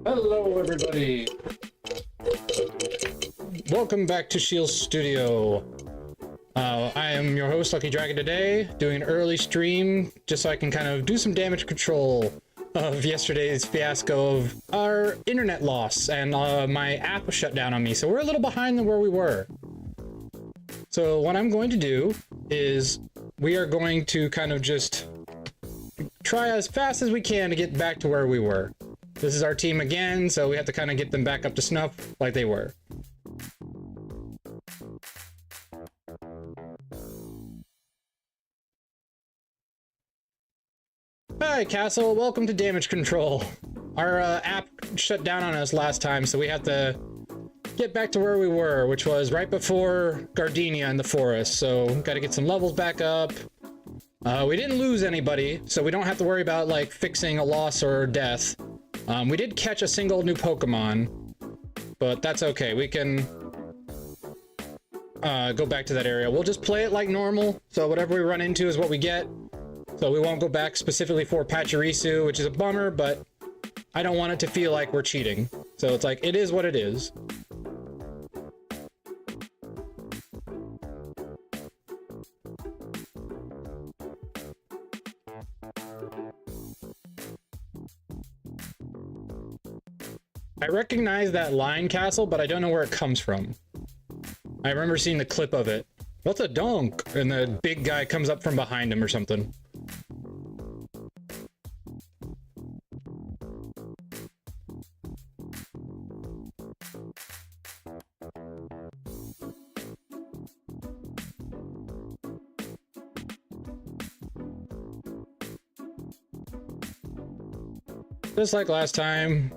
Hello, everybody. Welcome back to Shield Studio. I am your host, Lucky Dragon, today, doing an early stream just so I can kind of do some damage control of yesterday's fiasco of our internet loss, and my app was shut down on me, so we're a little behind than where we were. So what I'm going to do is we are going to kind of just try as fast as we can to get back to where we were. This is our team again, so we have to kind of get them back up to snuff like they were. Hi, Castle. Welcome to Damage Control. Our app shut down on us last time, so we have to get back to where we were, which was right before Gardenia in the forest. So, got to get some levels back up. We didn't lose anybody, so we don't have to worry about, like, fixing a loss or death. We did catch a single new Pokemon, but that's okay. We can go back to that area. We'll just play it like normal, so whatever we run into is what we get. So we won't go back specifically for Pachirisu, which is a bummer, but I don't want it to feel like we're cheating. So it's like, it is what it is. I recognize that line, Castle, but I don't know where it comes from. I remember seeing the clip of it. What's a donk? And the big guy comes up from behind him or something. Just like last time.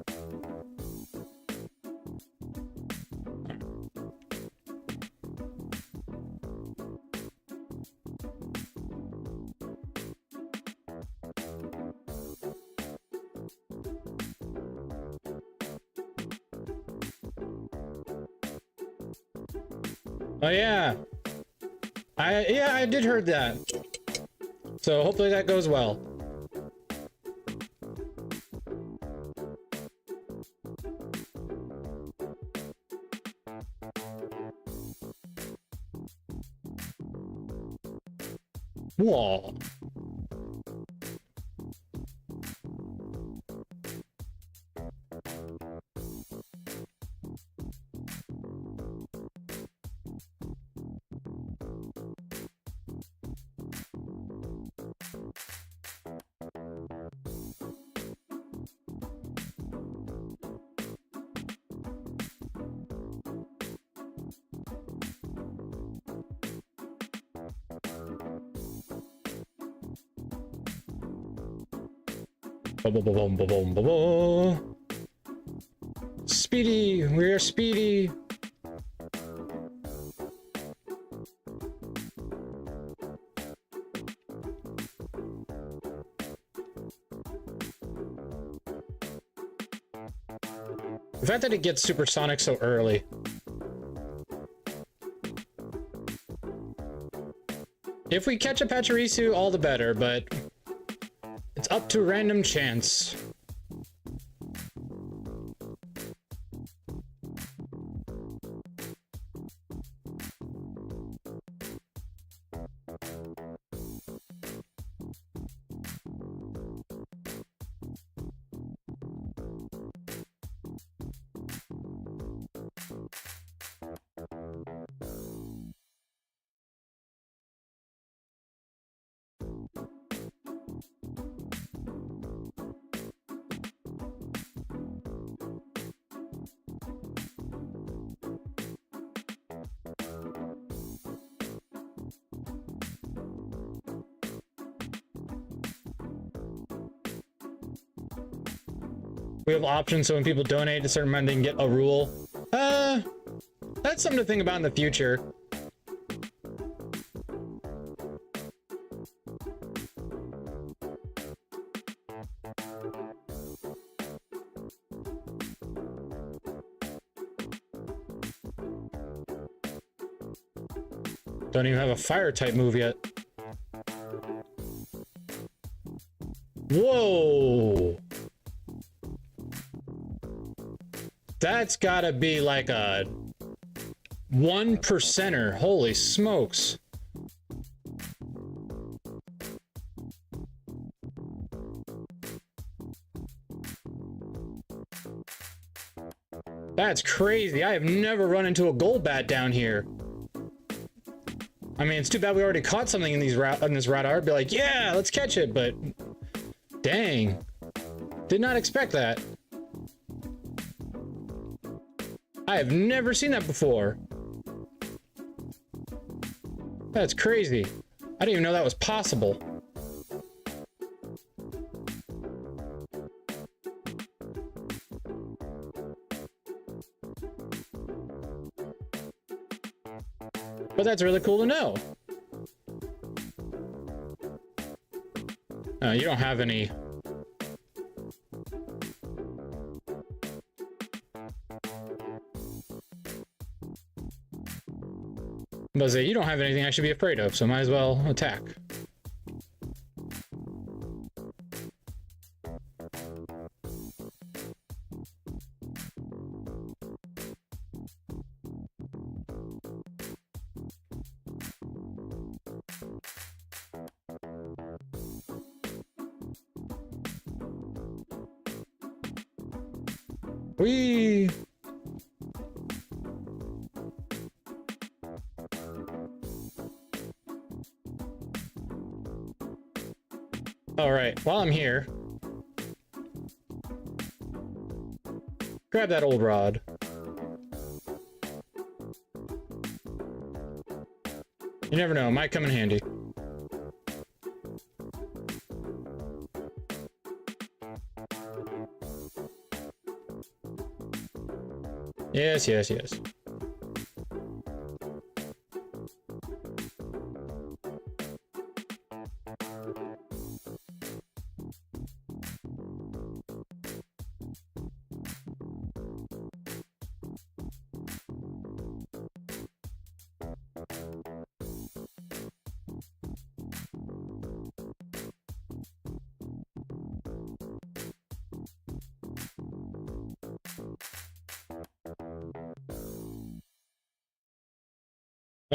Oh yeah. I did heard that. So hopefully that goes well. Whoa. Speedy, we are speedy. The fact that it gets supersonic so early. If we catch a Pachirisu, all the better, but it's up to random chance. We have options so when people donate a certain amount, they can get a rule. That's something to think about in the future. Don't even have a fire type move yet. Whoa! That's gotta be like a 1%er. Holy smokes. That's crazy. I have never run into a gold bat down here. I mean, it's too bad we already caught something in this radar. I'd be like, yeah, let's catch it, but dang. Did not expect that. I have never seen that before. That's crazy. I didn't even know that was possible. But that's really cool to know. You don't have any... But you don't have anything I should be afraid of, so might as well attack. Whee! Alright, while I'm here, grab that old rod. You never know, it might come in handy. Yes, yes, yes.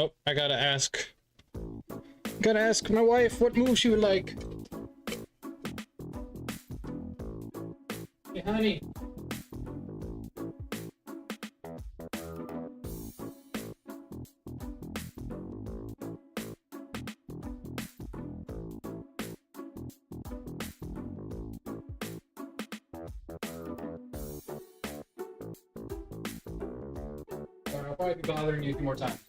Oh, I gotta ask. Gotta ask my wife what move she would like. Hey, honey. I'll probably be bothering you a few more times.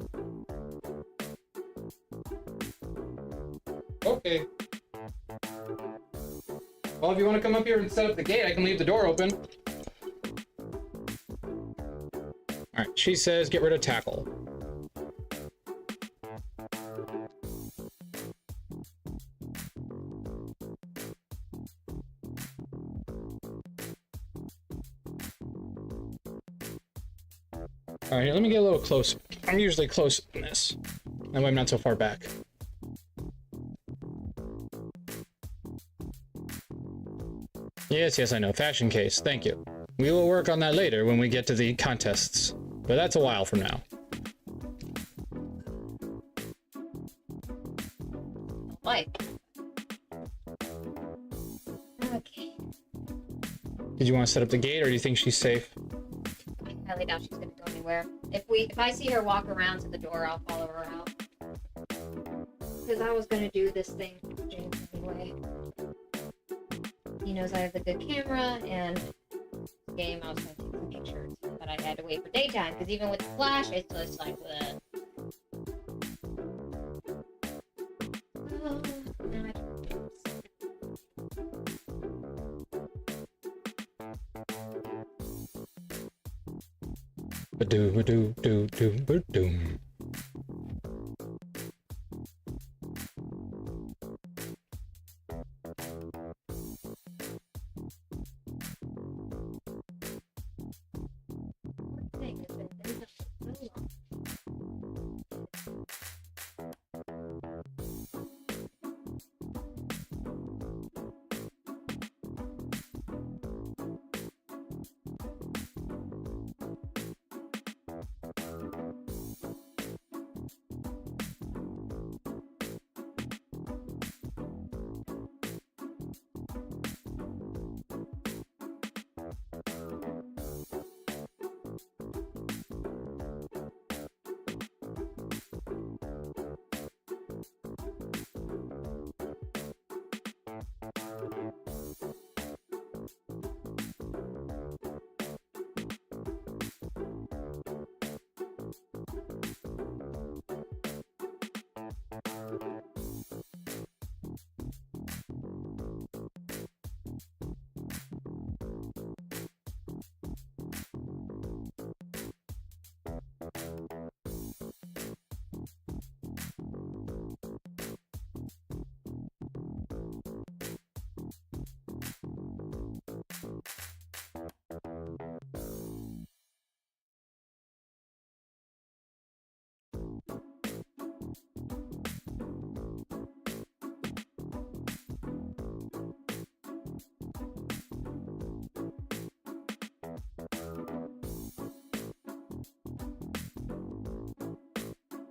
Okay. Well, if you want to come up here and set up the gate, I can leave the door open. Alright, she says get rid of tackle. Alright, let me get a little close. I'm usually close in this. That way I'm not so far back. Yes, yes, I know. Fashion case. Thank you. We will work on that later when we get to the contests. But that's a while from now. Like. Okay. Did you want to set up the gate, or do you think she's safe? I highly doubt she's gonna go anywhere. If I see her walk around to the door, I'll follow her out. Because I was gonna do this thing for James anyway. He knows I have the good camera, and this game I was going to take some pictures, but I had to wait for daytime, because even with the flash, it's just like, bleh. Oh, now I have to do this. Ba-doo-ba-doo-doo-doo-ba-doom.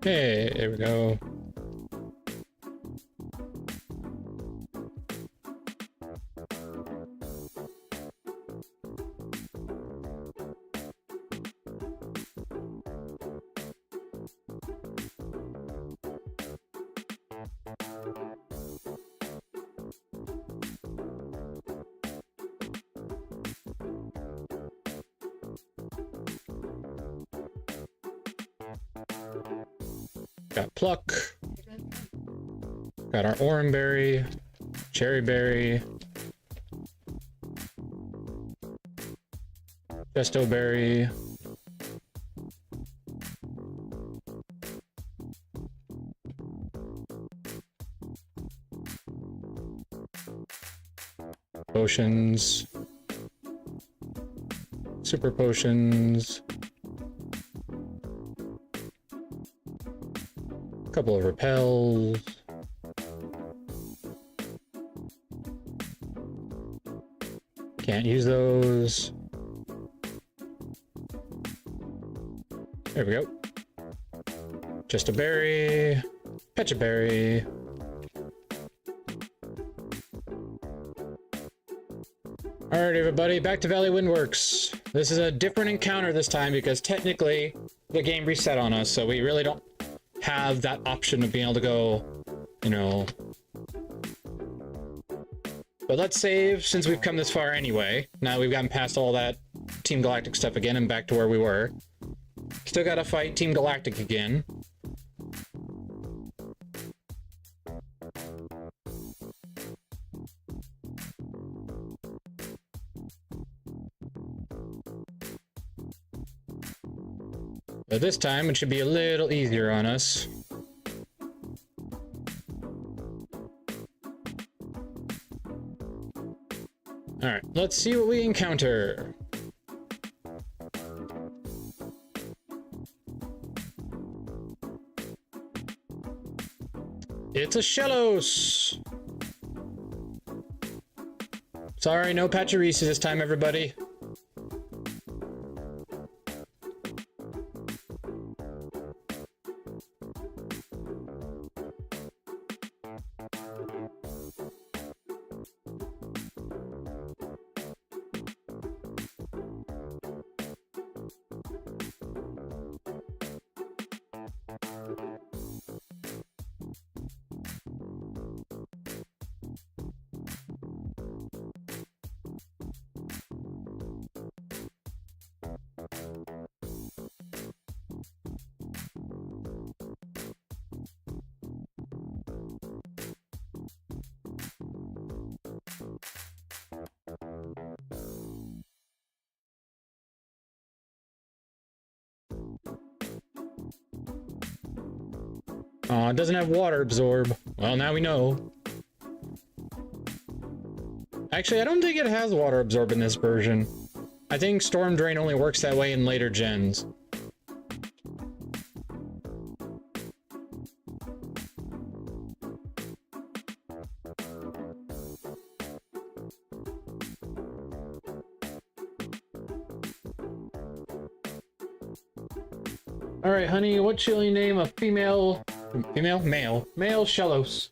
Hey, there we go. Got pluck. Got our oranberry, cherryberry, pestoberry, potions, super potions, a couple of repels. Can't use those. There we go. Just a berry, fetch a berry. Alright everybody, back to Valley Windworks. This is a different encounter this time because technically the game reset on us, so we really don't have that option of being able to go, you know. But let's save since we've come this far anyway. Now we've gotten past all that Team Galactic stuff again and back to where we were. Still gotta fight Team Galactic again. But this time it should be a little easier on us. Alright, let's see what we encounter. It's a Shellos! Sorry, no Pachyrisi this time, everybody. Aw, it doesn't have water absorb. Well, now we know. Actually, I don't think it has water absorb in this version. I think Storm Drain only works that way in later gens. Alright, honey, what shall you name a female... Female? Male. Male Shellos.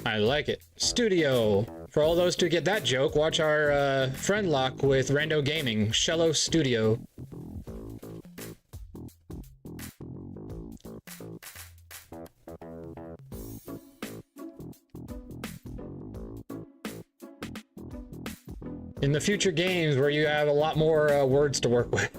I like it. Studio. For all those who get that joke, watch our friend lock with Rando Gaming, Shello Studio. In the future games where you have a lot more words to work with.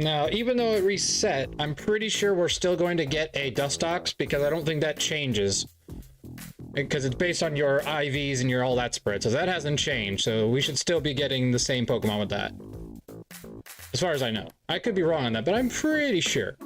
Now, even though it reset, I'm pretty sure we're still going to get a Dustox because I don't think that changes. Because it's based on your IVs and your all that spread, so that hasn't changed, so we should still be getting the same Pokemon with that. As far as I know. I could be wrong on that, but I'm pretty sure.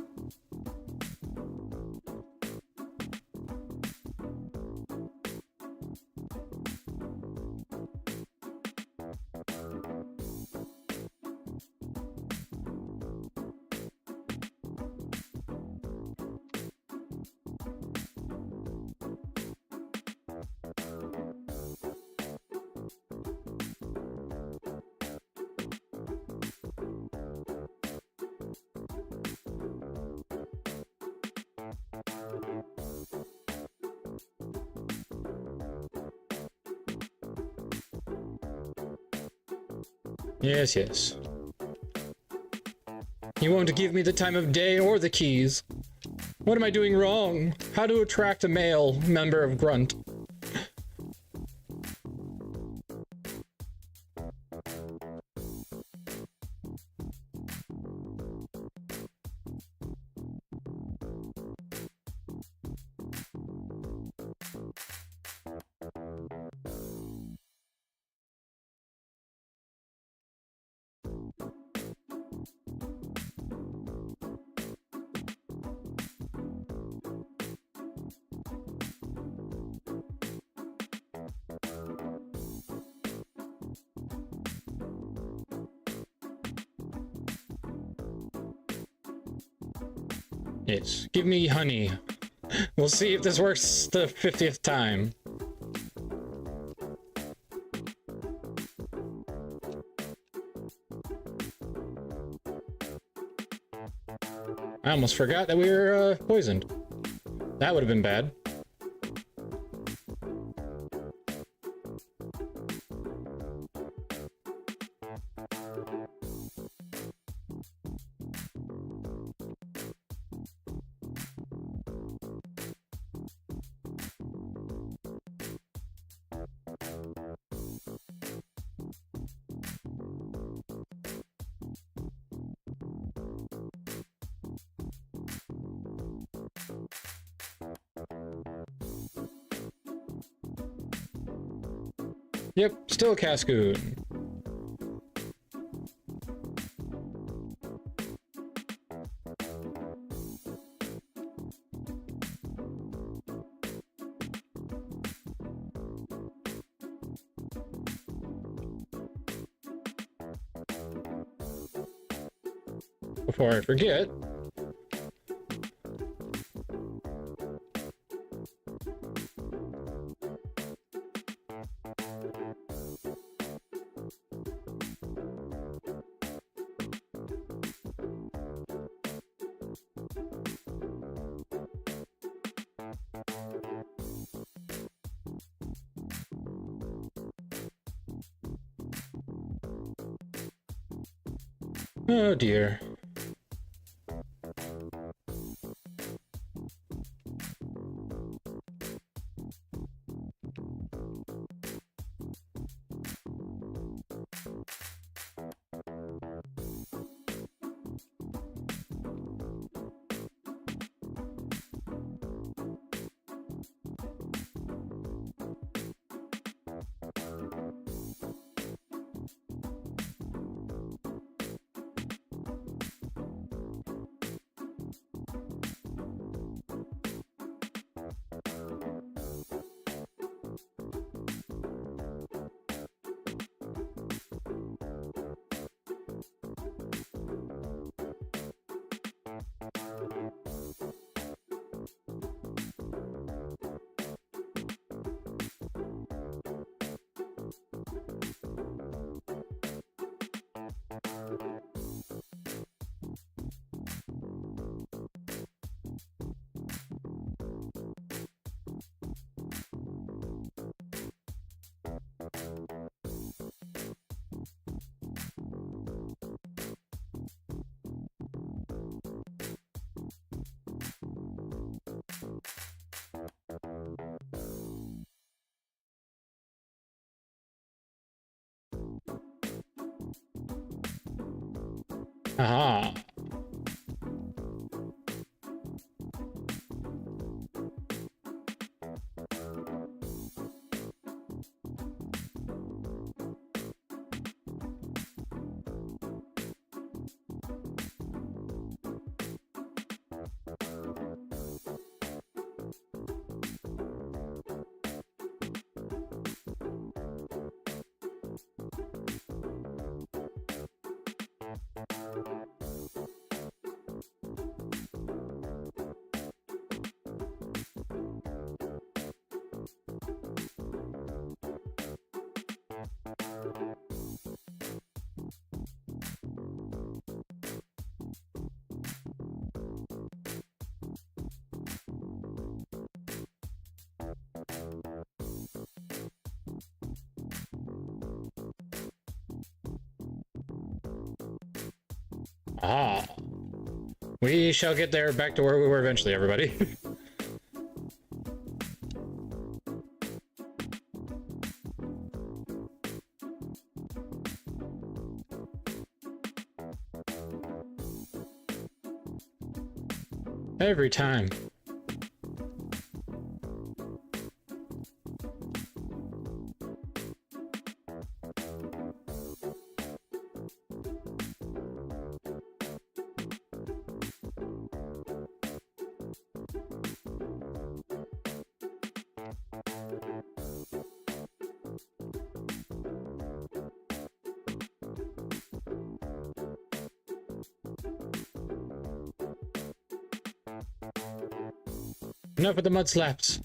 Yes, yes. You won't give me the time of day or the keys. What am I doing wrong? How to attract a male member of Grunt? Yes, give me honey. We'll see if this works the 50th time. I almost forgot that we were poisoned. That would have been bad. Yep, still a Cascoon. Before I forget, oh dear. Aha. Ah. We shall get there back to where we were eventually, everybody. Every time. Enough with the mud slaps.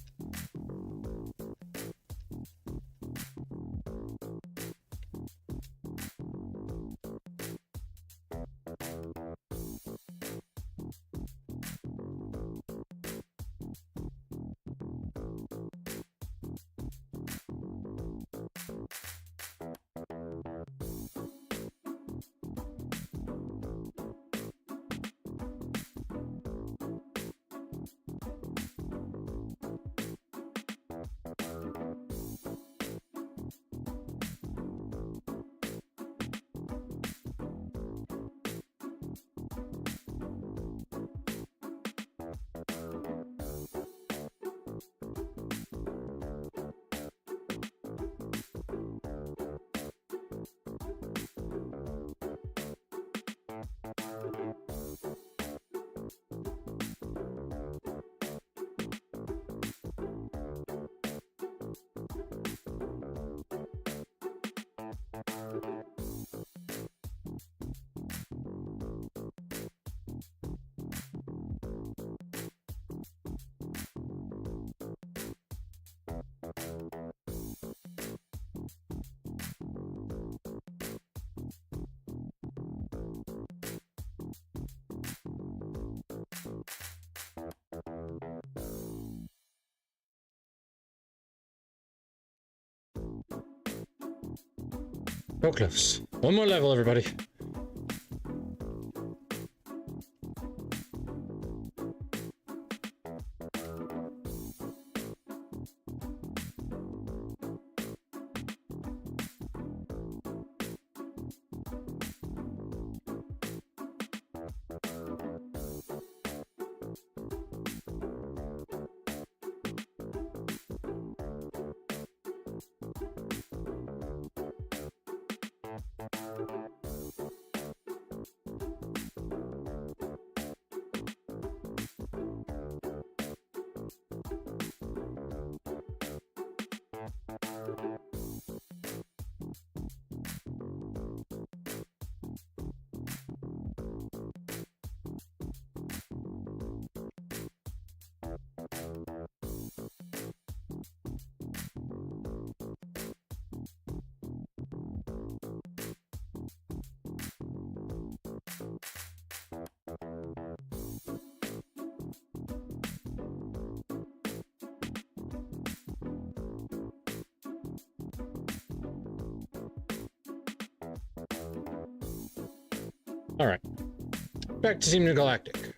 Forklifts. One more level, everybody. Alright. Back to Team New Galactic.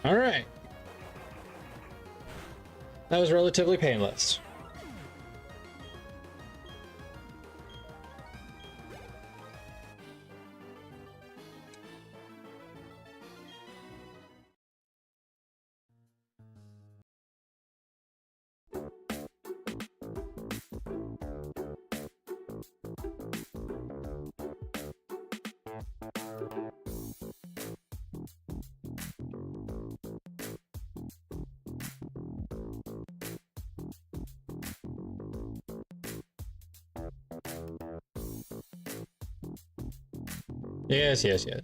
All right. That was relatively painless. Yes, yes, yes.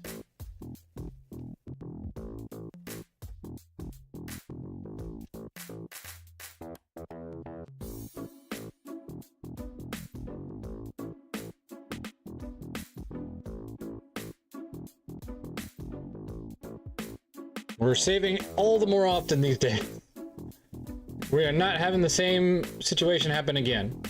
We're saving all the more often these days. We are not having the same situation happen again.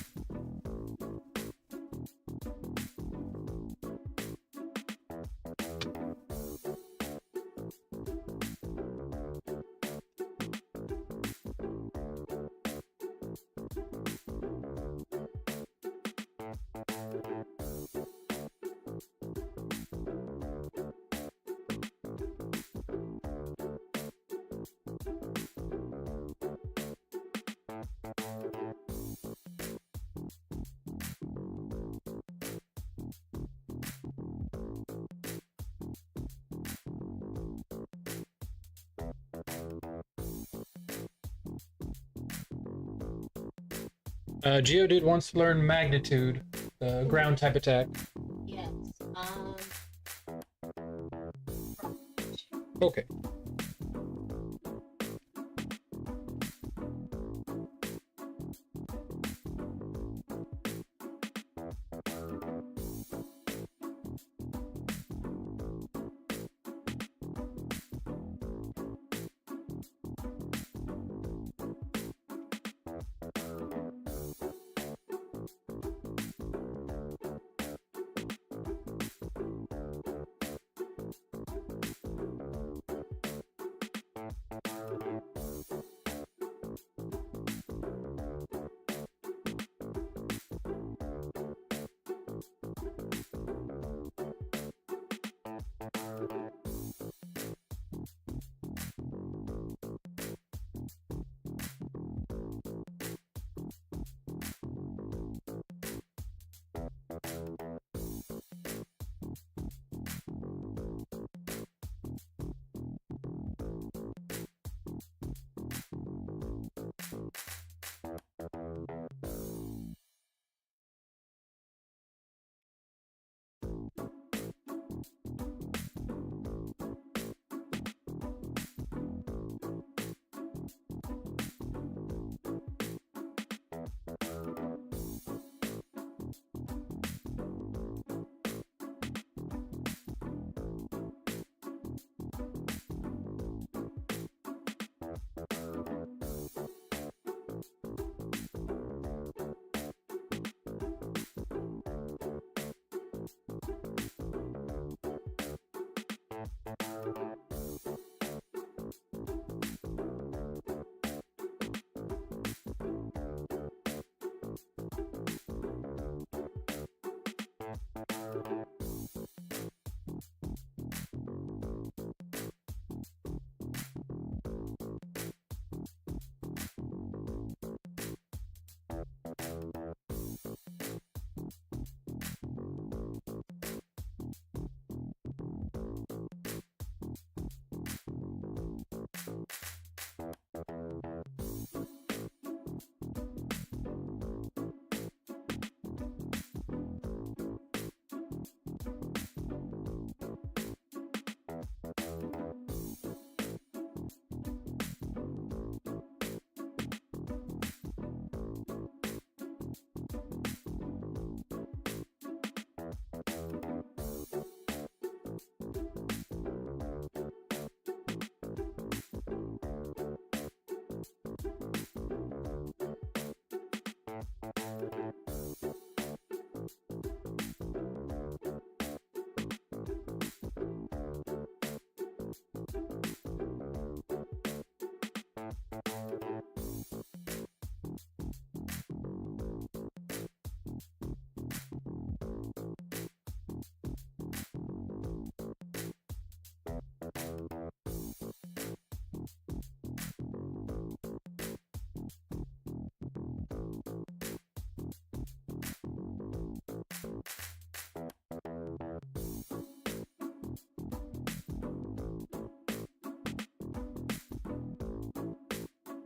Geodude wants to learn Magnitude, the ground type attack. Yes. Okay.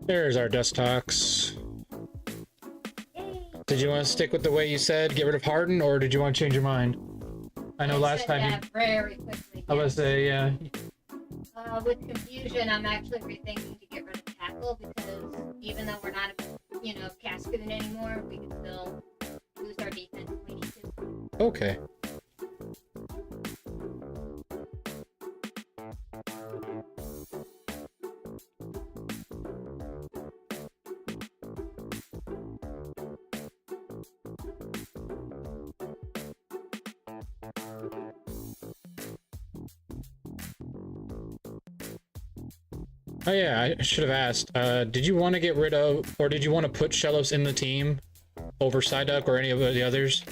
There's our dust talks. Yay. Did you want to stick with the way you said, get rid of Harden, or did you want to change your mind? I know last time that very quickly. I was say, yeah. With confusion, I'm actually rethinking to get rid of tackle because even though we're not, Cascoon anymore, we can still boost our defense if we need to. Okay. Oh yeah, I should have asked. Did you want to get rid of, or did you want to put Shellos in the team over Psyduck or any of the others?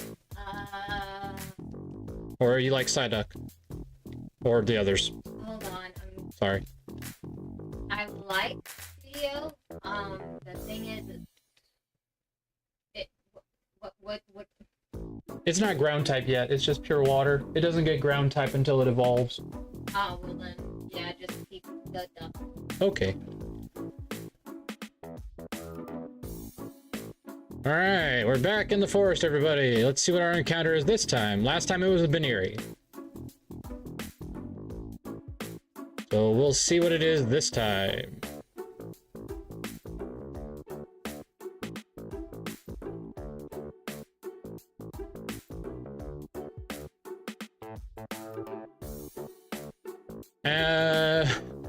Or you like Psyduck? Or the others? Hold on. Sorry. I like Studio. The thing is, what? It's not ground type yet, it's just pure water. It doesn't get ground type until it evolves. Oh, well then, yeah, just keep the duck. Okay. Alright, we're back in the forest, everybody. Let's see what our encounter is this time. Last time it was a Baneri. So we'll see what it is this time.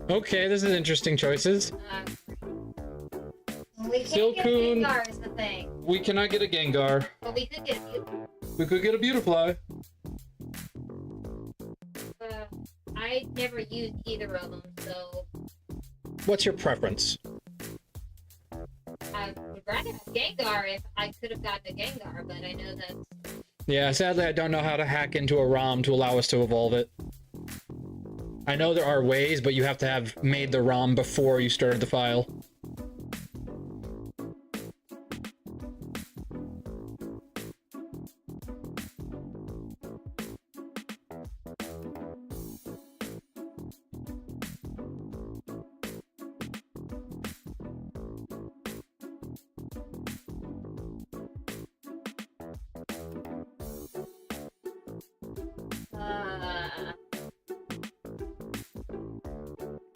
Okay, this is interesting choices. We can't get a Gengar is the thing. We cannot get a Gengar. But we could get a Beautifly. We could get a Beautifly. I never used either of them, so... What's your preference? I would rather have Gengar if I could have gotten a Gengar, but I know that's... Yeah, sadly I don't know how to hack into a ROM to allow us to evolve it. I know there are ways, but you have to have made the ROM before you started the file.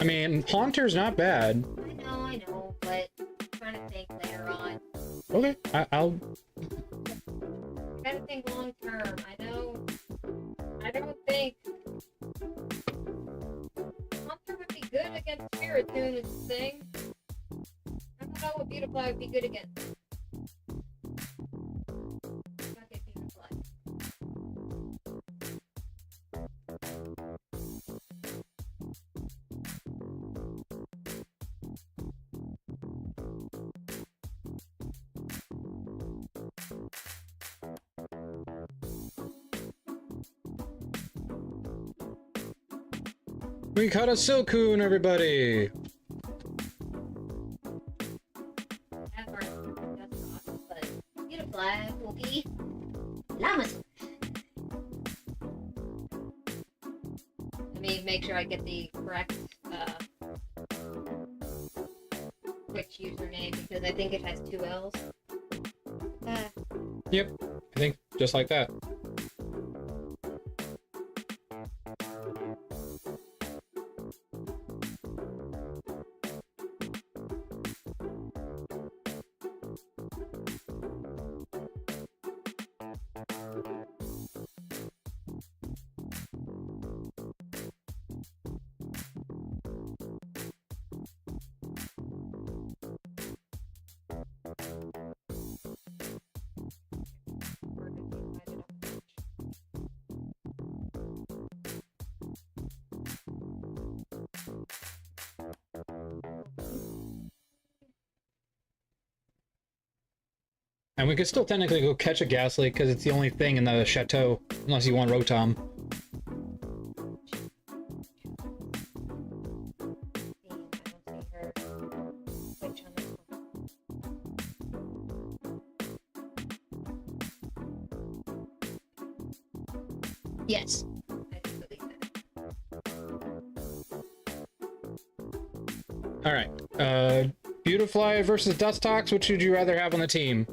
I mean, Haunter's not bad. I know, but I'm trying to think later on. Okay, I'll... I gotta think long term. I don't think Haunter would be good against Spiritomb is the thing. I don't know what Beautifly would be good against. Okay, Beautifly. We caught a Silcoon, everybody! That's our Nuzlocke, but Beautifly will be Llamas. Let me make sure I get the correct Twitch username because I think it has 2 L's. Yep, I think just like that. And we could still technically go catch a ghastly because it's the only thing in the chateau, unless you want Rotom. Yes. I do believe that. Alright. Beautifly versus Dustox, which would you rather have on the team?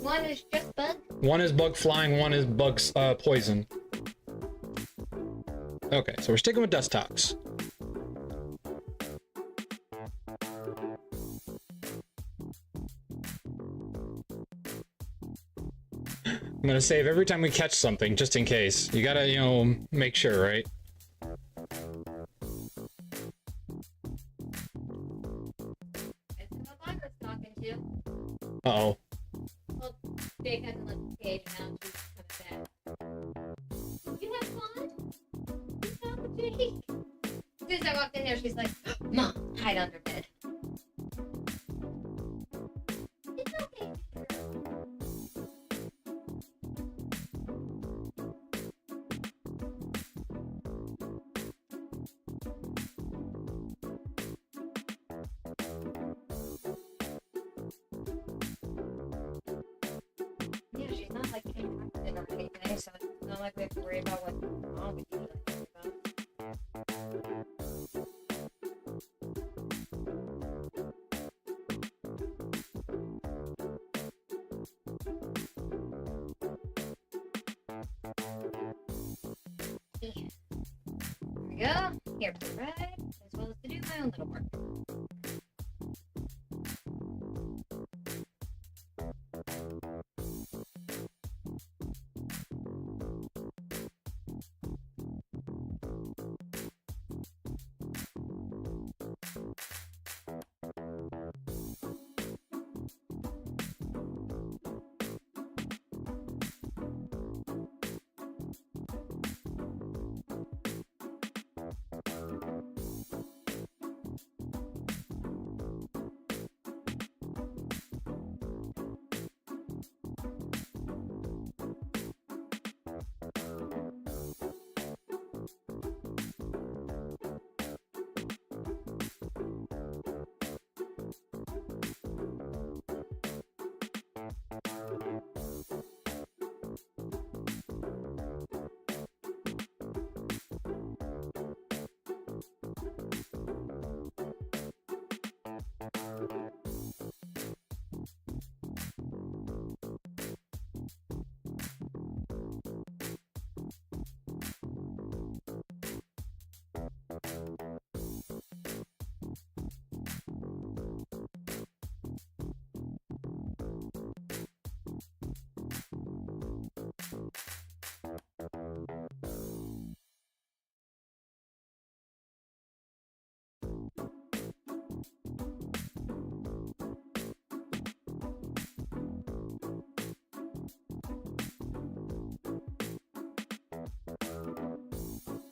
One is just bug. One is bug flying, one is bug poison. Okay, so we're sticking with Dustox. I'm gonna save every time we catch something, just in case. You gotta, you know, make sure, right? It's who Violet's talking to. Uh-oh. Well, Jake hasn't left the cage and now she's coming back. You have fun? You talk with Jake? As soon as I walked in there, she's like, Mom, hide under bed. It's okay. Yeah, she's not like infected or anything, so it's not like we have to worry about what mom would usually worry about. Yeah. There we go. Here for the ride, as well as to do my own little work.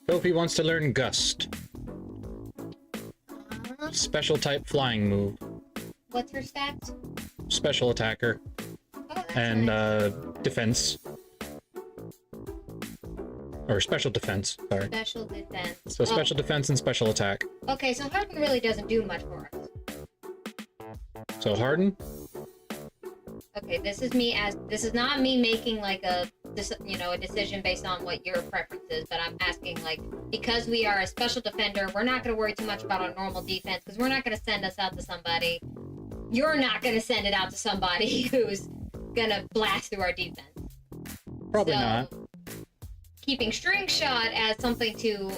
Sophie wants to learn Gust. Special type flying move. What's her stats? Special attacker. Oh, that's And nice. defense. Or special defense, sorry. Special defense. So special defense and special attack. Okay, so Harden really doesn't do much for us. So Harden? Okay, this is not me making like a decision based on what your preference is, but I'm asking, like, because we are a special defender, we're not going to worry too much about our normal defense, because we're not going to send us out to somebody. You're not going to send it out to somebody who's going to blast through our defense. Probably So, not. Keeping String Shot as something to,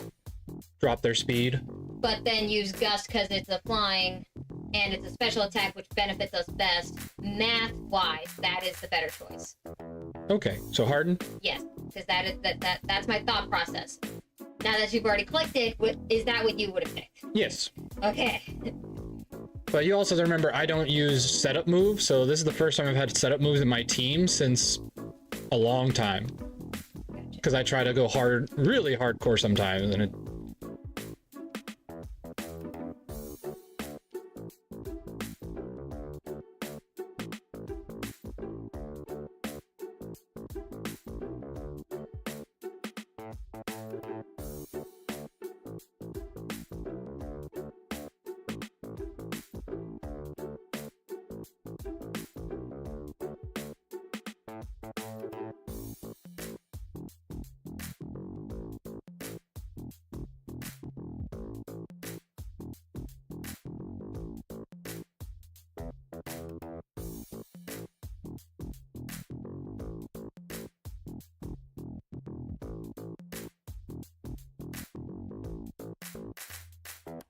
Drop their speed. but then use Gust because it's a flying and it's a special attack which benefits us best. Math-wise, that is the better choice. Okay, so Harden? Yes, because that's my thought process. Now that you've already clicked it, is that what you would have picked? Yes. Okay. But you also have to remember, I don't use setup moves, so this is the first time I've had setup moves in my team since a long time. Because I try to go hard, really hardcore sometimes, and it...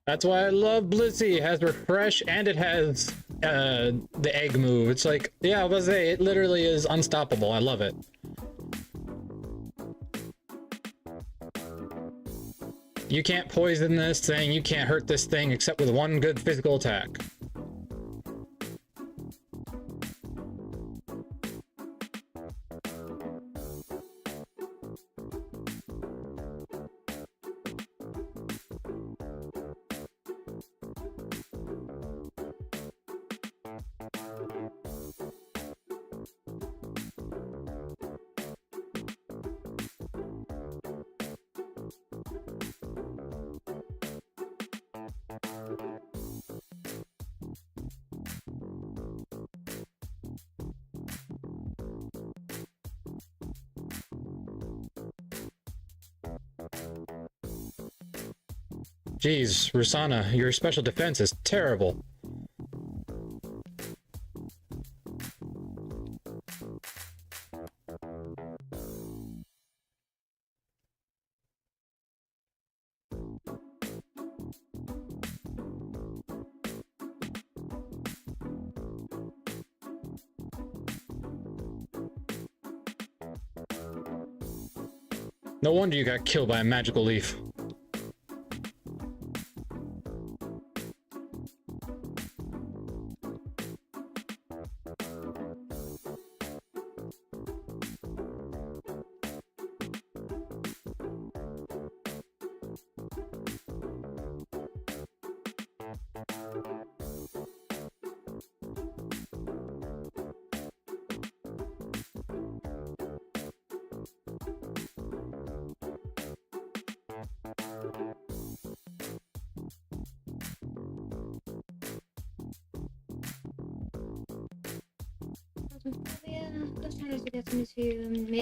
That's why I love Blissey. It has refresh and it has the egg move. It's like, yeah, I was gonna say, it literally is unstoppable. I love it. You can't poison this thing, you can't hurt this thing except with one good physical attack. Jeez, Rusana, your special defense is terrible. No wonder you got killed by a magical leaf.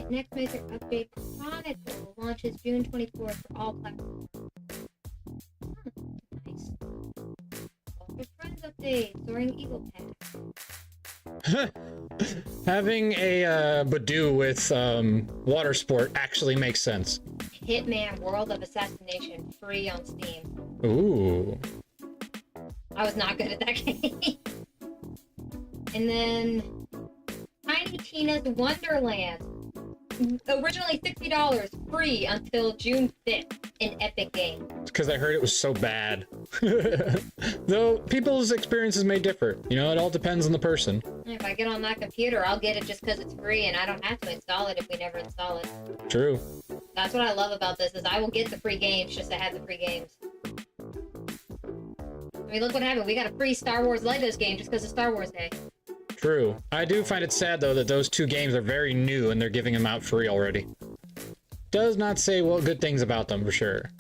Next major update, Chronicle, launches June 24th for all platforms. Nice. Ultra Friends update, Soaring Eagle Pack. Having a Badoo with water sport actually makes sense. Hitman World of Assassination free on Steam. Ooh. I was not good at that game. And then Tiny Tina's Wonderland. Originally $60, free until June 5th in Epic Games. Because I heard it was so bad. Though people's experiences may differ. You know, it all depends on the person. If I get on that computer, I'll get it just because it's free and I don't have to install it if we never install it. True. That's what I love about this, is I will get the free games just to have the free games. I mean, look what happened. We got a free Star Wars Legos game just because of Star Wars Day. True. I do find it sad, though, that those two games are very new and they're giving them out free already. Does not say what good things about them, for sure.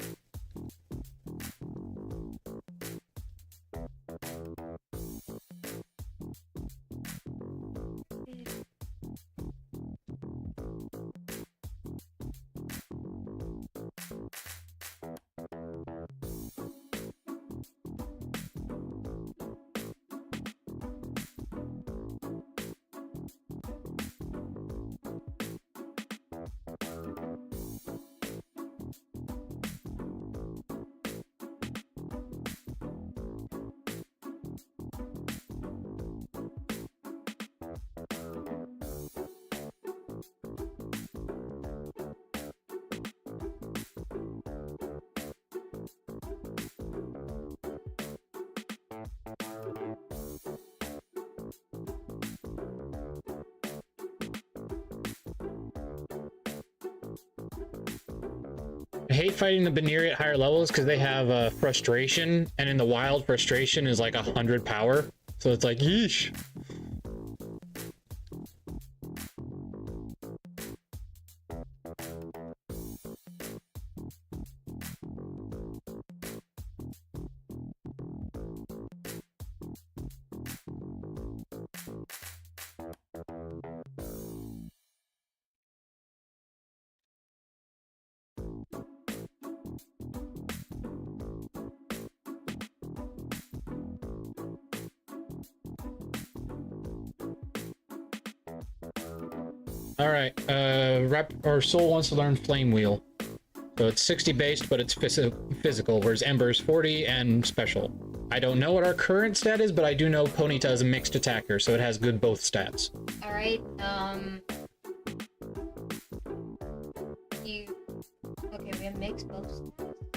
I hate fighting the Baniri at higher levels because they have frustration, and in the wild, frustration is like 100 power. So it's like, yeesh. All right. Soul wants to learn Flame Wheel. So it's 60 based, but it's physical, whereas Ember is 40 and special. I don't know what our current stat is, but I do know Ponyta is a mixed attacker, so it has good both stats. All right. Okay, we have mixed both.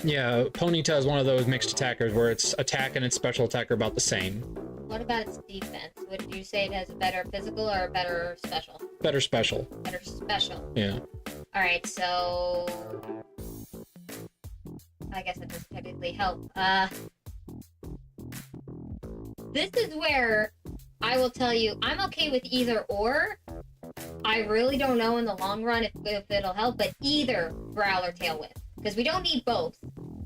Yeah, Ponyta is one of those mixed attackers where its attack and its special attack are about the same. What about its defense? Would you say it has a better physical or a better special? Better special. Better special. Yeah. All right, so I guess that doesn't technically help. This is where I will tell you I'm okay with either or. I really don't know in the long run if it'll help, but either Growl or Tail Whip. Because we don't need both.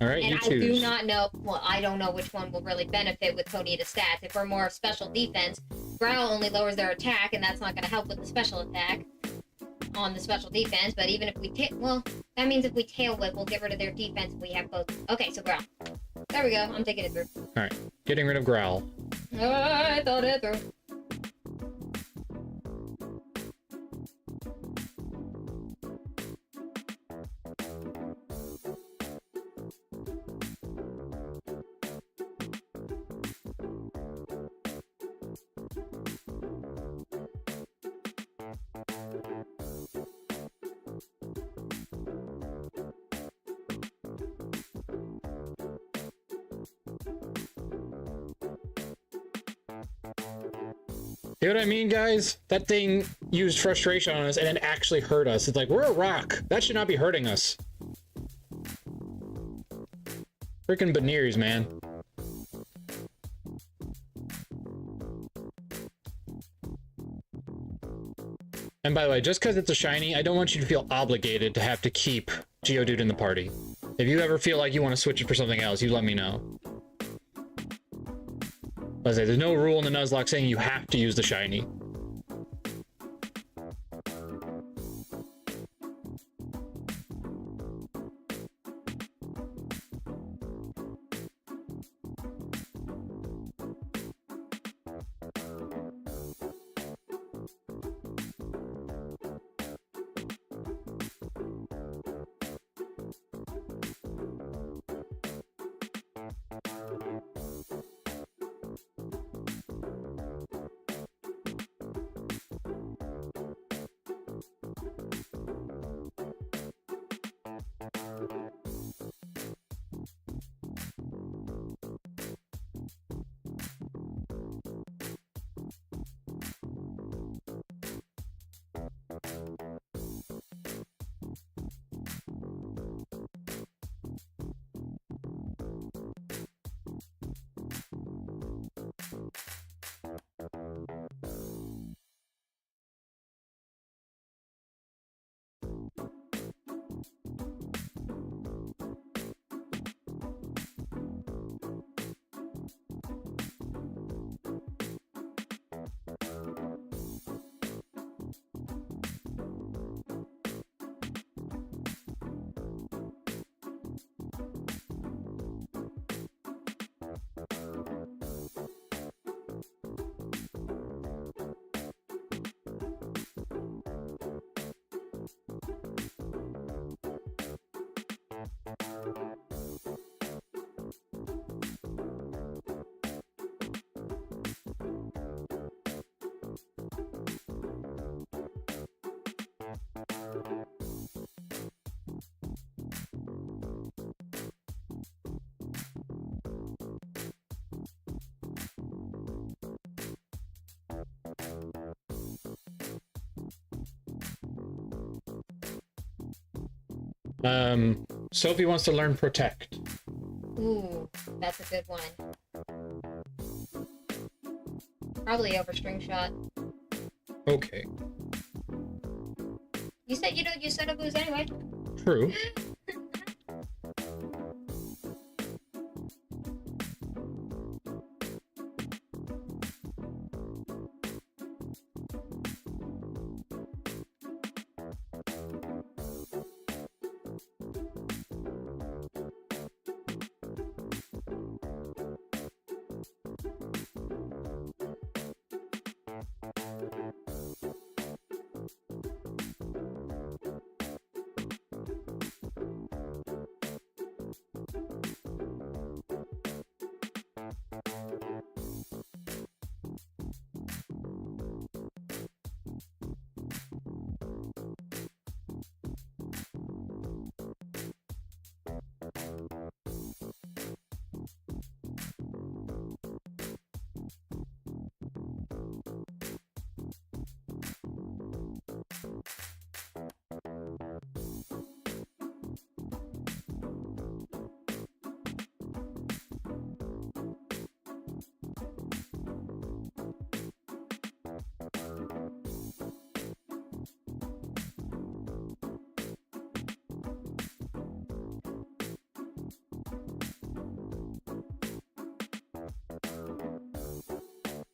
All right, and you I choose. do not know, well, I don't know which one will really benefit with Ponyta stats. If we're more special defense, Growl only lowers their attack, and that's not going to help with the special attack on the special defense. But even if we that means if we Tail Whip, we'll get rid of their defense if we have both. Okay, so Growl. There we go. I'm thinking it through. All right, getting rid of Growl. I thought it through. You know what I mean, guys? That thing used frustration on us and it actually hurt us. It's like, we're a rock. That should not be hurting us. Freaking Banniers, man. And by the way, just because it's a shiny, I don't want you to feel obligated to have to keep Geodude in the party. If you ever feel like you want to switch it for something else, you let me know. Let's say there's no rule in the Nuzlocke saying you have to use the shiny. Sophie wants to learn Protect. Ooh, that's a good one. Probably over String Shot. Okay. You said you don't use Set of Booze anyway. True.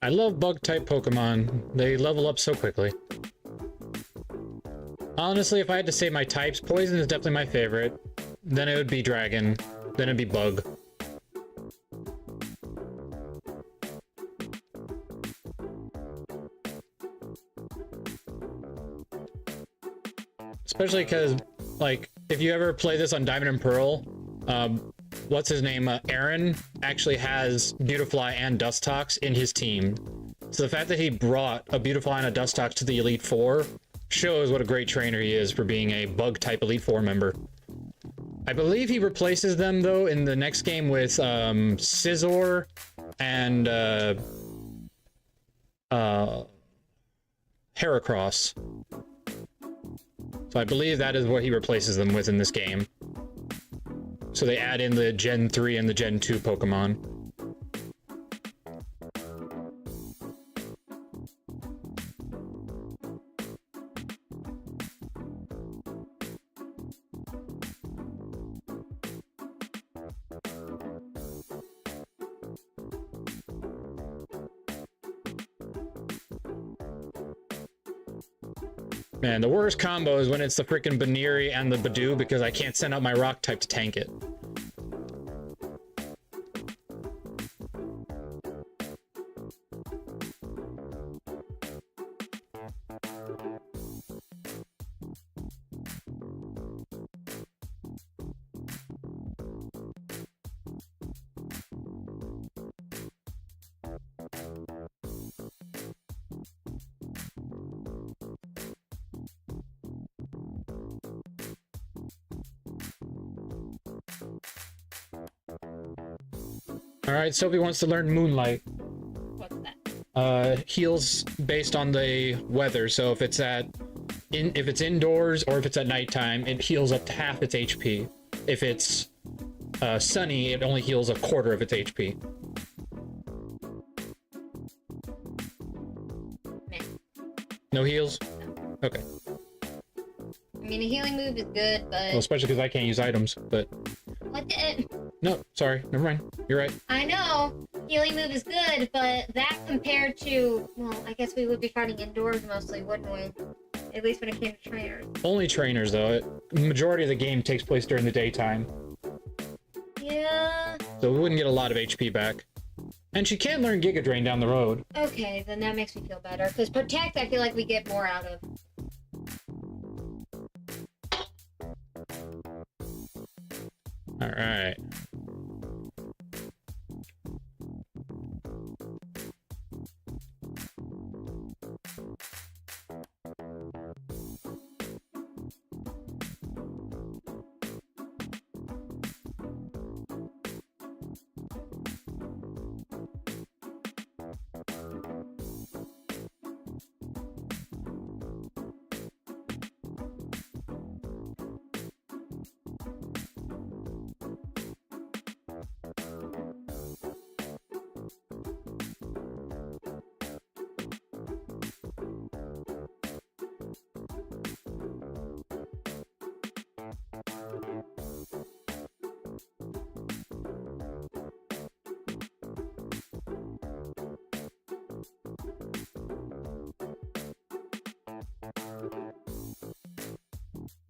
I love bug-type Pokemon. They level up so quickly. Honestly, if I had to say my types, Poison is definitely my favorite. Then it would be Dragon. Then it'd be Bug. Especially because, like, if you ever play this on Diamond and Pearl, what's his name? Aaron actually has Beautifly and Dustox in his team. So the fact that he brought a Beautifly and a Dustox to the Elite Four shows what a great trainer he is for being a bug-type Elite Four member. I believe he replaces them, though, in the next game with Scizor and Heracross. So I believe that is what he replaces them with in this game. So they add in the Gen 3 and the Gen 2 Pokemon. Man, the worst combo is when it's the freaking Baniri and the Badoo because I can't send out my rock type to tank it. Alright, Sophie wants to learn Moonlight. What's that? Heals based on the weather, so if it's if it's indoors or if it's at nighttime, it heals up to half its HP. If it's sunny, it only heals a quarter of its HP. Meh. No heals? Okay. I mean, a healing move is good, but... Well, especially because I can't use items, but... What the... No, sorry, never mind. You're right. I know, healing move is good, but that compared to... Well, I guess we would be fighting indoors mostly, wouldn't we? At least when it came to trainers. Only trainers, though. The majority of the game takes place during the daytime. Yeah... So we wouldn't get a lot of HP back. And she can learn Giga Drain down the road. Okay, then that makes me feel better. Because Protect, I feel like we get more out of. Alright.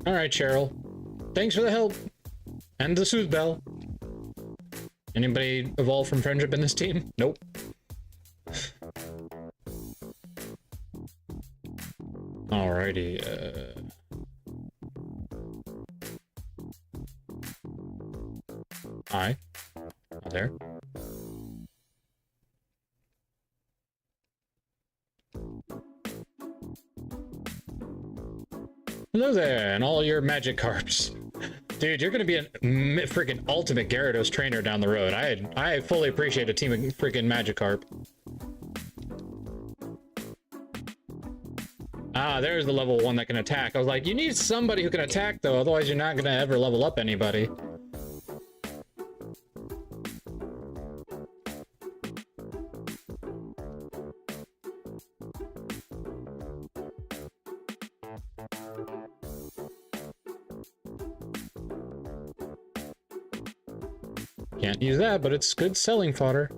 Alright, Cheryl. Thanks for the help. And the soothe bell. Anybody evolve from friendship in this team? Nope. Alrighty, Hi. Oh, there. Hello there, and all your magic carps. Dude, you're gonna be a freaking ultimate Gyarados trainer down the road. I fully appreciate a team of freaking Magikarp. Ah, there's the level 1 that can attack. I was like, you need somebody who can attack, though, otherwise you're not gonna ever level up anybody. Can't use that, but it's good selling fodder.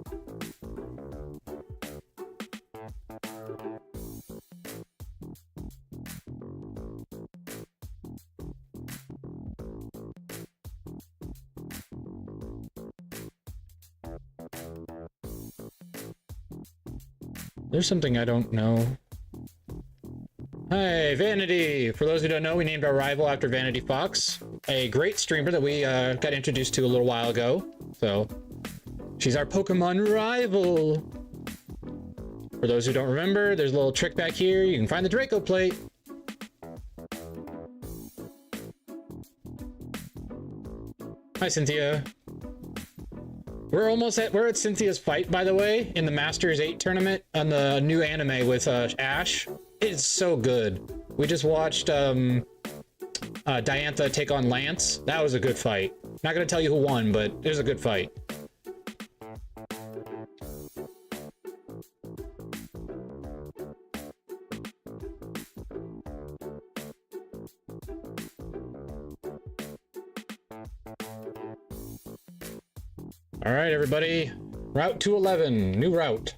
There's something I don't know. Hi, Vanity! For those who don't know, we named our rival after Vanity Fox, a great streamer that we got introduced to a little while ago. So, she's our Pokemon rival! For those who don't remember, there's a little trick back here. You can find the Draco plate. Hi, Cynthia. We're at Cynthia's fight, by the way, in the Masters 8 tournament on the new anime with Ash. It's so good. We just watched Diantha take on Lance. That was a good fight. Not gonna tell you who won, but it was a good fight. All right, everybody. Route 211, new route.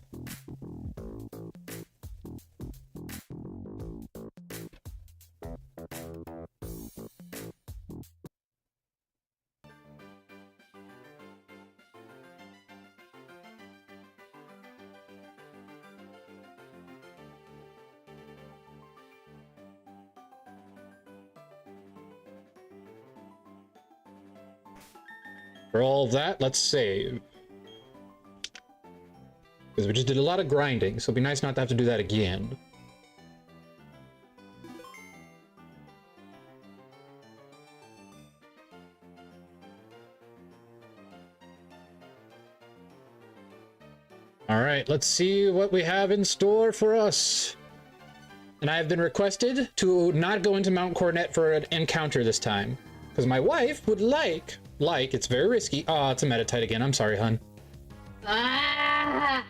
For all of that, let's save. Because we just did a lot of grinding, so it'd be nice not to have to do that again. Alright, let's see what we have in store for us. And I have been requested to not go into Mount Coronet for an encounter this time. Because my wife would like, it's very risky. Oh, it's a Metatite again. I'm sorry, hun. Ah!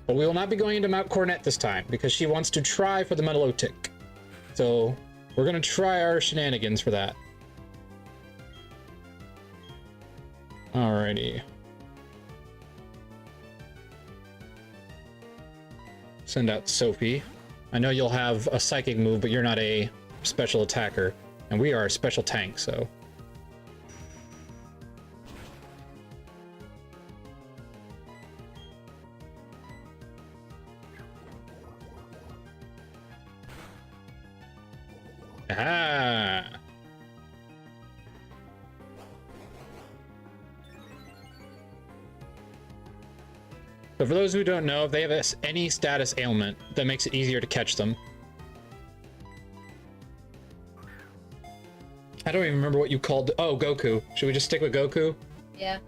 But we will not be going into Mount Coronet this time because she wants to try for the Metalottic. So we're going to try our shenanigans for that. Alrighty. Send out Sophie. I know you'll have a psychic move, but you're not a special attacker. And we are a special tank, so... Aha! So for those who don't know, if they have any status ailment, that makes it easier to catch them. I don't even remember what you called... Oh, Goku. Should we just stick with Goku? Yeah.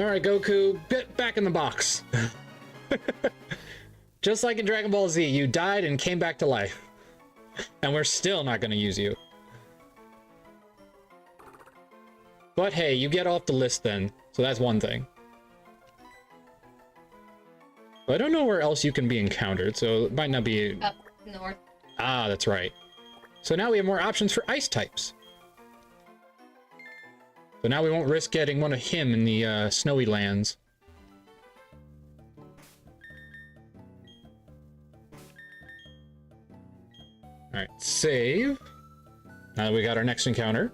Alright, Goku, get back in the box. Just like in Dragon Ball Z, you died and came back to life. And we're still not going to use you. But hey, you get off the list then, so that's one thing. But I don't know where else you can be encountered, so it might not be... Up north. Ah, that's right. So now we have more options for ice types. So now we won't risk getting one of him in the snowy lands. Alright, save. Now that we got our next encounter.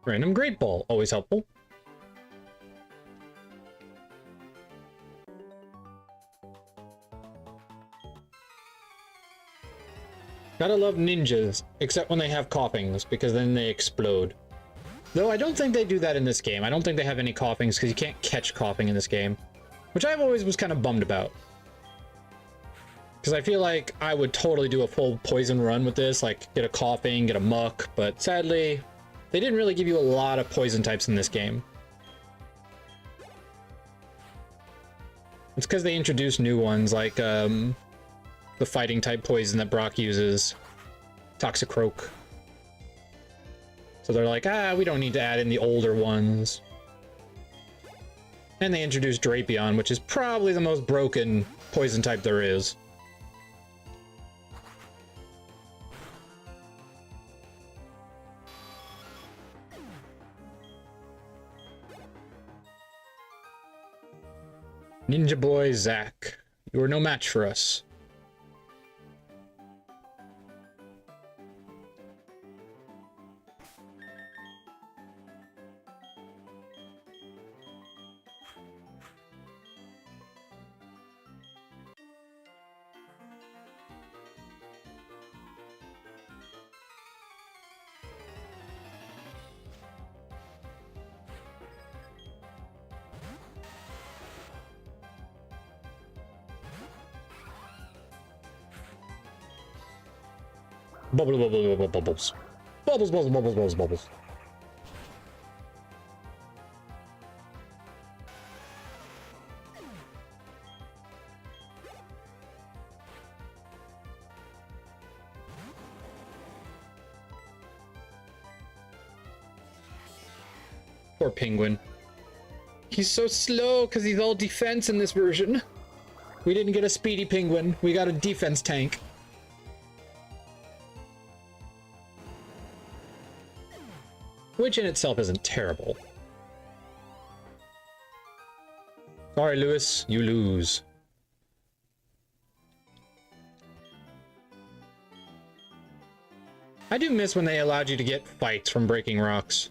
Random Great Ball, always helpful. Gotta love ninjas, except when they have coughings, because then they explode. Though I don't think they do that in this game. I don't think they have any coughings, because you can't catch coughing in this game. Which I've always was kind of bummed about. Because I feel like I would totally do a full poison run with this, like get a coughing, get a muck, but sadly, they didn't really give you a lot of poison types in this game. It's because they introduced new ones, like the fighting type poison that Brock uses, Toxicroak. So they're like, we don't need to add in the older ones. And they introduced Drapion, which is probably the most broken poison type there is. Ninja Boy Zack, you are no match for us. Bubble, bubble, bubble, bubbles. Bubbles, bubbles, bubbles, bubbles, bubbles. Poor Penguin. He's so slow because he's all defense in this version. We didn't get a speedy Penguin. We got a defense tank. Which in itself isn't terrible. Sorry, Lewis, you lose. I do miss when they allowed you to get fights from breaking rocks.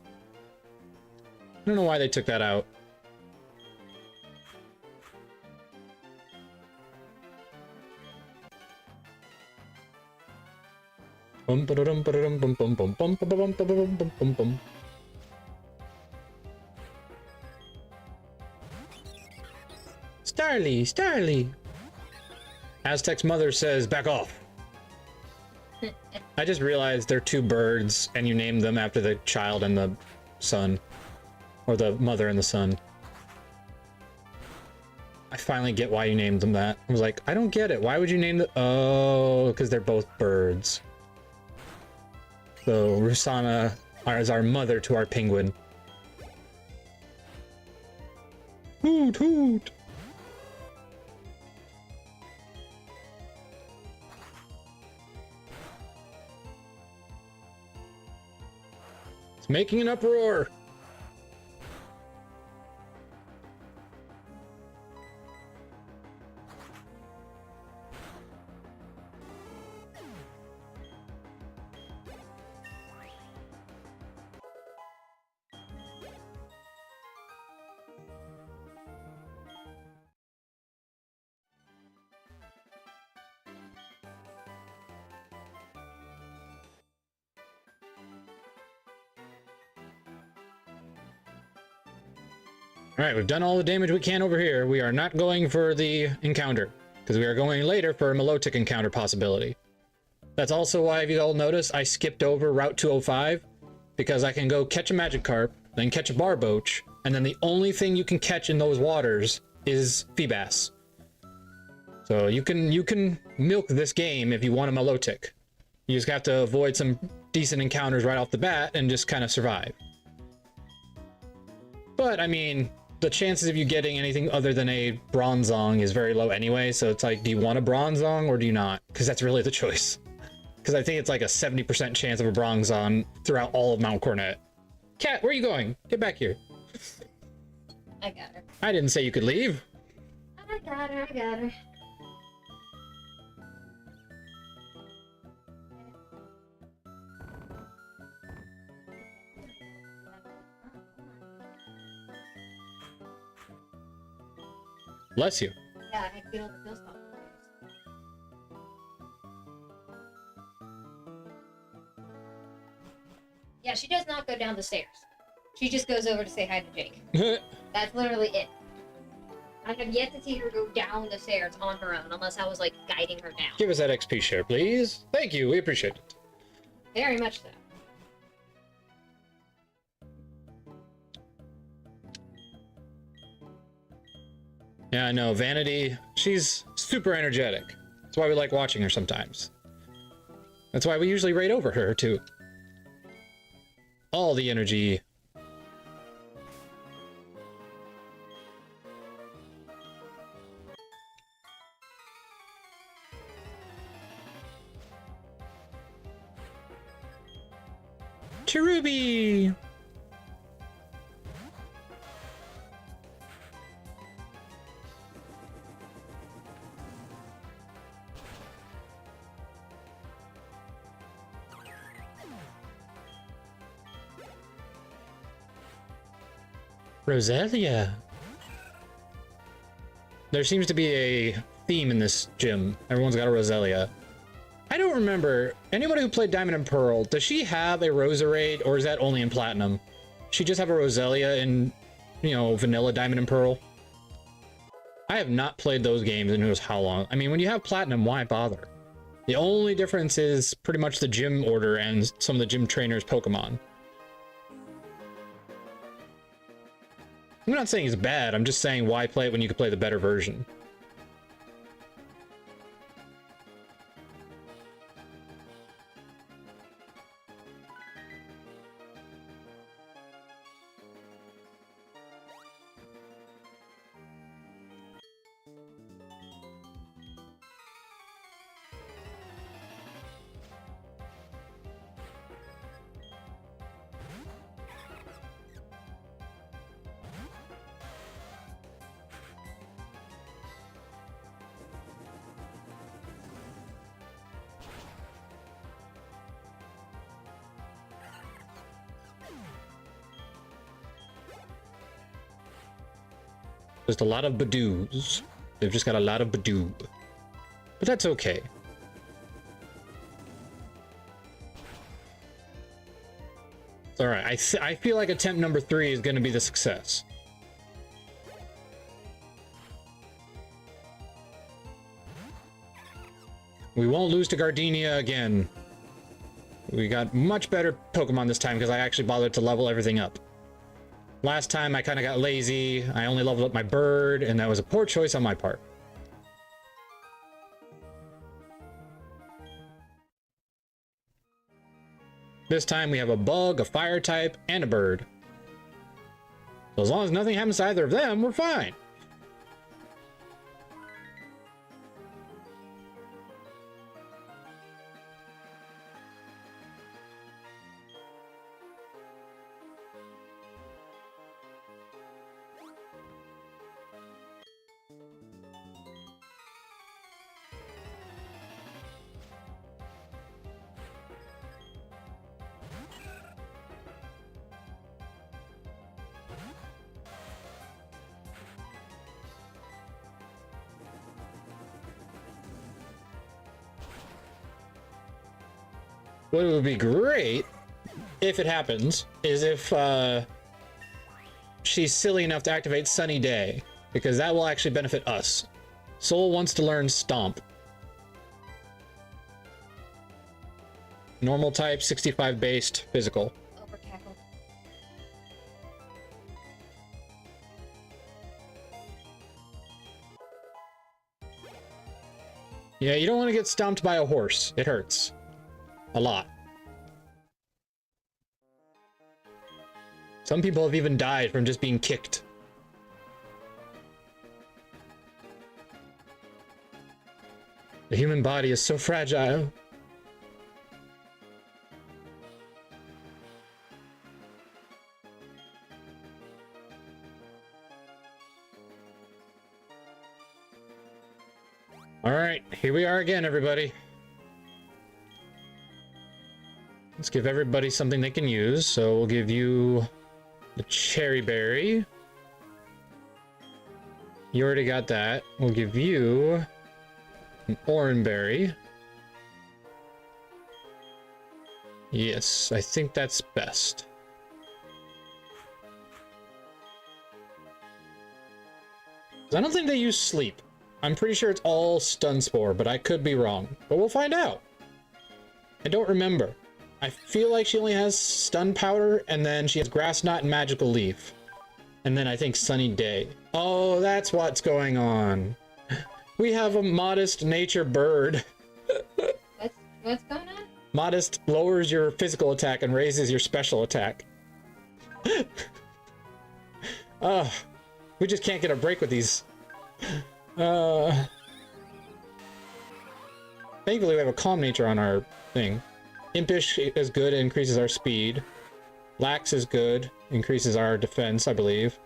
I don't know why they took that out. Bum ba dum ba dum bum bum bum bum bum bum bum bum bum bum. Starly, Starly. Aztec's mother says, back off. I just realized they're two birds, and you named them after the child and the son. Or the mother and the son. I finally get why you named them that. I was like, I don't get it. Why would you name them? Oh, because they're both birds. So Rusana is our mother to our penguin. Hoot, hoot. It's making an uproar. Alright, we've done all the damage we can over here. We are not going for the encounter, because we are going later for a Milotic encounter possibility. That's also why, if you all notice, I skipped over Route 205, because I can go catch a Magikarp, then catch a Barboach, and then the only thing you can catch in those waters is Feebas. So you can milk this game if you want a Milotic. You just have to avoid some decent encounters right off the bat and just kind of survive. But, I mean, the chances of you getting anything other than a Bronzong is very low anyway, so it's like, do you want a Bronzong or do you not? Because that's really the choice. Because I think it's like a 70% chance of a Bronzong throughout all of Mount Cornet. Cat, where are you going? Get back here. I got her. I didn't say you could leave. I got her, I got her. Bless you. Yeah, I had to get all the dust off. Yeah, she does not go down the stairs. She just goes over to say hi to Jake. That's literally it. I have yet to see her go down the stairs on her own, unless I was, like, guiding her down. Give us that XP share, please. Thank you, we appreciate it. Very much so. Yeah, I know, Vanity, she's super energetic. That's why we like watching her sometimes. That's why we usually raid over her, too. All the energy. Cherubi! Roselia. There seems to be a theme in this gym. Everyone's got a Roselia. I don't remember. Anyone who played Diamond and Pearl, does she have a Roserade, or is that only in Platinum? She just have a Roselia in, you know, Vanilla Diamond and Pearl? I have not played those games in who knows how long. I mean, when you have Platinum, why bother? The only difference is pretty much the gym order and some of the gym trainers' Pokemon. I'm not saying it's bad, I'm just saying why play it when you could play the better version. Just a lot of Badoos. They've just got a lot of Badoo. But that's okay. It's alright. I feel like attempt number 3 is going to be the success. We won't lose to Gardenia again. We got much better Pokemon this time because I actually bothered to level everything up. Last time I kind of got lazy. I only leveled up my bird, and that was a poor choice on my part. This time we have a bug, a fire type, and a bird. So as long as nothing happens to either of them, we're fine. What would be great, if it happens, is if she's silly enough to activate Sunny Day, because that will actually benefit us. Soul wants to learn Stomp. Normal type, 65 based, physical. Over tackle. Yeah, you don't want to get stomped by a horse. It hurts. A lot. Some people have even died from just being kicked. The human body is so fragile. All right, here we are again, everybody. Let's give everybody something they can use. So we'll give you the cherry berry. You already got that. We'll give you an oranberry. Yes, I think that's best. I don't think they use sleep. I'm pretty sure it's all stun spore, but I could be wrong. But we'll find out. I don't remember. I feel like she only has stun powder, and then she has grass knot and magical leaf. And then I think sunny day. Oh, that's what's going on. We have a modest nature bird. What's going on? Modest lowers your physical attack and raises your special attack. We just can't get a break with these. Thankfully we have a calm nature on our thing. Impish is good, it increases our speed. Lax is good, increases our defense, I believe.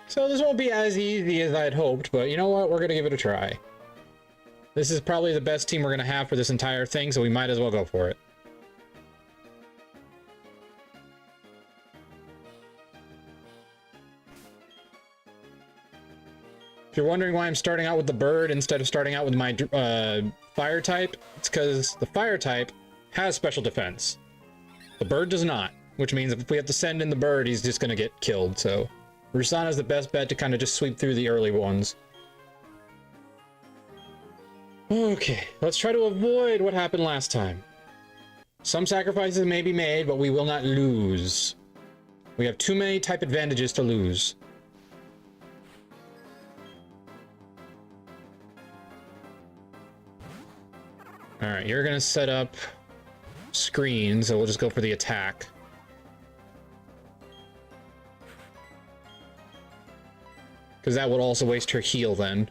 So this won't be as easy as I'd hoped, but you know what? We're gonna give it a try. This is probably the best team we're gonna have for this entire thing, so we might as well go for it. If you're wondering why I'm starting out with the bird instead of starting out with my fire type, it's because the fire type has special defense. The bird does not, which means if we have to send in the bird, he's just gonna get killed, so Rusana's the best bet to kind of just sweep through the early ones. Okay, let's try to avoid what happened last time. Some sacrifices may be made, but we will not lose. We have too many type advantages to lose. Alright, you're gonna set up screens, so we'll just go for the attack. Because that would also waste her heal then.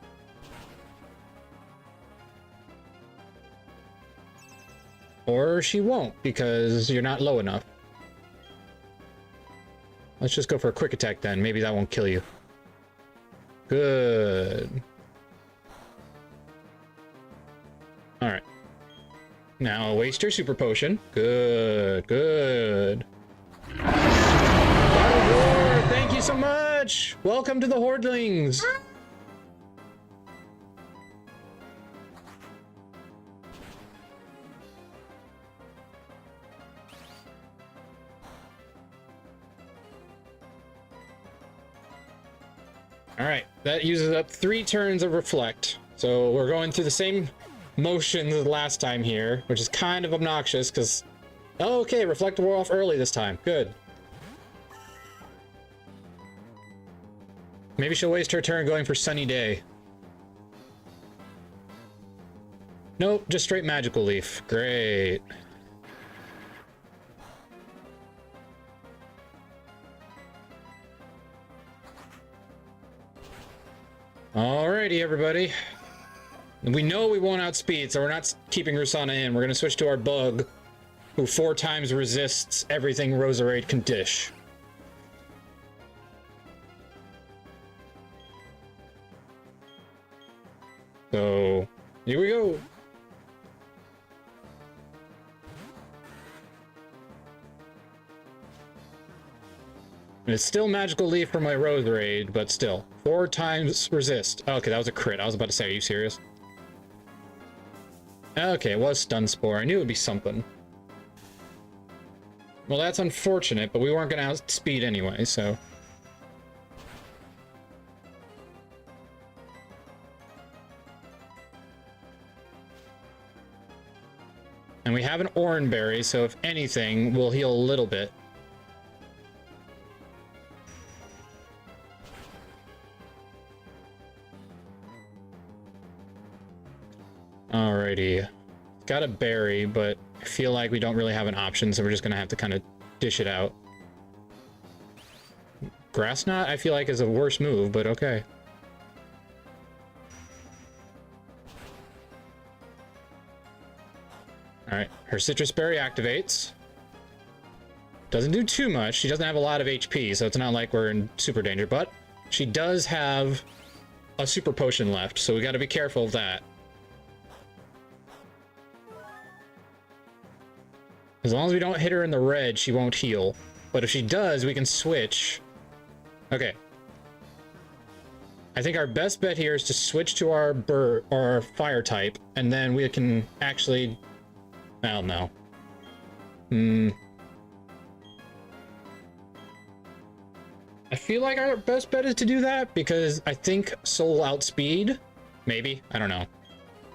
Or she won't, because you're not low enough. Let's just go for a quick attack then. Maybe that won't kill you. Good. Alright. Now waste your super potion. Good, good. God of War, thank you so much! Welcome to the Hoardlings! Alright, that uses up 3 turns of Reflect. So we're going through the same motions as last time here, which is kind of obnoxious because... Oh, okay, Reflect wore off early this time. Good. Maybe she'll waste her turn going for Sunny Day. Nope, just straight Magical Leaf. Great. Alrighty, everybody. We know we won't outspeed, so we're not keeping Rusana in. We're gonna switch to our bug, who 4 times resists everything Roserade can dish. So, here we go. It's still Magical Leaf for my Roserade, but still. 4 times resist. Okay, that was a crit. I was about to say, are you serious? Okay, it was Stun Spore. I knew it would be something. Well, that's unfortunate, but we weren't going to outspeed anyway, so... And we have an Oranberry, so if anything, we'll heal a little bit. Alrighty. Got a berry, but I feel like we don't really have an option, so we're just gonna have to kind of dish it out. Grass Knot, I feel like, is a worse move, but okay. Alright, her Citrus Berry activates. Doesn't do too much. She doesn't have a lot of HP, so it's not like we're in super danger, but she does have a Super Potion left, so we gotta be careful of that. As long as we don't hit her in the red, she won't heal. But if she does, we can switch Okay. I think our best bet here is to switch to our bird or fire type, and then we can actually... I don't know. I feel like our best bet is to do that because I think Soul outspeed. Maybe. I don't know.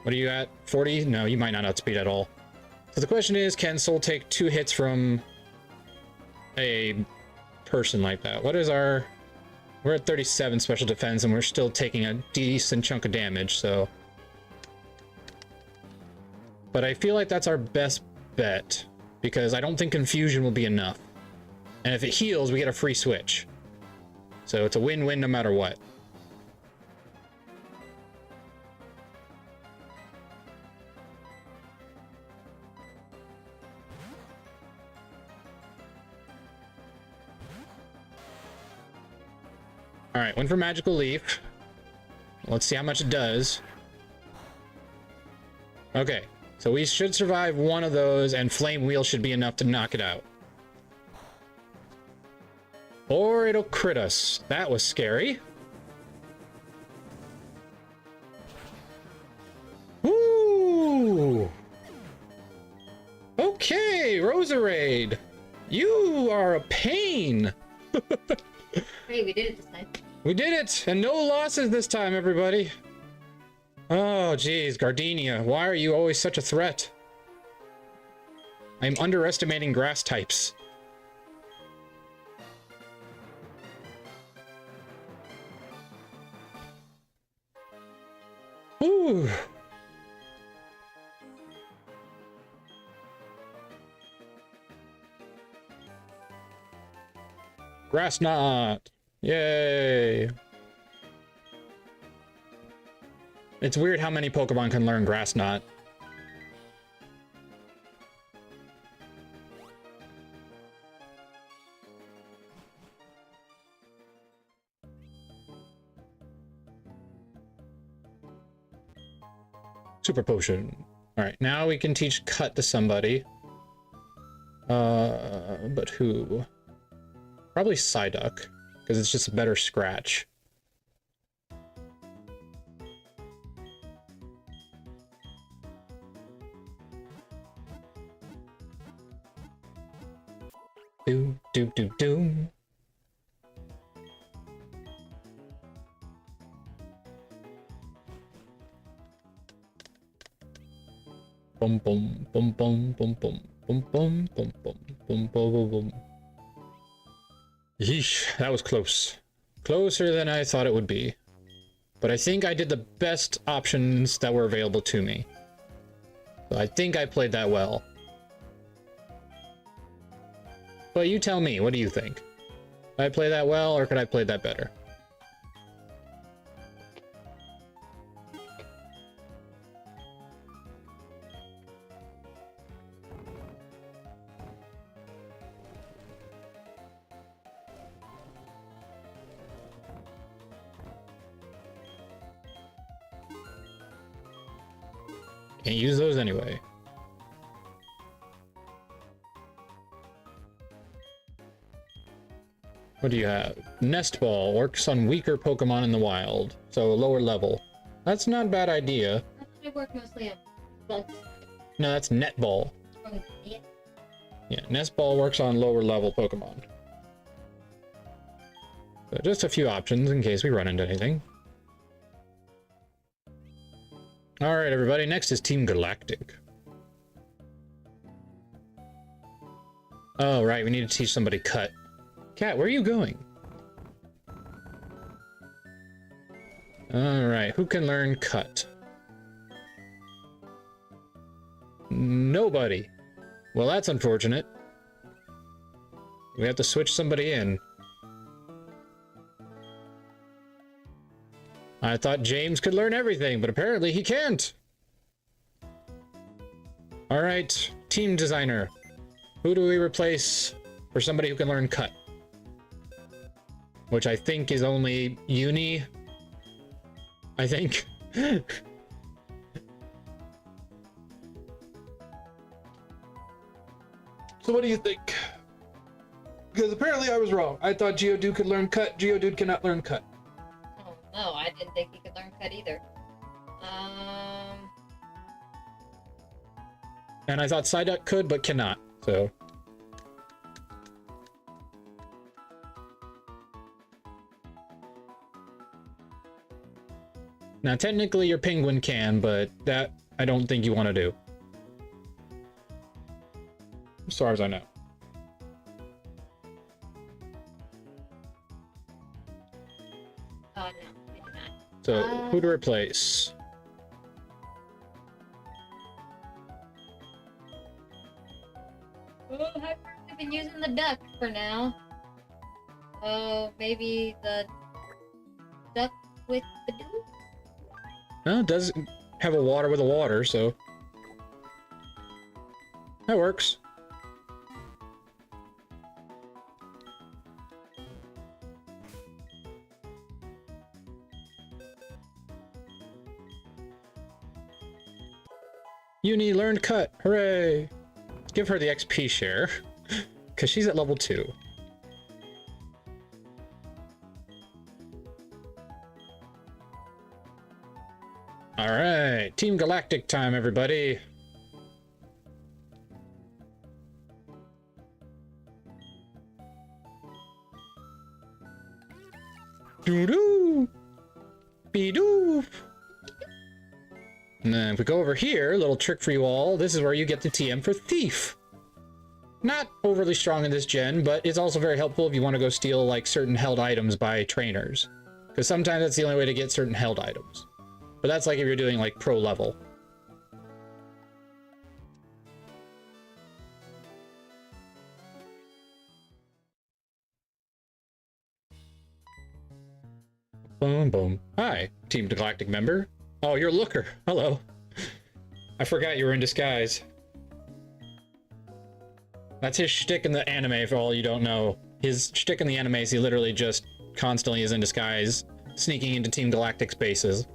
What are you at? 40? No, you might not outspeed at all. So the question is, can Soul take 2 hits from a person like that? What is our... We're at 37 special defense and we're still taking a decent chunk of damage, so... But I feel like that's our best bet because I don't think confusion will be enough. And if it heals, we get a free switch. So it's a win-win no matter what. Alright, went for Magical Leaf. Let's see how much it does. Okay, so we should survive one of those, and Flame Wheel should be enough to knock it out. Or it'll crit us. That was scary. Woo! Okay, Roserade. You are a pain. Hey, we did it this time. We did it, and no losses this time, everybody. Oh, geez, Gardenia, why are you always such a threat? I'm underestimating grass types. Ooh. Grass knot. Yay. It's weird how many Pokemon can learn Grass Knot. Super Potion. Alright, now we can teach Cut to somebody. But who? Probably Psyduck, because it's just a better scratch. Do, do, do, do. Boom, boom, boom, boom, boom, boom, boom, boom, boom, boom, boom, boom, boom. Yeesh, that was close. Closer than I thought it would be. But I think I did the best options that were available to me. So I think I played that well. But you tell me, what do you think? Did I play that well, or could I play that better? Can't use those anyway. What do you have? Nest Ball works on weaker Pokemon in the wild, so lower level. That's not a bad idea. I work mostly on bugs. No, that's Netball. Oh, yeah. Yeah, Nest Ball works on lower level Pokemon. So just a few options in case we run into anything. Alright, everybody, next is Team Galactic. Oh, right, we need to teach somebody Cut. Cat, where are you going? Alright, who can learn Cut? Nobody. Well, that's unfortunate. We have to switch somebody in. I thought James could learn everything, but apparently he can't. Alright, team designer. Who do we replace for somebody who can learn Cut? Which I think is only Uni. I think. So what do you think? Because apparently I was wrong. I thought Geodude could learn cut. Geodude cannot learn cut. Oh no, I didn't think he could learn cut either. And I thought Psyduck could, but cannot. So. Now, technically your Penguin can, but that I don't think you want to do. As far as I know. No, I did not. So, who to replace? Oh, I've been using the duck for now. Oh, maybe the duck with the dew? Well, it does have a water with a water, so that works. Uni learned cut, hooray! Give her the XP share, because she's at level 2. Alright, Team Galactic time, everybody. Doo-doo! Be-doo! And then if we go over here, little trick for you all, this is where you get the TM for Thief. Not overly strong in this gen, but it's also very helpful if you want to go steal like certain held items by trainers. Because sometimes that's the only way to get certain held items. But that's like if you're doing like pro level. Boom, boom. Hi, Team Galactic member. Oh, you're Looker. Hello. I forgot you were in disguise. That's his shtick in the anime, for all you don't know. His shtick in the anime is he literally just constantly is in disguise, sneaking into Team Galactic spaces.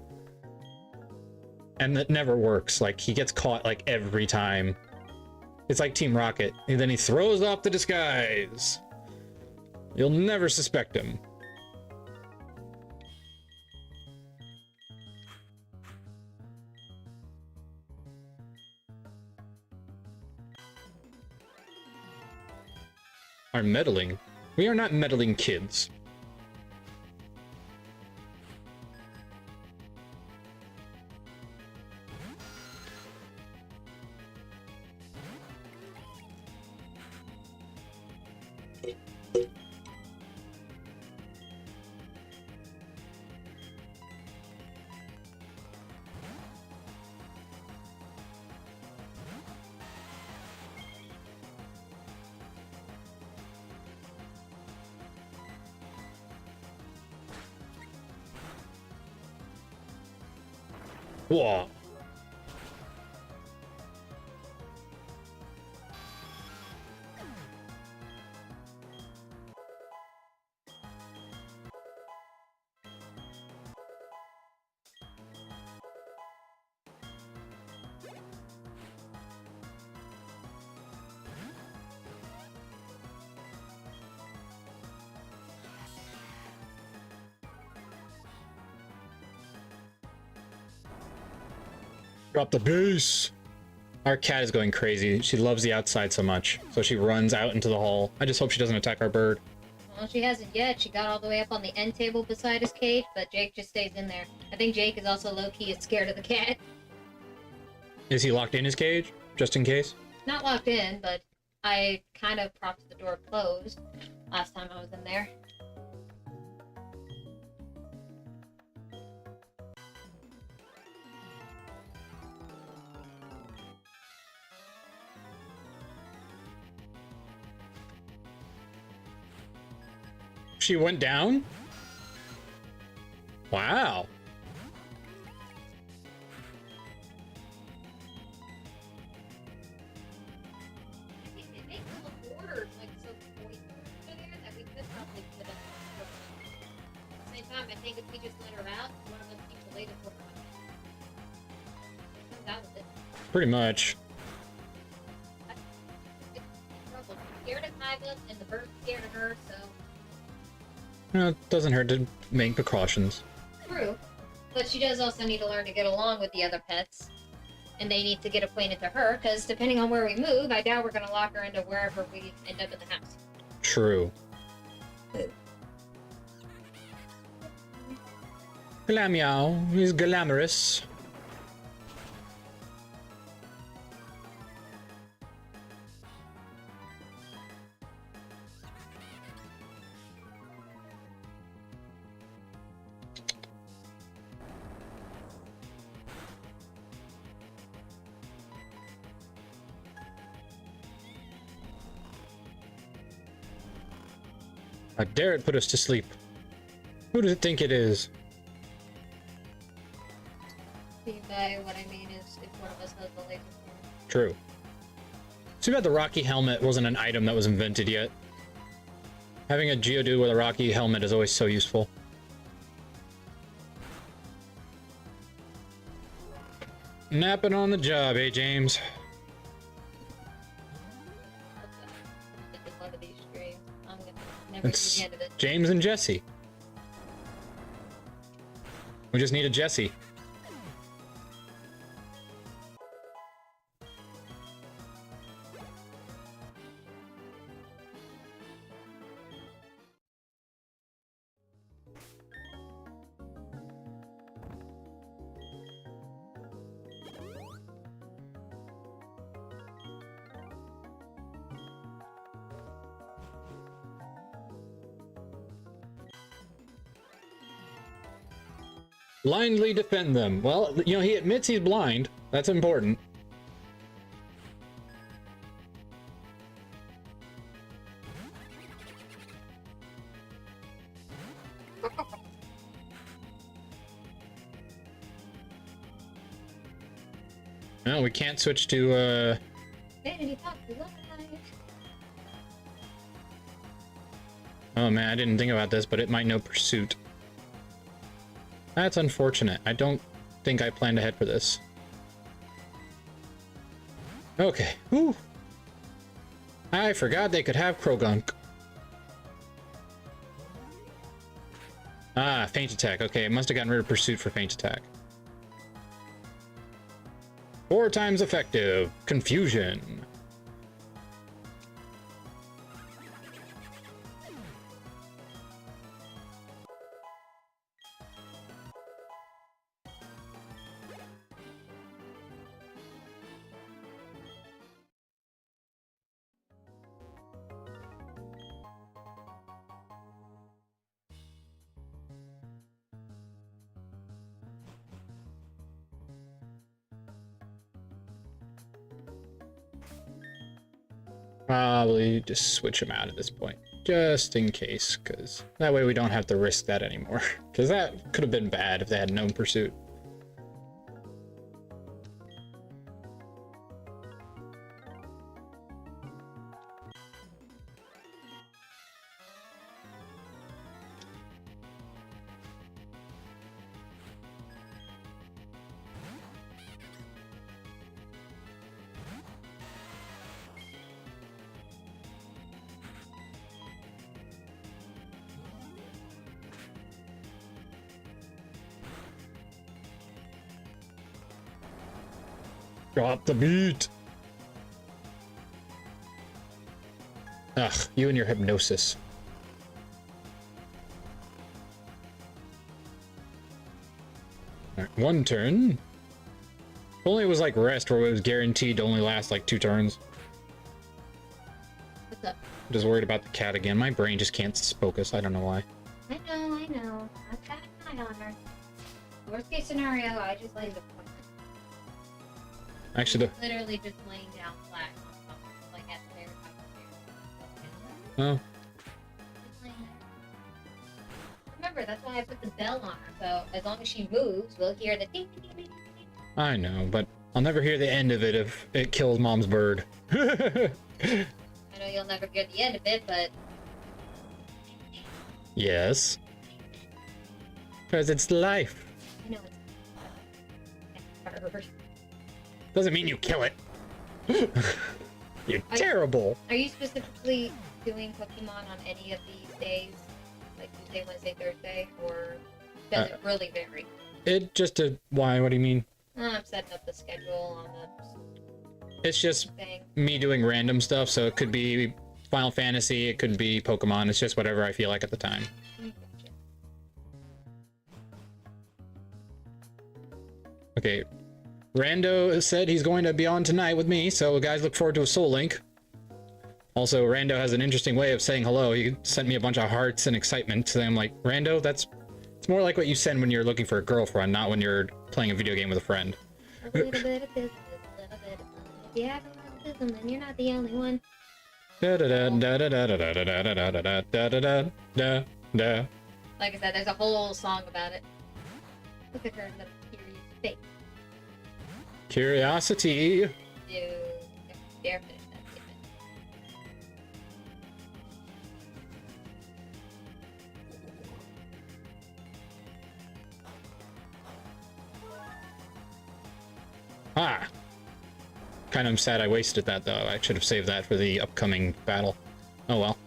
And it never works. Like, he gets caught, like, every time. It's like Team Rocket. And then he throws off the disguise. You'll never suspect him. Are meddling. We are not meddling kids. Whoa. Drop the bass. Our cat is going crazy. She loves the outside so much, so she runs out into the hall. I just hope she doesn't attack our bird. Well, she hasn't yet. She got all the way up on the end table beside his cage, but Jake just stays in there. I think Jake is also low-key scared of the cat. Is he locked in his cage, just in case? Not locked in, but I kind of propped the door closed last time I was in there. She went down? Wow. It makes the borders like so moist over there that we could probably put up. At the same time, I think if we just let her out, one of us keeps the latest one. It comes out with it. Pretty much. It's trouble. Scared of high, up, and the bird's scared of her, so... No, it doesn't hurt to make precautions. True. But she does also need to learn to get along with the other pets. And they need to get acquainted to her, because depending on where we move, I doubt we're going to lock her into wherever we end up in the house. True. Glammeow is glamorous. How dare it put us to sleep? Who does it think it is? By what I mean is, if one of us has the laser sword. True. Too bad the Rocky helmet wasn't an item that was invented yet. Having a Geodude with a Rocky helmet is always so useful. Napping on the job, eh, James? It's one of these streams. I'm gonna never It's see the end of it. James and Jesse. We just need a Jesse. Blindly defend them. Well, you know, he admits he's blind. That's important. No, we can't switch to, Vanity Pop, we love it. Oh man, I didn't think about this, but it might know Pursuit. That's unfortunate. I don't think I planned ahead for this. Okay. Whew. I forgot they could have Krogunk. Ah, Feint Attack. Okay, it must have gotten rid of Pursuit for Feint Attack. 4 times effective. Confusion. Probably just switch them out at this point, just in case, because that way we don't have to risk that anymore. Because that could have been bad if they had known Pursuit. Drop the beat! Ugh, you and your hypnosis. Alright, 1 turn. If only it was like Rest, where it was guaranteed to only last like 2 turns. What's up? I'm just worried about the cat again. My brain just can't focus. I don't know why. I know. I've got an eye on her. Worst case scenario, I just lay the point. Actually, Literally just laying down flat on top of, like, at the very top of the oh, Just laying there. Remember, that's why I put the bell on her, so as long as she moves, we'll hear the ding, ding, ding, ding, ding. I know, but I'll never hear the end of it if it kills Mom's bird. I know you'll never hear the end of it, but Yes. Because it's life. I know it's hard. Doesn't mean you kill it. You're terrible. Are you specifically doing Pokemon on any of these days? Like Tuesday, Wednesday, Thursday? Or does it really vary? It just why? What do you mean? I'm setting up the schedule on the It's just thing. me doing random stuff, so it could be Final Fantasy, it could be Pokemon, it's just whatever I feel like at the time. Gotcha. Okay. Rando said he's going to be on tonight with me, so guys look forward to a Soul Link. Also, Rando has an interesting way of saying hello. He sent me a bunch of hearts and excitement, so I'm like, Rando, it's more like what you send when you're looking for a girlfriend, not when you're playing a video game with a friend. A little bit of business, a little bit of fun. If you have autism, then you're not the only one. Da da da da da da da da da da da da da da da. Like I said, there's a whole song about it. Look at her little curious face. Curiosity. Dude, dare finish that statement. Ah. Kind of sad I wasted that, though. I should have saved that for the upcoming battle. Oh well.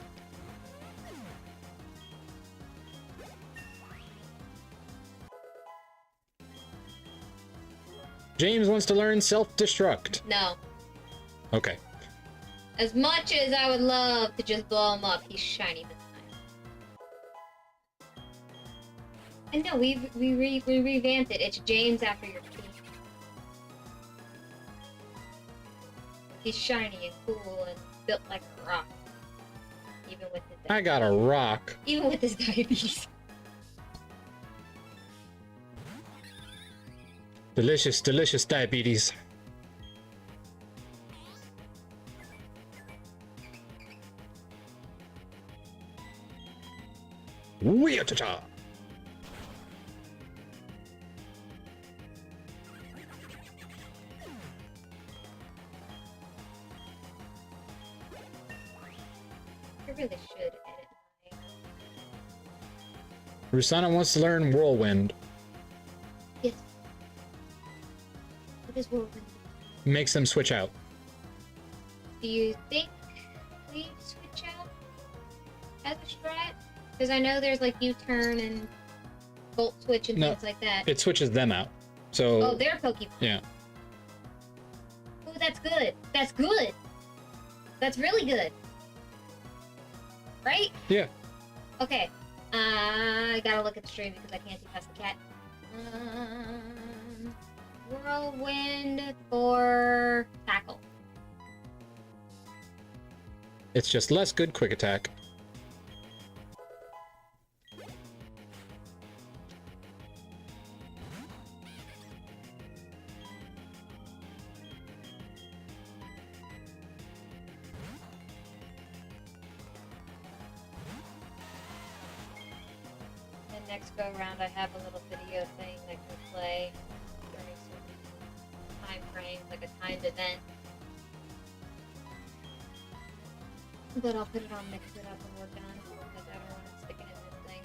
James wants to learn self-destruct. No. Okay. As much as I would love to just blow him up, he's shiny this time. And no, we revamped it. It's James after your team. He's shiny and cool and built like a rock. Even with his I got a rock. even with his diabetes. Delicious, delicious diabetes. Wee-cha-cha. I really should edit my... Rusana wants to learn Whirlwind. Yes. What is Whirlwind? Makes them switch out. Do you think we switch out as a strat? Because I know there's like U-turn and Volt Switch and No, things like that. It switches them out. So. Oh, they're Pokemon. Yeah. Oh, that's good. That's good. That's really good. Right? Yeah. Okay. I gotta look at the stream because I can't see past the cat. Whirlwind for tackle. It's just less good quick attack. And next go around, I have a little video thing that can play during certain time frames, like a timed event. But I'll put it on, mix it up, and we're done because I don't want it sticking in this thing.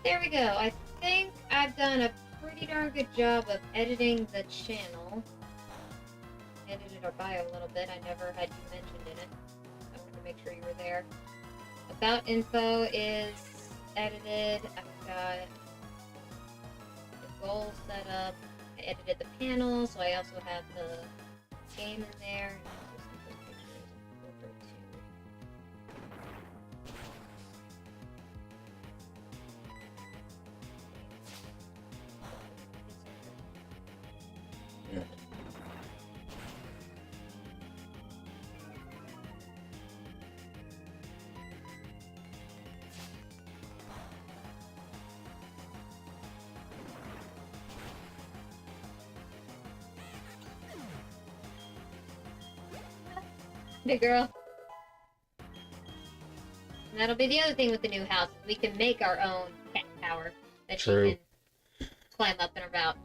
There we go. I think I've done a pretty darn good job of editing the channel. Edited our bio a little bit. I never had you mentioned in it. I wanted to make sure you were there. About info is edited. I've got the goal set up. I edited the panel, so I also have the game in there. And also some good pictures over to Big girl. And that'll be the other thing with the new house. We can make our own cat tower that True. she can climb up and about.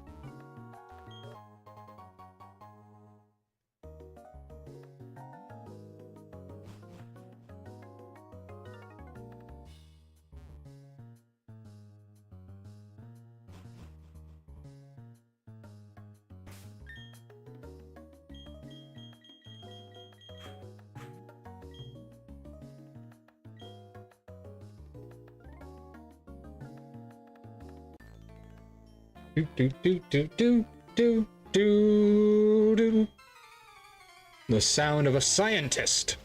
Do do do do do do do do. The sound of a scientist.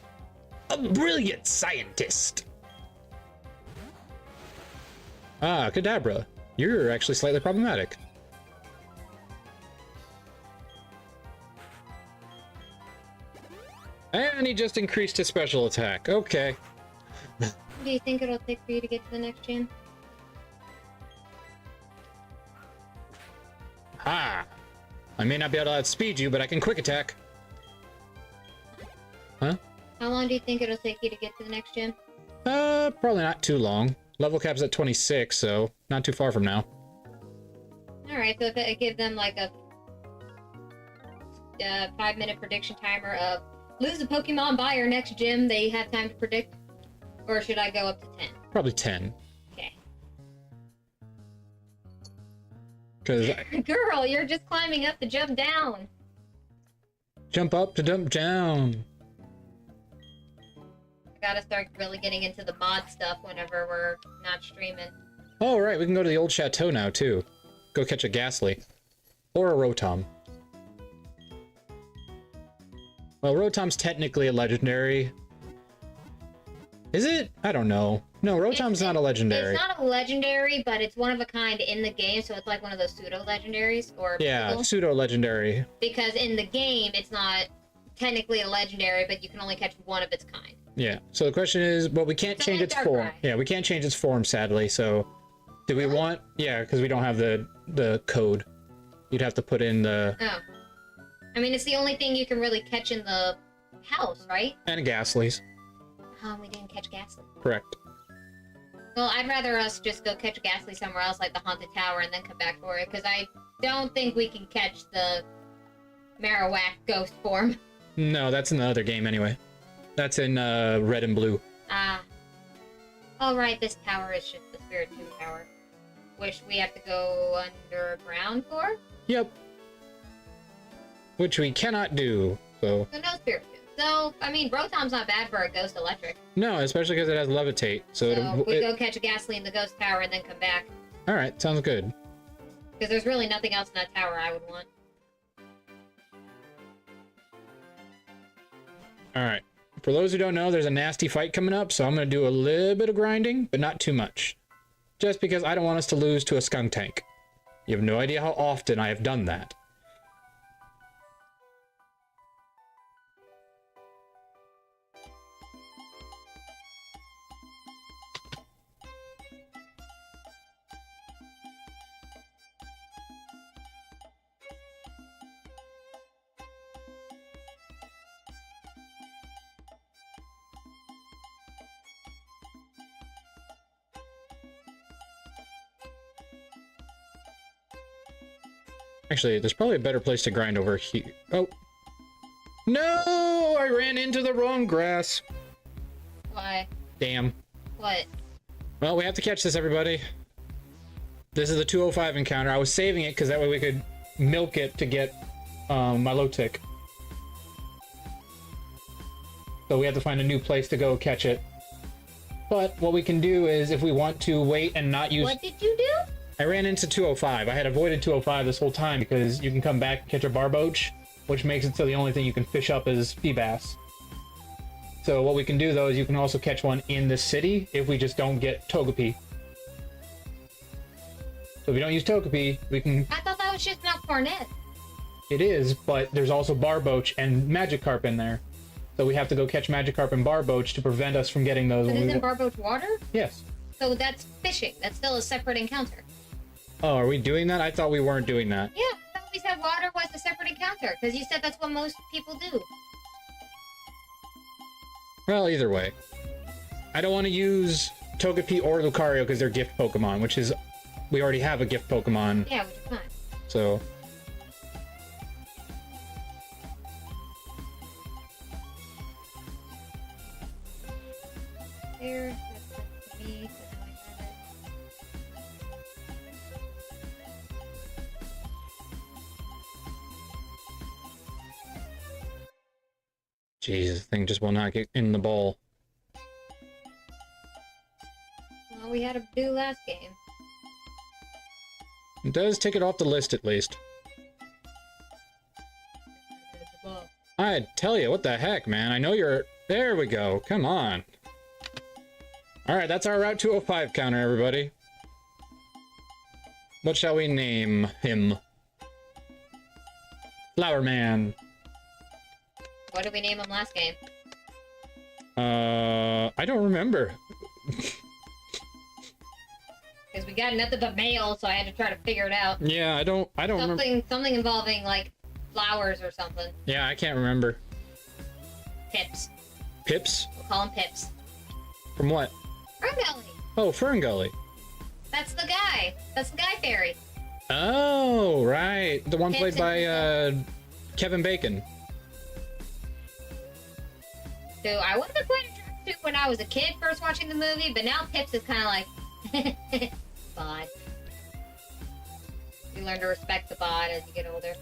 A brilliant scientist. Ah, Kadabra. You're actually slightly problematic. And he just increased his special attack. Okay. What do you think it'll take for you to get to the next gym? Ha! I may not be able to outspeed you, but I can quick attack. Huh? How long do you think it'll take you to get to the next gym? Probably not too long. Level cap's at 26, so not too far from now. Alright, so if I give them like a 5-minute prediction timer of lose a Pokemon by our next gym, they have time to predict? Or should I go up to 10? Probably 10. Okay. Because Girl, you're just climbing up to jump down. jump up to dump down. I gotta start really getting into the mod stuff whenever we're not streaming. Oh, right, we can go to the old chateau now, too. Go catch a Ghastly. Or a Rotom. Well, Rotom's technically a legendary. Is it? I don't know. No, Rotom's not a legendary. It's not a legendary, but it's one of a kind in the game, so it's like one of those pseudo-legendaries, or Yeah, mythical. pseudo-legendary. Because in the game, it's not technically a legendary, but you can only catch one of its kind. Yeah, so the question is, well, we can't So change like its form. Darkrai. Yeah, we can't change its form, sadly, so... Do we Really? want... Yeah, because we don't have the code. You'd have to put in the... Oh. I mean, it's the only thing you can really catch in the house, right? And Ghastlies. Oh, we didn't catch Ghastly. Correct. Well, I'd rather us just go catch Ghastly somewhere else, like the Haunted Tower, and then come back for it, because I don't think we can catch the Marowak ghost form. No, that's in the other game anyway. That's in Red and Blue. Ah. Alright, this tower is just the Spirit 2 tower. Which we have to go underground for? Yep. Which we cannot do, so... So no Spirit 2. So, I mean, Rotom's not bad for a Ghost Electric. No, especially because it has Levitate, so... So we go catch a Ghastly in the Ghost Tower and then come back. Alright, sounds good. Because there's really nothing else in that tower I would want. Alright. For those who don't know, there's a nasty fight coming up, so I'm going to do a little bit of grinding, but not too much. Just because I don't want us to lose to a skunk tank. You have no idea how often I have done that. Actually, there's probably a better place to grind over here. Oh. No! I ran into the wrong grass. Why? Damn. What? Well, we have to catch this, everybody. This is the 205 encounter. I was saving it because that way we could milk it to get my low tick. So we have to find a new place to go catch it. But what we can do is, if we want to wait and not use... What did you do? I ran into 205. I had avoided 205 this whole time because you can come back and catch a barboach, which makes it so the only thing you can fish up is Feebass. So what we can do, though, is you can also catch one in the city if we just don't get Togepi. So if we don't use Togepi, we can... I thought that was just not Cornet. It is, but there's also Barboach and Magikarp in there. So we have to go catch Magikarp and Barboach to prevent us from getting those... But isn't Barboach water? Yes. So that's fishing. That's still a separate encounter. Oh, are we doing that? I thought we weren't doing that. Yeah, I thought we said water was a separate encounter, because you said that's what most people do. Well, either way. I don't want to use Togepi or Lucario because they're gift Pokemon, which is... We already have a gift Pokemon, Yeah, which is fine. so... There, that's me, so now I have it. Jeez, this thing just will not get in the ball. Well, we had to do last game. It does take it off the list at least. I tell you, what the heck, man? I know you're... There we go. Come on. Alright, that's our Route 205 counter, everybody. What shall we name him? Flower Man. What did we name him last game? I don't remember. Because we got nothing but mail, so I had to try to figure it out. Yeah, I don't remember. Something involving, like, flowers or something. Yeah, I can't remember. Pips. Pips? We'll call him Pips. From what? Ferngully. Oh, Ferngully. That's the guy. That's the guy fairy. Oh, right. The one Pips played by Kevin Bacon. So I wasn't quite attracted to when I was a kid first watching the movie, but now Pips is kind of like, bod. You learn to respect the bod as you get older.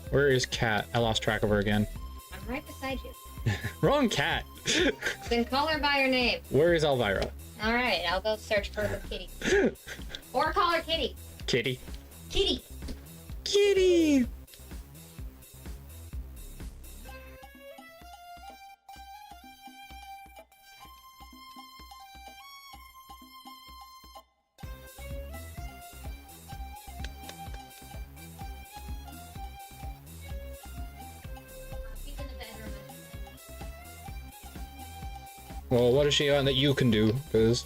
Where is Cat? I lost track of her again. I'm right beside you. Wrong Cat. Then call her by her name. Where is Elvira? All right, I'll go search for the kitty. Or call her Kitty. Kitty. Kitty. Kitty. Well, what is she on that you can do? Because...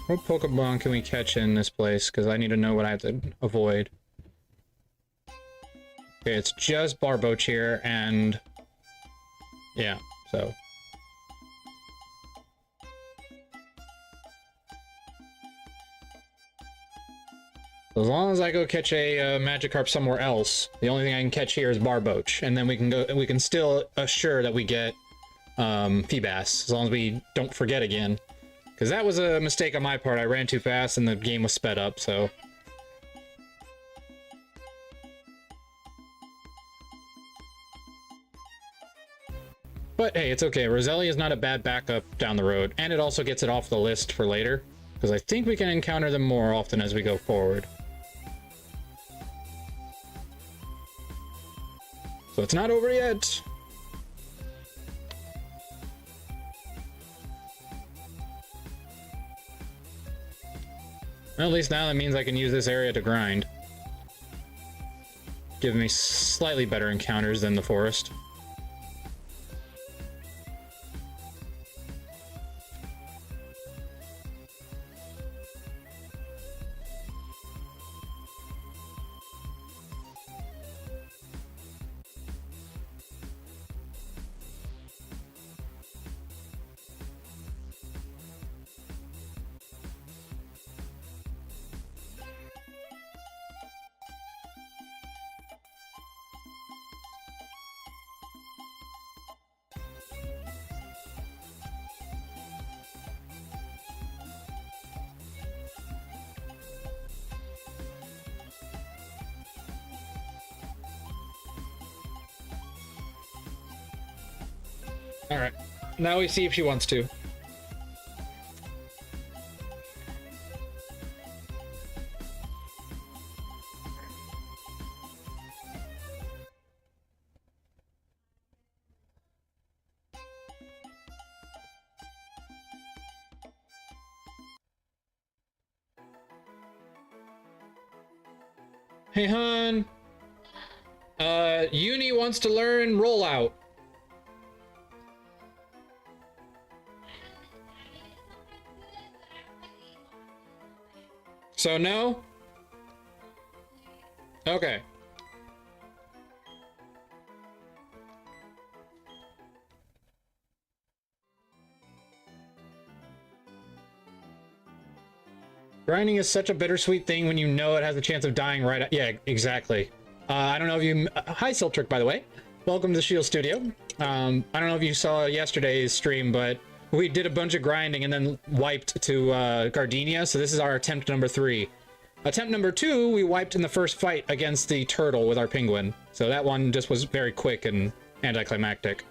what Pokemon can we catch in this place? Because I need to know what I have to avoid. Okay, it's just Barboach here, and... yeah, so... as long as I go catch a Magikarp somewhere else, the only thing I can catch here is Barboach, and then we can still assure that we get Feebas, as long as we don't forget again. Because that was a mistake on my part. I ran too fast and the game was sped up, so... but hey, it's okay. Roselia is not a bad backup down the road, and it also gets it off the list for later, because I think we can encounter them more often as we go forward. So it's not over yet. Well, at least now that means I can use this area to grind. Give me slightly better encounters than the forest. Alright, now we see if she wants to. Hey, hon. Uni wants to learn rollout. So no? Okay. Grinding is such a bittersweet thing when you know it has a chance of dying right at... yeah, exactly. I don't know if you... hi, Siltrick, by the way. Welcome to the Shield Studio. I don't know if you saw yesterday's stream, but we did a bunch of grinding and then wiped to Gardenia, so this is our attempt number 3. Attempt number 2, we wiped in the first fight against the turtle with our penguin. So that one just was very quick and anticlimactic.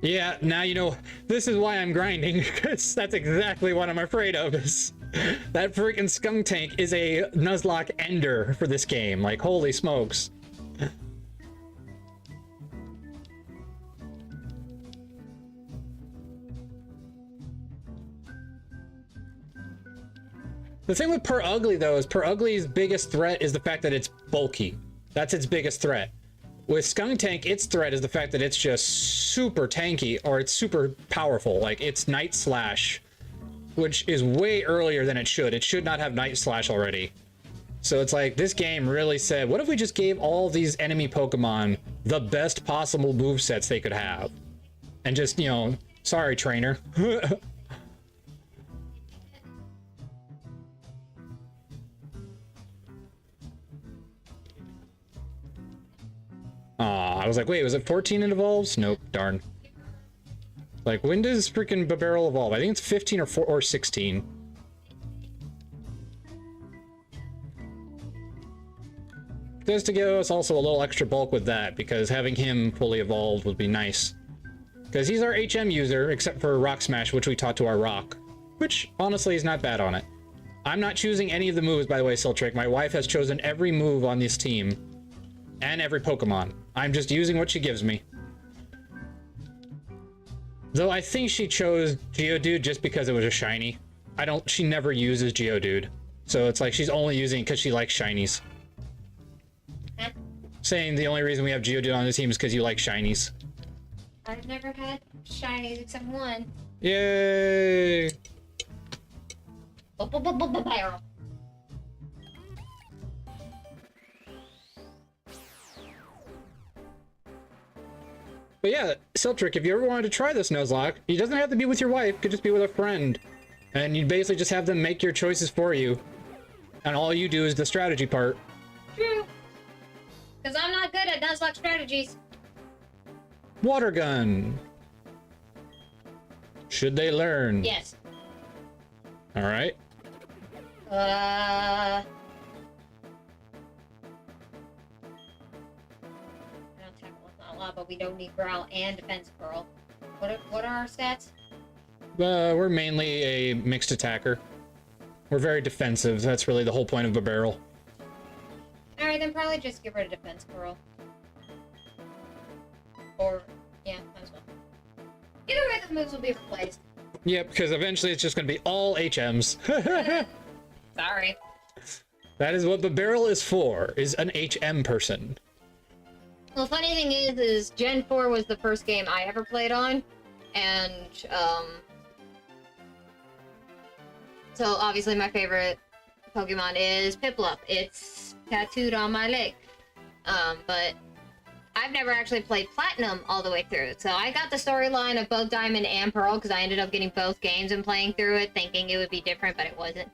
Yeah, now you know, this is why I'm grinding, because that's exactly what I'm afraid of, is that freaking skunk tank is a Nuzlocke ender for this game. Like, holy smokes. The thing with Per Ugly, though, is Per Ugly's biggest threat is the fact that it's bulky. That's its biggest threat. With Skunk Tank, its threat is the fact that it's just super tanky, or it's super powerful. Like, it's Night Slash, which is way earlier than it should. It should not have Night Slash already. So it's like, this game really said, what if we just gave all these enemy Pokemon the best possible movesets they could have? And just, you know, sorry, trainer. I was like, wait, was it 14 it evolves? Nope, darn. Like, when does freaking Barrel evolve? I think it's 15 or 16. Just to give us also a little extra bulk with that, because having him fully evolved would be nice. Because he's our HM user, except for Rock Smash, which we taught to our Rock. Which, honestly, is not bad on it. I'm not choosing any of the moves, by the way, Siltrick. My wife has chosen every move on this team. And every Pokemon. I'm just using what she gives me. Though I think she chose Geodude just because it was a shiny. She never uses Geodude. So it's like she's only using it because she likes shinies. Huh? Saying the only reason we have Geodude on the team is because you like shinies. I've never had shinies except one. Yay! Barrel. But yeah, Siltrick, if you ever wanted to try this Nuzlocke, it doesn't have to be with your wife, it could just be with a friend. And you basically just have them make your choices for you. And all you do is the strategy part. True. Because I'm not good at Nuzlocke strategies. Water gun. Should they learn? Yes. Alright. But we don't need Growl and Defense Curl. What are our stats? We're mainly a mixed attacker. We're very defensive. That's really the whole point of a barrel. Alright, then probably just get rid of Defense Curl. Or, yeah, might as well. Either way, the moves will be replaced. Yeah, because eventually it's just going to be all HMs. Sorry. That is what the barrel is for, is an HM person. Well, the funny thing is Gen 4 was the first game I ever played on, and, so obviously my favorite Pokemon is Piplup. It's tattooed on my leg. But I've never actually played Platinum all the way through, so I got the storyline of both Diamond and Pearl, because I ended up getting both games and playing through it, thinking it would be different, but it wasn't.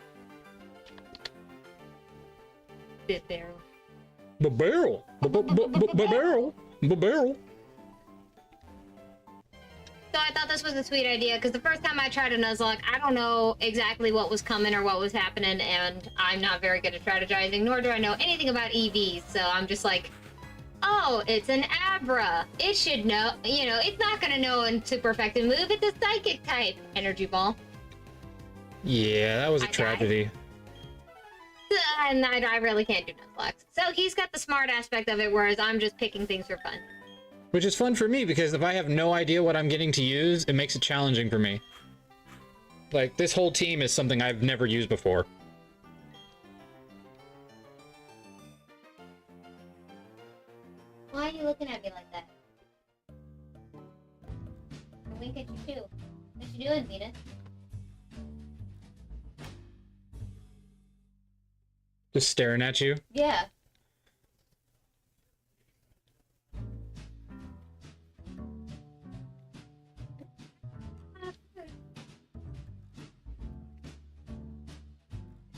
This barrel. The barrel. The barrel. The barrel. So I thought this was a sweet idea, because the first time I tried a Nuzlocke, I don't know exactly what was coming or what was happening, and I'm not very good at strategizing, nor do I know anything about EVs, so I'm just like, oh, it's an Abra. It should know, you know, it's not gonna know a super effective move, it's a Psychic type. Energy Ball. Yeah, that was a tragedy. And I really can't do Nuzlocke. So he's got the smart aspect of it, whereas I'm just picking things for fun. Which is fun for me, because if I have no idea what I'm getting to use, it makes it challenging for me. Like, this whole team is something I've never used before. Why are you looking at me like that? I wink at you too. What you doing, Vita? Just staring at you. Yeah.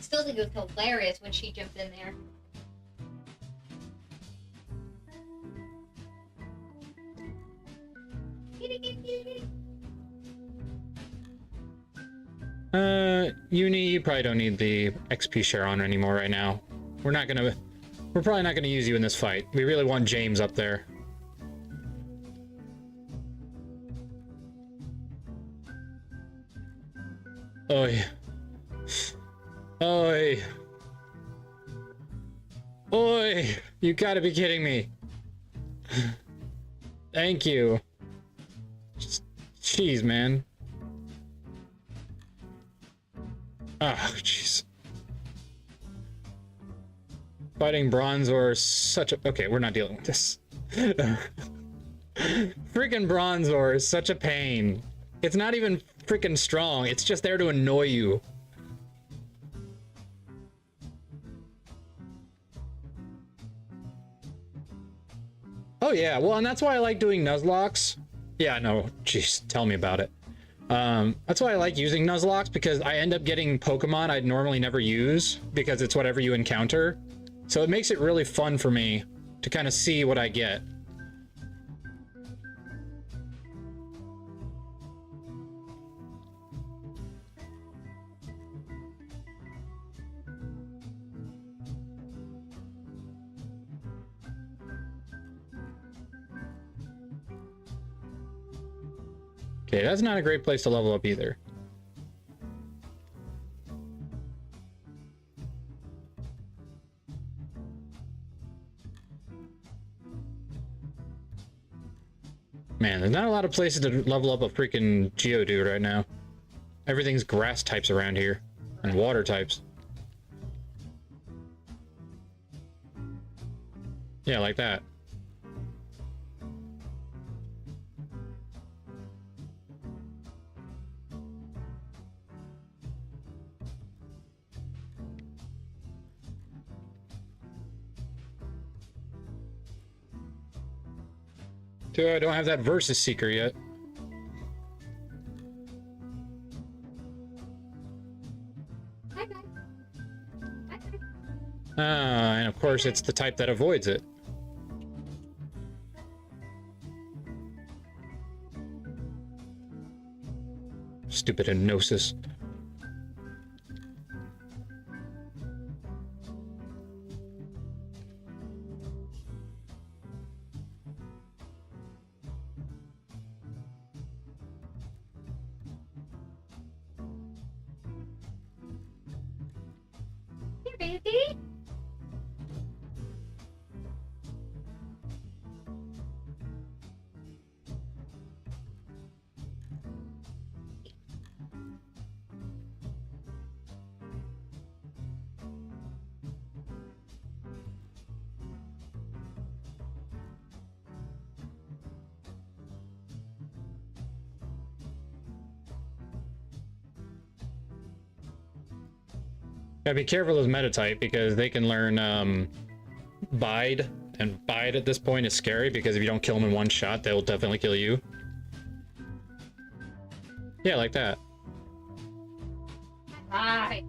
still think it was hilarious when she jumped in there. Uni, you probably don't need the XP share on anymore right now. We're probably not gonna use you in this fight. We really want James up there. Oi. Oi. Oi! You gotta be kidding me. Thank you. Jeez, man. Oh, jeez. Fighting Bronzor is such a... Okay, we're not dealing with this. Freaking Bronzor is such a pain. It's not even freaking strong. It's just there to annoy you. Oh yeah, well, and that's why I like doing Nuzlocks. Yeah, no, jeez, tell me about it. That's why I like using Nuzlocke, because I end up getting Pokemon I'd normally never use, because it's whatever you encounter. So it makes it really fun for me to kind of see what I get. Okay, that's not a great place to level up either. Man, there's not a lot of places to level up a freaking Geodude right now. Everything's grass types around here, and water types. Yeah, like that. Dude, I don't have that Versus Seeker yet. And of course it's the type that avoids it. Stupid Hypnosis. Here, baby. Gotta be careful with Metatype, because they can learn Bide, and Bide at this point is scary, because if you don't kill them in one shot, they will definitely kill you. Yeah, like that. Right.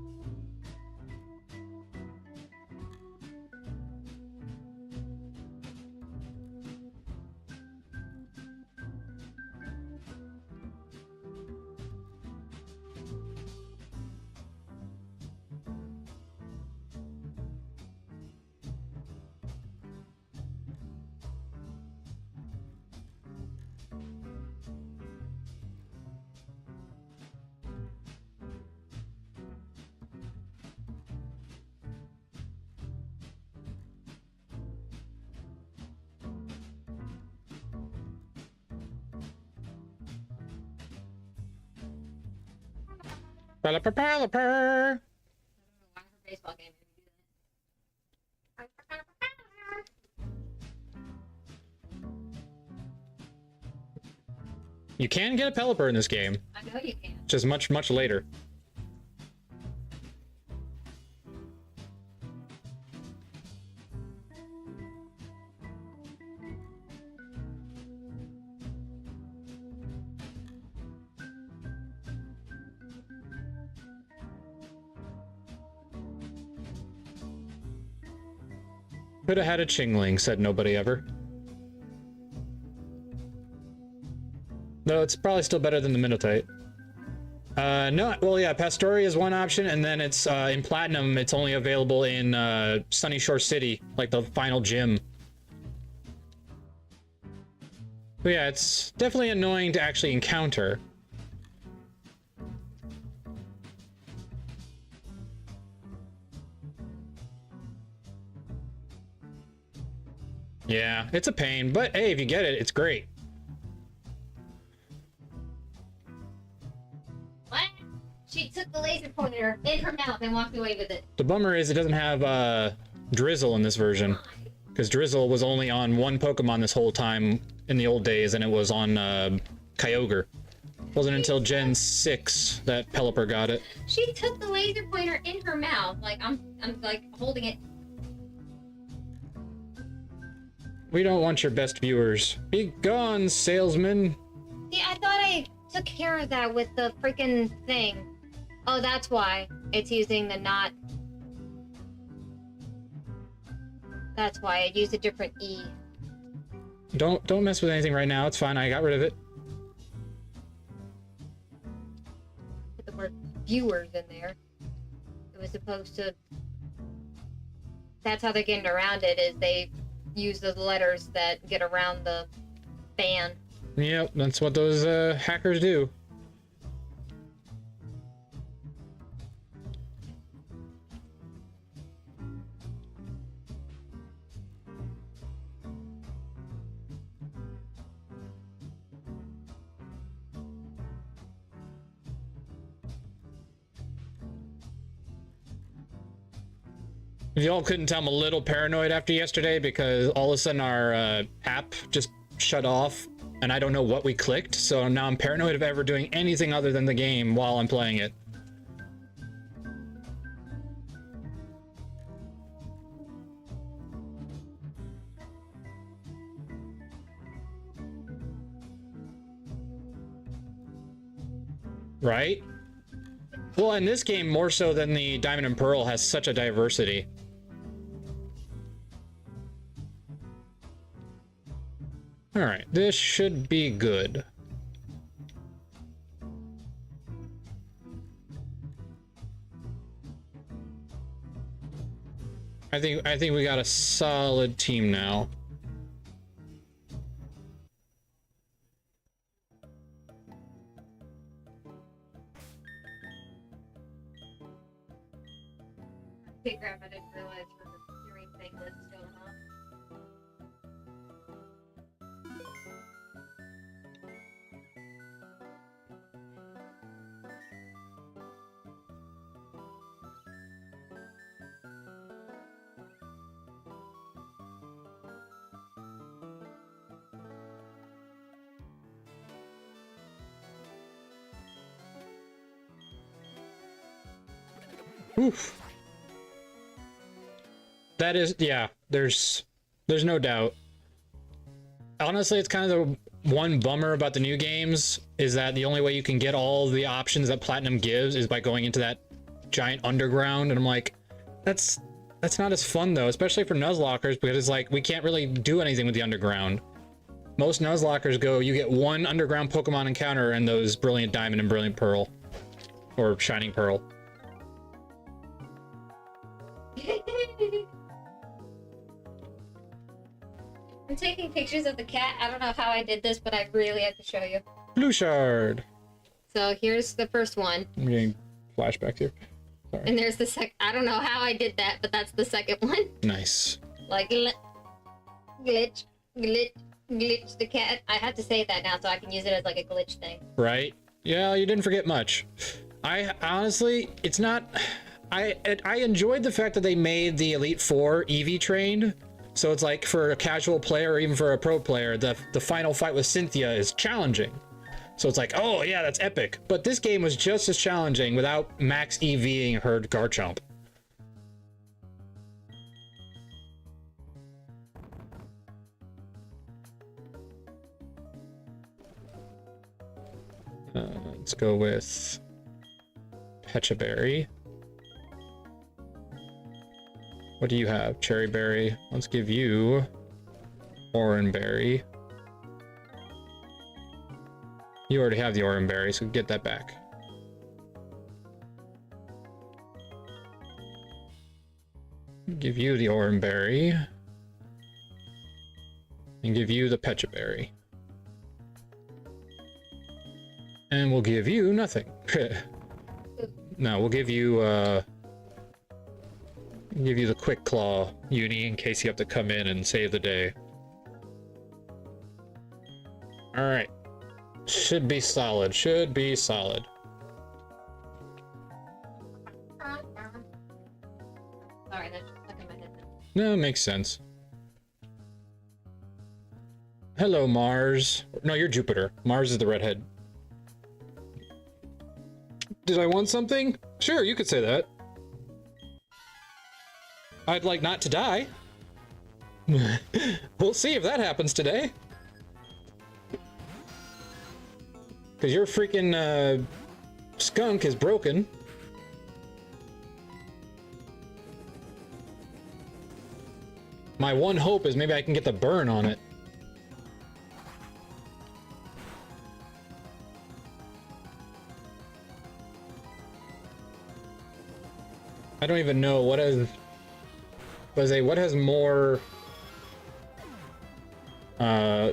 Pelipper. Why her baseball game made me do that. You can get a Pelipper in this game, I know you can. just much, much later. Could have had a Chingling, said nobody ever. Though it's probably still better than the Minotaur. No, well, yeah, Pastoria is one option, and then it's, in Platinum, it's only available in, Sunny Shore City, like the final gym. But yeah, it's definitely annoying to actually encounter. Yeah, it's a pain, but hey, if you get it, it's great. What? She took the laser pointer in her mouth and walked away with it. The bummer is it doesn't have, Drizzle in this version. Because Drizzle was only on one Pokemon this whole time in the old days, and it was on, Kyogre. It wasn't until Gen 6 that Pelipper got it. She took the laser pointer in her mouth. Like, I'm like, holding it. We don't want your best viewers. Be gone, salesman. Yeah, I thought I took care of that with the freaking thing. Oh, that's why. It's using the not... That's why I used a different E. Don't mess with anything right now. It's fine. I got rid of it. Put the word viewers in there. It was supposed to... That's how they're getting around it, is they use the letters that get around the ban. Yep, that's what those hackers do. If y'all couldn't tell, I'm a little paranoid after yesterday because all of a sudden our app just shut off and I don't know what we clicked, so now I'm paranoid of ever doing anything other than the game while I'm playing it. Right? Well, in this game, more so than the Diamond and Pearl, has such a diversity. Alright, this should be good. I think we got a solid team now. Hey, Grandma, I didn't realize the hearing thing was going on. Oof. That is, yeah, there's no doubt. Honestly, it's kind of the one bummer about the new games is that the only way you can get all the options that Platinum gives is by going into that giant underground, and I'm like, that's not as fun though, especially for Nuzlockers, because it's like we can't really do anything with the underground. Most Nuzlockers go, you get one underground Pokemon encounter and those Brilliant Diamond and Brilliant Pearl. Or Shining Pearl. I'm taking pictures of the cat. I don't know how I did this, but I really have to show you. Blue Shard. So here's the first one. I'm getting flashbacks here. Sorry. And there's the second. I don't know how I did that, but that's the second one. Nice. Like, glitch, glitch the cat. I had to say that now so I can use it as like a glitch thing. Right? Yeah, you didn't forget much. I honestly, it's not... I enjoyed the fact that they made the Elite Four EV trained. So it's like for a casual player or even for a pro player, the final fight with Cynthia is challenging. So it's like, oh yeah, that's epic. But this game was just as challenging without max EVing her Garchomp. Let's go with Pecha Berry. What do you have? Cherry berry. Let's give you orange berry. You already have the orange berry, so get that back. Give you the orange berry. And give you the pecha berry. And we'll give you nothing. No, we'll give you the quick claw uni in case you have to come in and save the day. Alright. Should be solid. Should be solid. Sorry, that's just stuck in my head now. No, makes sense. Hello, Mars. No, you're Jupiter. Mars is the redhead. Did I want something? Sure, you could say that. I'd like not to die. We'll see if that happens today. Because your freaking skunk is broken. My one hope is maybe I can get the burn on it. I don't even know what has more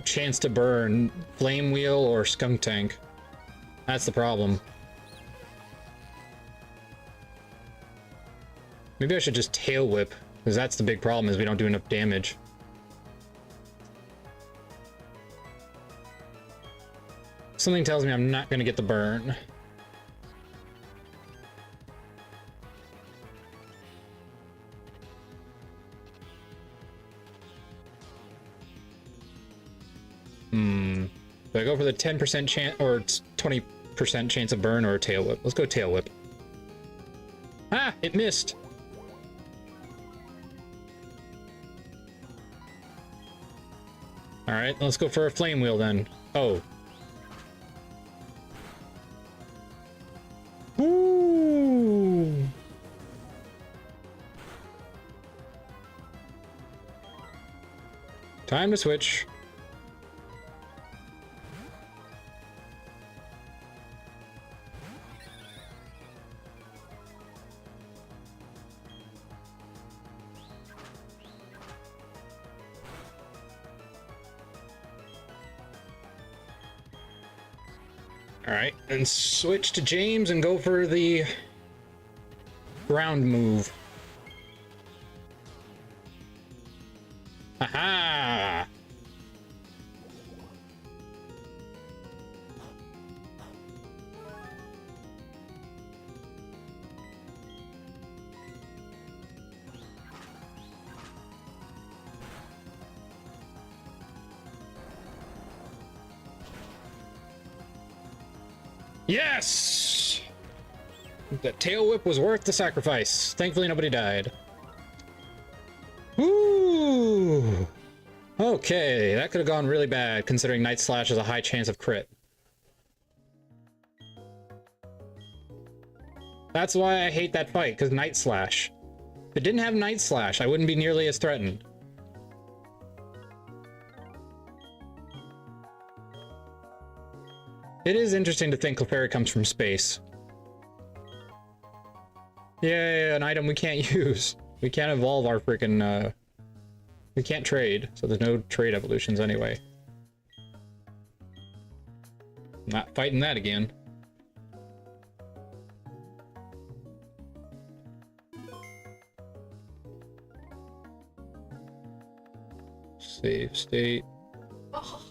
chance to burn, flame wheel or skunk tank. That's the problem. Maybe I should just tail whip, because that's the big problem, is we don't do enough damage. Something tells me I'm not going to get the burn. Do I go for the 10% chance or 20% chance of burn or tail whip? Let's go tail whip. Ah, it missed. All right, let's go for a flame wheel then. Oh. Ooh. Time to switch. Alright, and switch to James and go for the ground move. Aha! Yes! The tail whip was worth the sacrifice. Thankfully, nobody died. Woo! Okay, that could have gone really bad, considering Night Slash has a high chance of crit. That's why I hate that fight, because Night Slash. If it didn't have Night Slash, I wouldn't be nearly as threatened. It is interesting to think Clefairy comes from space. Yay, an item we can't use. We can't evolve our freaking, we can't trade, so there's no trade evolutions anyway. Not fighting that again. Save state. Oh.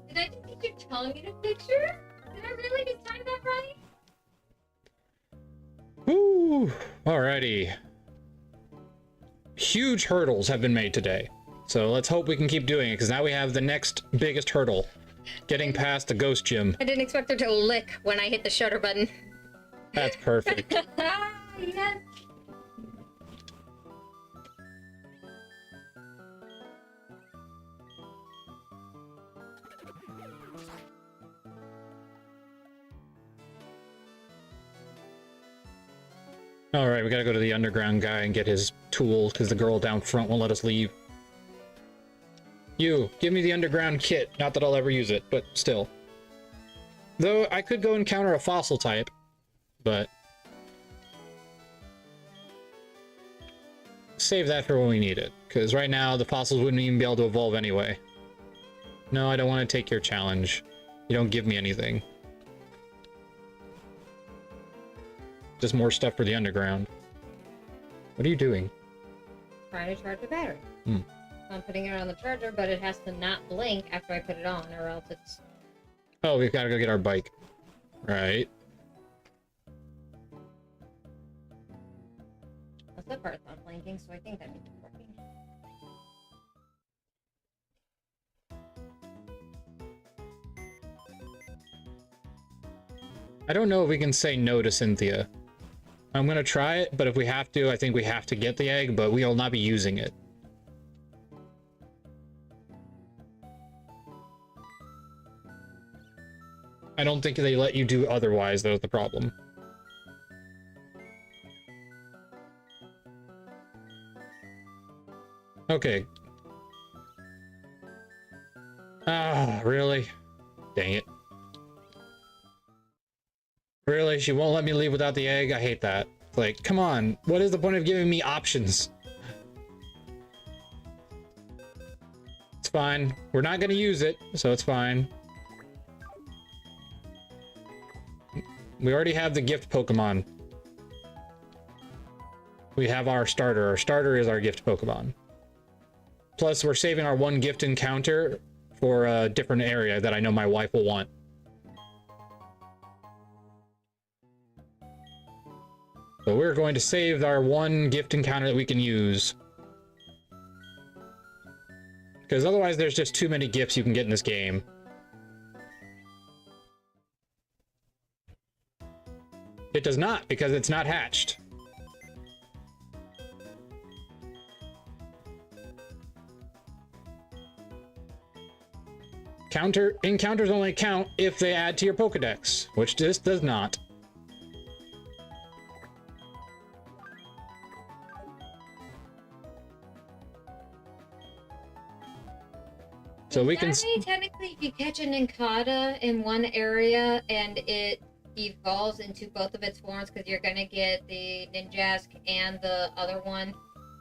Did I just get your tongue in a picture? Did I really just time that right? Woo! Alrighty. Huge hurdles have been made today. So let's hope we can keep doing it, because now we have the next biggest hurdle. Getting past the ghost gym. I didn't expect her to lick when I hit the shutter button. That's perfect. Yes. Alright, we gotta go to the underground guy and get his tool, because the girl down front won't let us leave. You, give me the underground kit. Not that I'll ever use it, but still. Though, I could go encounter a fossil type, but... save that for when we need it, because right now the fossils wouldn't even be able to evolve anyway. No, I don't want to take your challenge. You don't give me anything. Just more stuff for the underground. What are you doing? Trying to charge the battery. Hmm. I'm putting it on the charger, but it has to not blink after I put it on, or else it's... Oh, we've got to go get our bike. Right. That's that part's not blinking, so I think that means it's working. I don't know if we can say no to Cynthia. I'm gonna try it, but if we have to, I think we have to get the egg, but we will not be using it. I don't think they let you do otherwise, though, is the problem. Okay. Ah, really? Dang it. Really? She won't let me leave without the egg? I hate that. Like, come on. What is the point of giving me options? It's fine. We're not gonna use it, so it's fine. We already have the gift Pokemon. We have our starter. Our starter is our gift Pokemon. Plus, we're saving our one gift encounter for a different area that I know my wife will want. So we're going to save our one gift encounter that we can use. Because otherwise there's just too many gifts you can get in this game. It does not, because it's not hatched. Encounters only count if they add to your Pokedex, which this does not. So we can... technically, if you catch an Incada in one area and it evolves into both of its forms, because you're gonna get the Ninjask and the other one.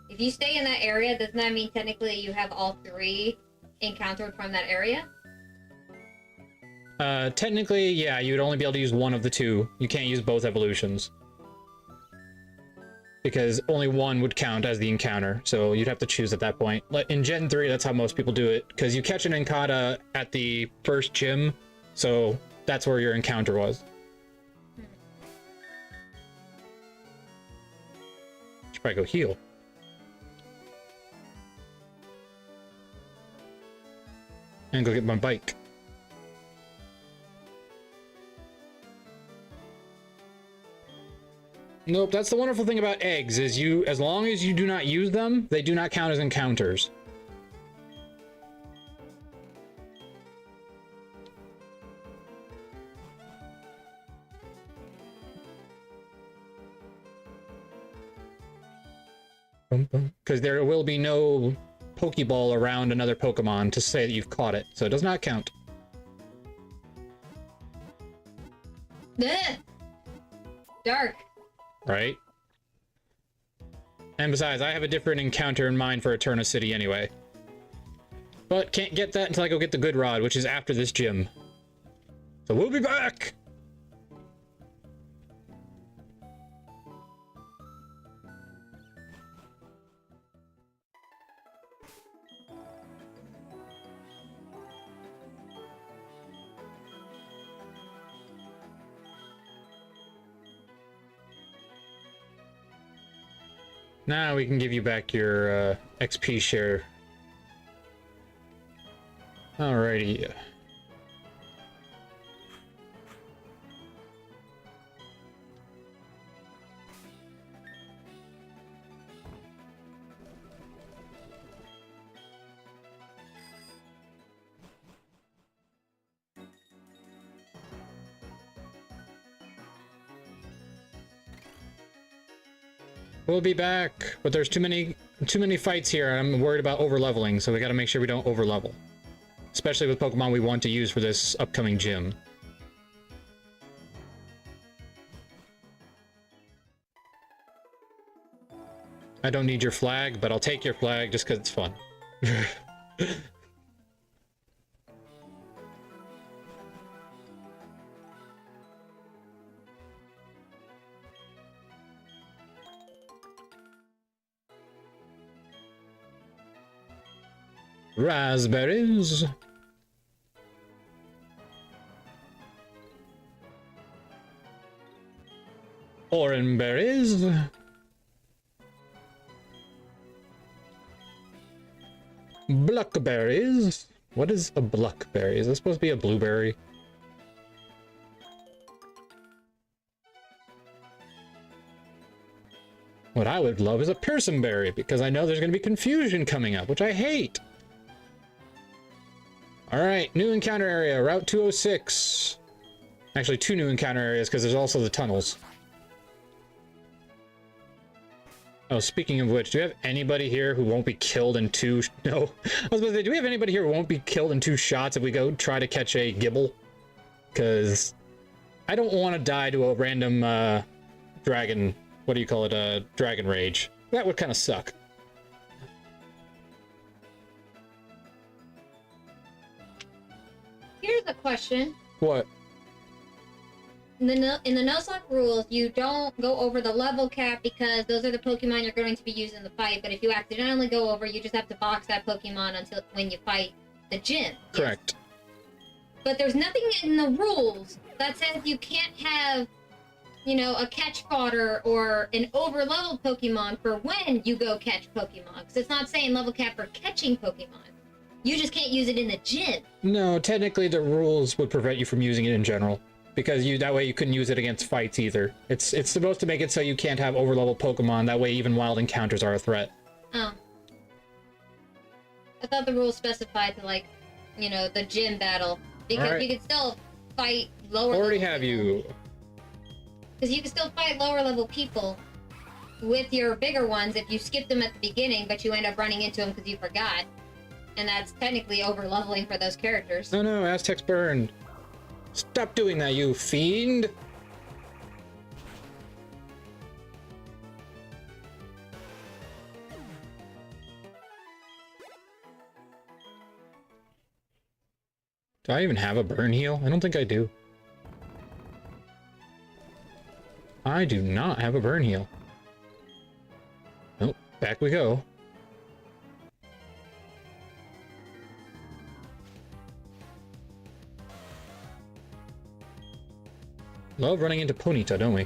If you stay in that area, doesn't that mean technically you have all three encountered from that area? Technically, yeah, you would only be able to use one of the two. You can't use both evolutions. Because only one would count as the encounter, so you'd have to choose at that point. In Gen 3, that's how most people do it, because you catch an Incada at the first gym, so that's where your encounter was. Should probably go heal. And go get my bike. Nope, that's the wonderful thing about eggs, is you, as long as you do not use them, they do not count as encounters. Because there will be no Pokeball around another Pokemon to say that you've caught it, so it does not count. Dark. Right? And besides, I have a different encounter in mind for Eterna City anyway. But can't get that until I go get the Good Rod, which is after this gym. So we'll be back! Now we can give you back your XP share. Alrighty. We'll be back, but there's too many fights here, and I'm worried about over-leveling, so we gotta make sure we don't over-level. Especially with Pokemon we want to use for this upcoming gym. I don't need your flag, but I'll take your flag just because it's fun. Raspberries. Orange berries. Bluckberries. What is a bluckberry? Is this supposed to be a blueberry? What I would love is a Pearsonberry, because I know there's going to be confusion coming up, which I hate. Alright, new encounter area, Route 206. Actually, 2 new encounter areas, because there's also the tunnels. Oh, speaking of which, do we have anybody here who won't be killed in 2... No. I was about to say, do we have anybody here who won't be killed in 2 shots if we go try to catch a Gibble? Because I don't want to die to a random, dragon... What do you call it? Dragon Rage. That would kind of suck. Here's a question. What? In the Nuzlocke rules, you don't go over the level cap because those are the Pokemon you're going to be using in the fight. But if you accidentally go over, you just have to box that Pokemon until when you fight the gym. Correct. Yes. But there's nothing in the rules that says you can't have, you know, a catch fodder or an over-leveled Pokemon for when you go catch Pokemon. Because it's not saying level cap for catching Pokemon. You just can't use it in the gym. No, technically the rules would prevent you from using it in general. Because that way you couldn't use it against fights either. It's supposed to make it so you can't have over-leveled Pokemon, that way even wild encounters are a threat. Oh. I thought the rules specified to, like, you know, the gym battle. Because you could still fight lower level Already have you. Because you can still fight lower level people with your bigger ones if you skip them at the beginning, but you end up running into them because you forgot. And that's technically over-leveling for those characters. Oh no, Aztec's burned. Stop doing that, you fiend! Do I even have a burn heal? I don't think I do. I do not have a burn heal. Nope, back we go. Love running into Ponyta, don't we?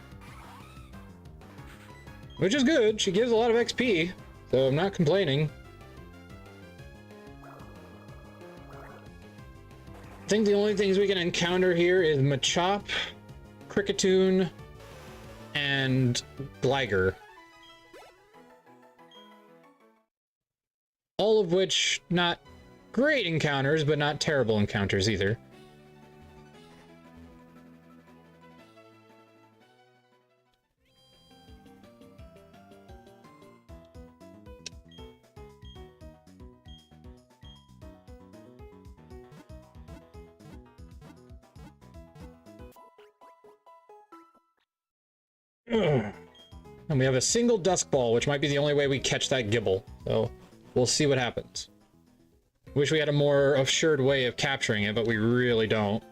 Which is good, she gives a lot of XP, so I'm not complaining. I think the only things we can encounter here is Machop, Kricketune, and Gligar. All of which, not great encounters, but not terrible encounters either. And we have a single Dusk Ball, which might be the only way we catch that Gibble. So, we'll see what happens. Wish we had a more assured way of capturing it, but we really don't.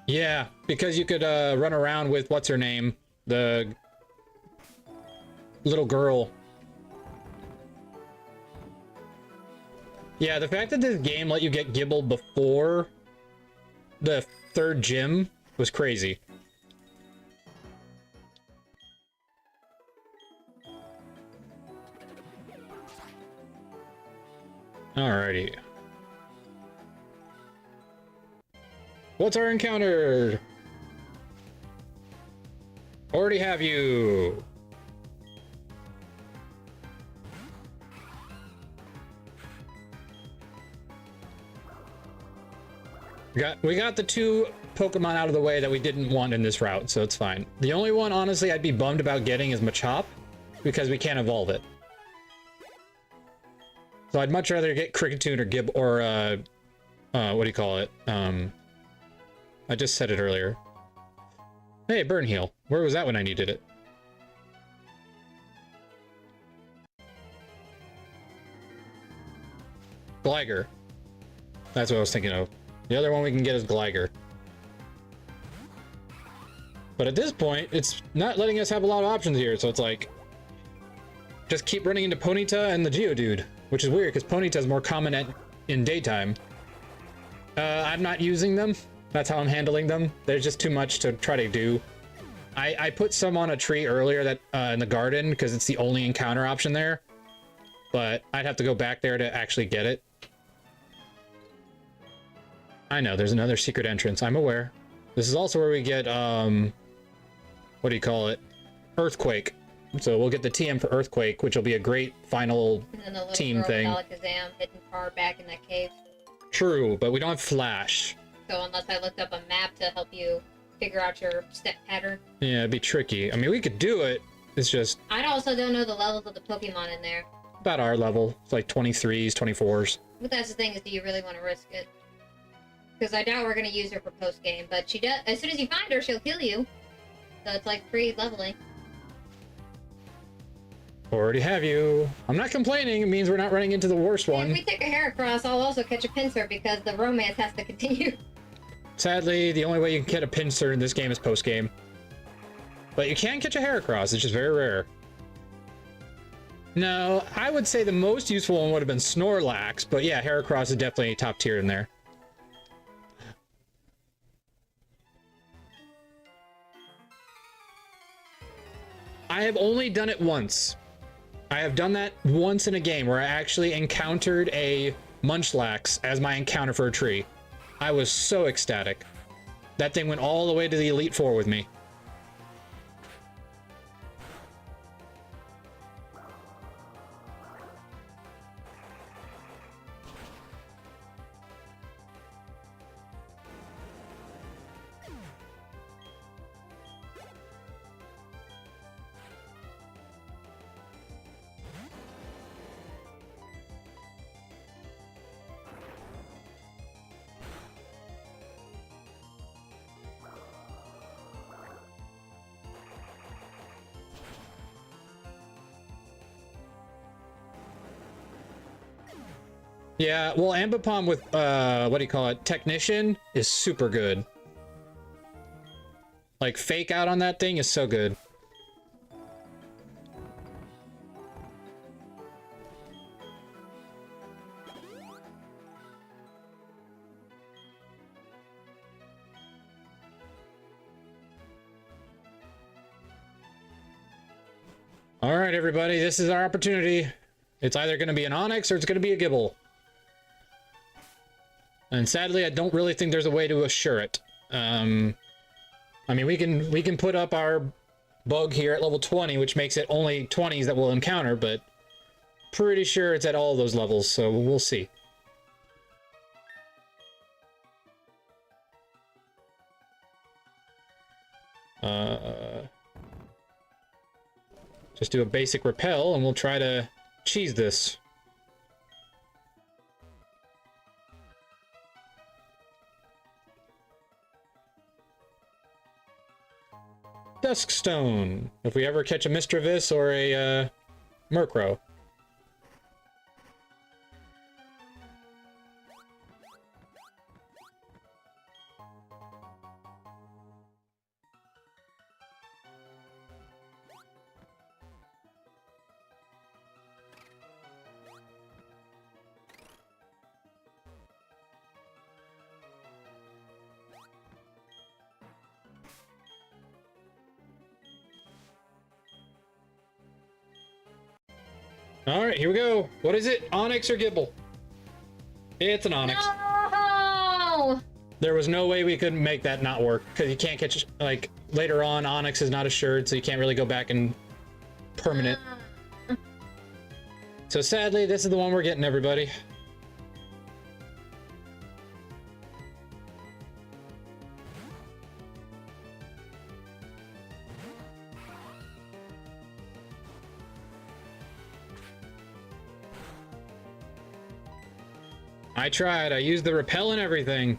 Yeah, because you could run around with, what's her name? The little girl. Yeah, the fact that this game let you get Gibble before the 3rd gym was crazy. Alrighty. What's our encounter? Already have you. We got the 2 Pokemon out of the way that we didn't want in this route, so it's fine. The only one, honestly, I'd be bummed about getting is Machop, because we can't evolve it. So I'd much rather get Kricketune or Gib or what do you call it? I just said it earlier. Hey, Burn Heal. Where was that when I needed it? Gligar. That's what I was thinking of. The other one we can get is Gligar. But at this point, it's not letting us have a lot of options here, so it's like... just keep running into Ponyta and the Geodude, which is weird, because Ponyta is more common in daytime. I'm not using them. That's how I'm handling them. There's just too much to try to do. I put some on a tree earlier that in the garden, because it's the only encounter option there. But I'd have to go back there to actually get it. I know, there's another secret entrance. I'm aware. This is also where we get, what do you call it? Earthquake. So we'll get the TM for Earthquake, which will be a great final team thing. Alakazam hidden far back in that cave. True, but we don't have Flash. So unless I looked up a map to help you figure out your step pattern. Yeah, it'd be tricky. I mean, we could do it. It's just... I also don't know the levels of the Pokemon in there. About our level. It's like 23s, 24s. But that's the thing, is do you really want to risk it? Because I doubt we're going to use her for post-game, but she does. As soon as you find her, she'll kill you. So it's like free leveling. Already have you. I'm not complaining. It means we're not running into the worst one. If we take a Heracross, I'll also catch a Pinsir because the romance has to continue. Sadly, the only way you can get a Pinsir in this game is post-game. But you can catch a Heracross. It's just very rare. No, I would say the most useful one would have been Snorlax, but yeah, Heracross is definitely top tier in there. I have only done it once. I have done that once in a game where I actually encountered a Munchlax as my encounter for a tree. I was so ecstatic. That thing went all the way to the Elite Four with me. Yeah, well, Ambipom with, what do you call it? Technician is super good. Like, fake out on that thing is so good. All right, everybody, this is our opportunity. It's either going to be an Onix or it's going to be a Gibble. And sadly, I don't really think there's a way to assure it. I mean, we can put up our bug here at level 20, which makes it only 20s that we'll encounter, but pretty sure it's at all those levels, so we'll see. Just do a basic repel, and we'll try to cheese this. Duskstone, if we ever catch a Mistrovis or a Murkrow. All right, here we go. What is it? Onix or Gibble? It's an Onix. No! There was no way we could make that not work, because you can't catch, like, later on, Onix is not assured, so you can't really go back and permanent. So sadly, this is the one we're getting, everybody. I tried. I used the repel and everything.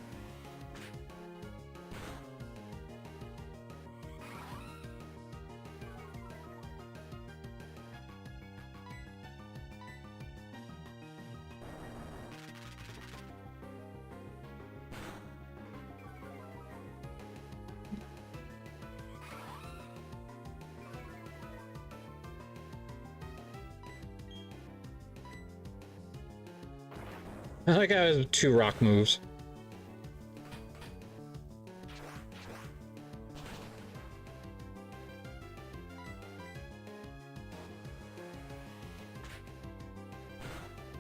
I like how it has 2 rock moves.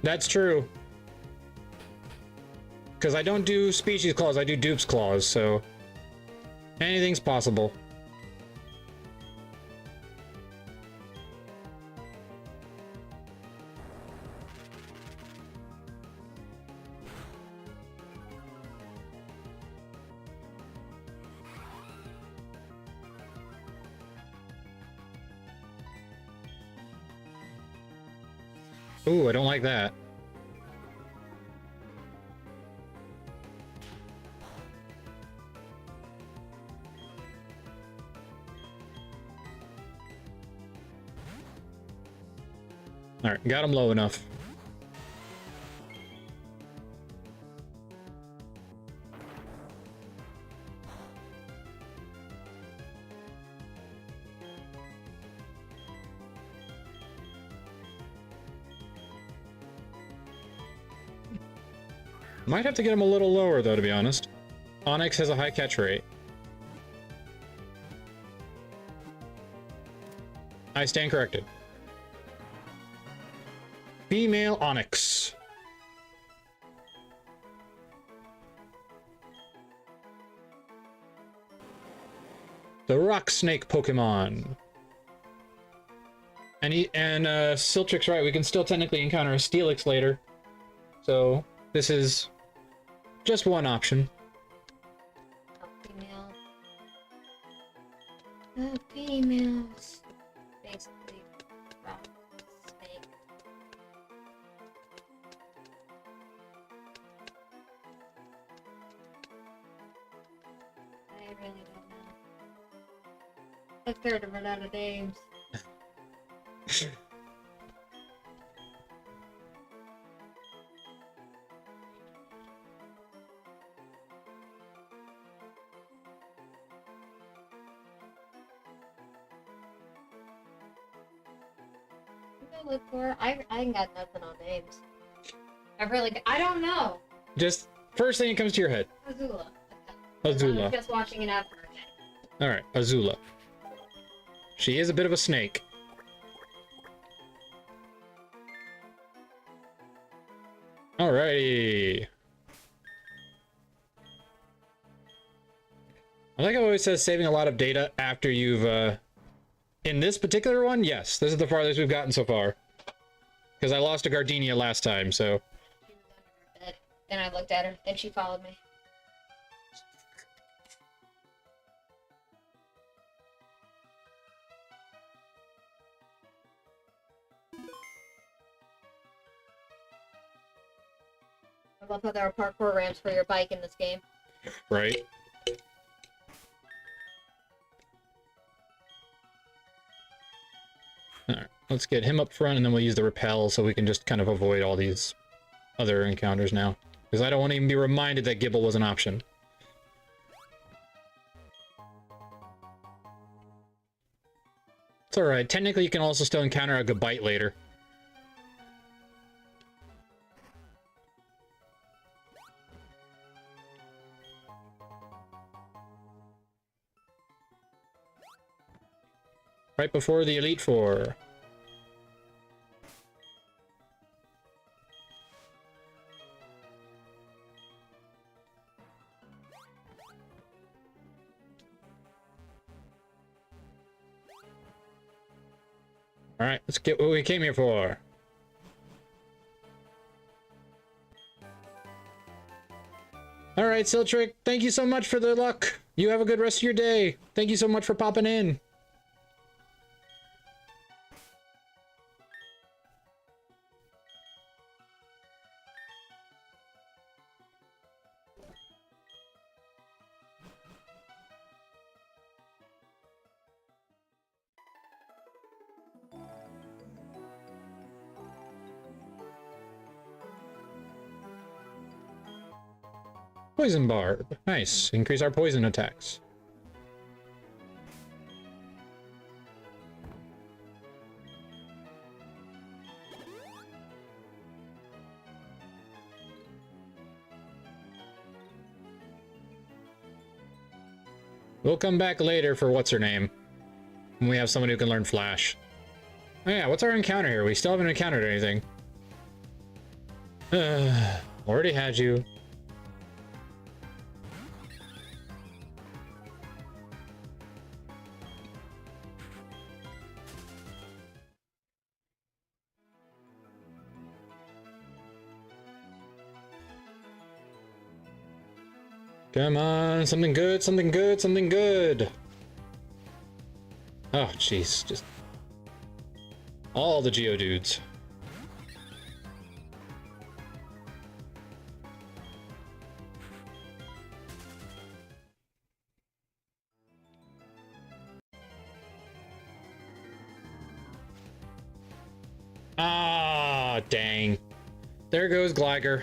That's true. Because I don't do species claws, I do dupes claws, so anything's possible. Ooh, I don't like that. Alright, got him low enough. Might have to get him a little lower, though, to be honest. Onyx has a high catch rate. I stand corrected. Female Onyx. The rock snake Pokemon. And Siltric's right, we can still technically encounter a Steelix later. So, this is just one option. Females. Basically, rock snake. I really don't know. I'm scared to run out of names. Look for I ain't got nothing on names. I don't know. Just first thing that comes to your head. Azula. Azula. I'm just watching it after. Alright, Azula. She is a bit of a snake. Alrighty. I like how it always says saving a lot of data after you've, in this particular one, yes. This is the farthest we've gotten so far. Because I lost a Gardenia last time, so... She was under her bed. Then I looked at her, and she followed me. I love how there are parkour ramps for your bike in this game. Right. Alright, let's get him up front and then we'll use the repel so we can just kind of avoid all these other encounters now. Because I don't want to even be reminded that Gibble was an option. It's alright, technically you can also still encounter a Gabite later. Right before the Elite Four. Alright, let's get what we came here for. Alright, Siltric, thank you so much for the luck. You have a good rest of your day. Thank you so much for popping in. Poison barb. Nice. Increase our poison attacks. We'll come back later for what's her name. When we have someone who can learn Flash. Oh yeah, what's our encounter here? We still haven't encountered anything. Already had you. Come on, something good, something good, something good. Oh, jeez, just all the Geodudes. Ah, dang. There goes Gligar.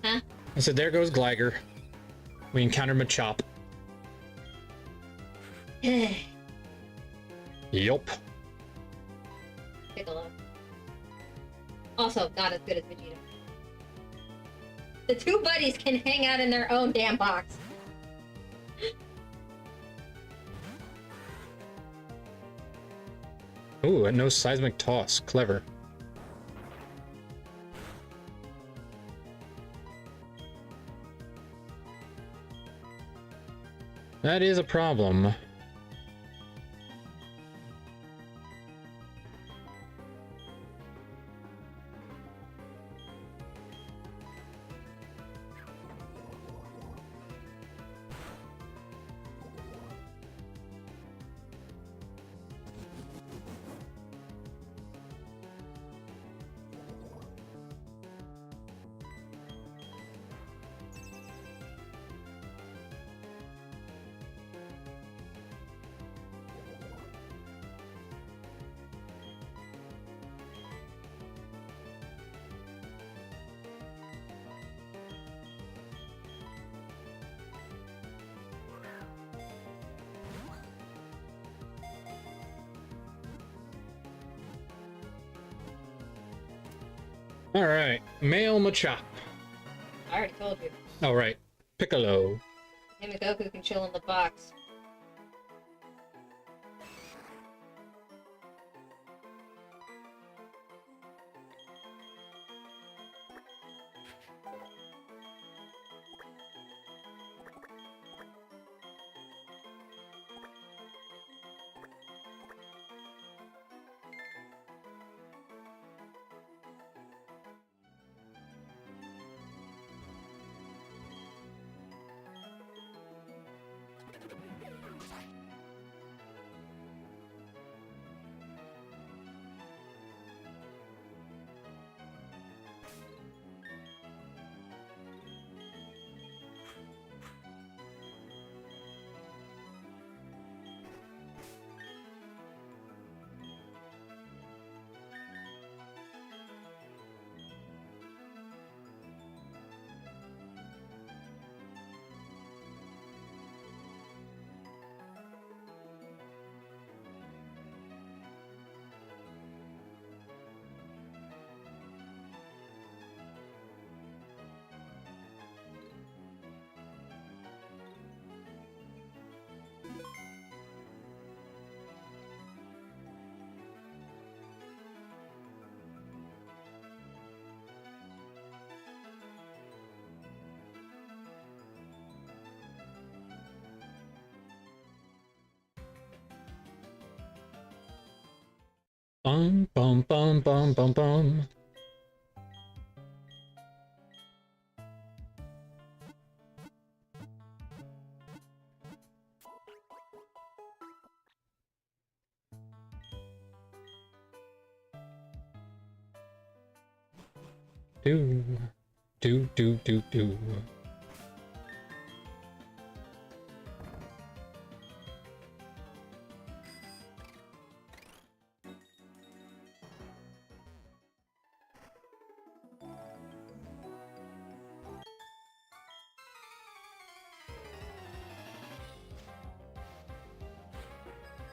Huh? I said, there goes Gligar. We encountered Machop. Yup. Piccolo. Also, not as good as Vegeta. The two buddies can hang out in their own damn box. Ooh, no seismic toss. Clever. That is a problem. Alright, male Machop. I already told you. Alright, Piccolo. Him and Goku can chill in the box. Bum bum bum bum bum bum. Do do do do do.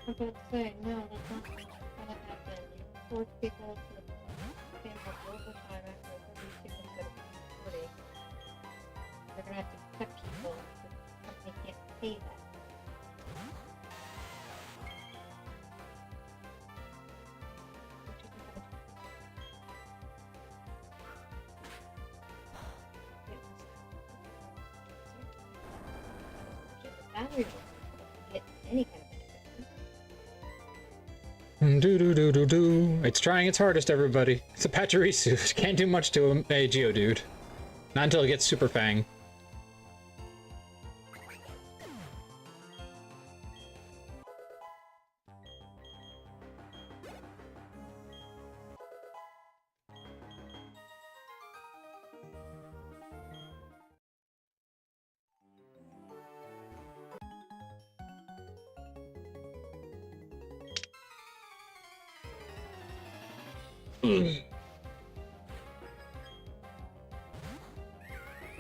was about to say, no, that's not gonna happen. You force people to pay more overtime after 36 instead of 40. They're gonna have to cut people. The company can't pay that. Salary will get any kind of benefit. Do do do do do. It's trying its hardest, everybody. It's a Pachirisu. Can't do much to a Geodude. Not until it gets Super Fang.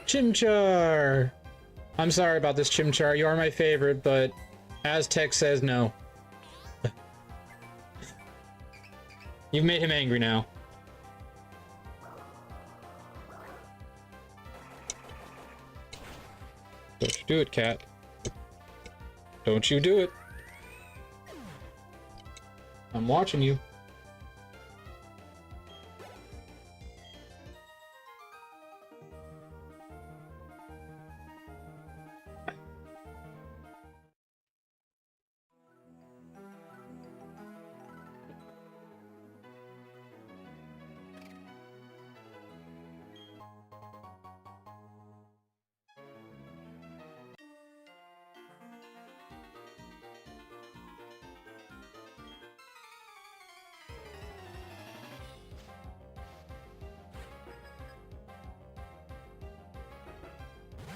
Chimchar! I'm sorry about this, Chimchar. You are my favorite, but Aztec says no. You've made him angry now. Don't you do it, cat. Don't you do it. I'm watching you.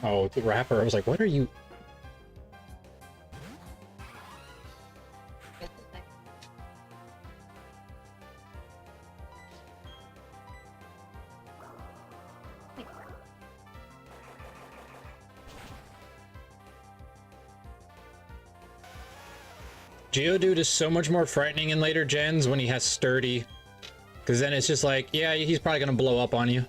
Oh, the rapper. I was like, what are you? Geodude is so much more frightening in later gens when he has Sturdy. Because then it's just like, yeah, he's probably going to blow up on you.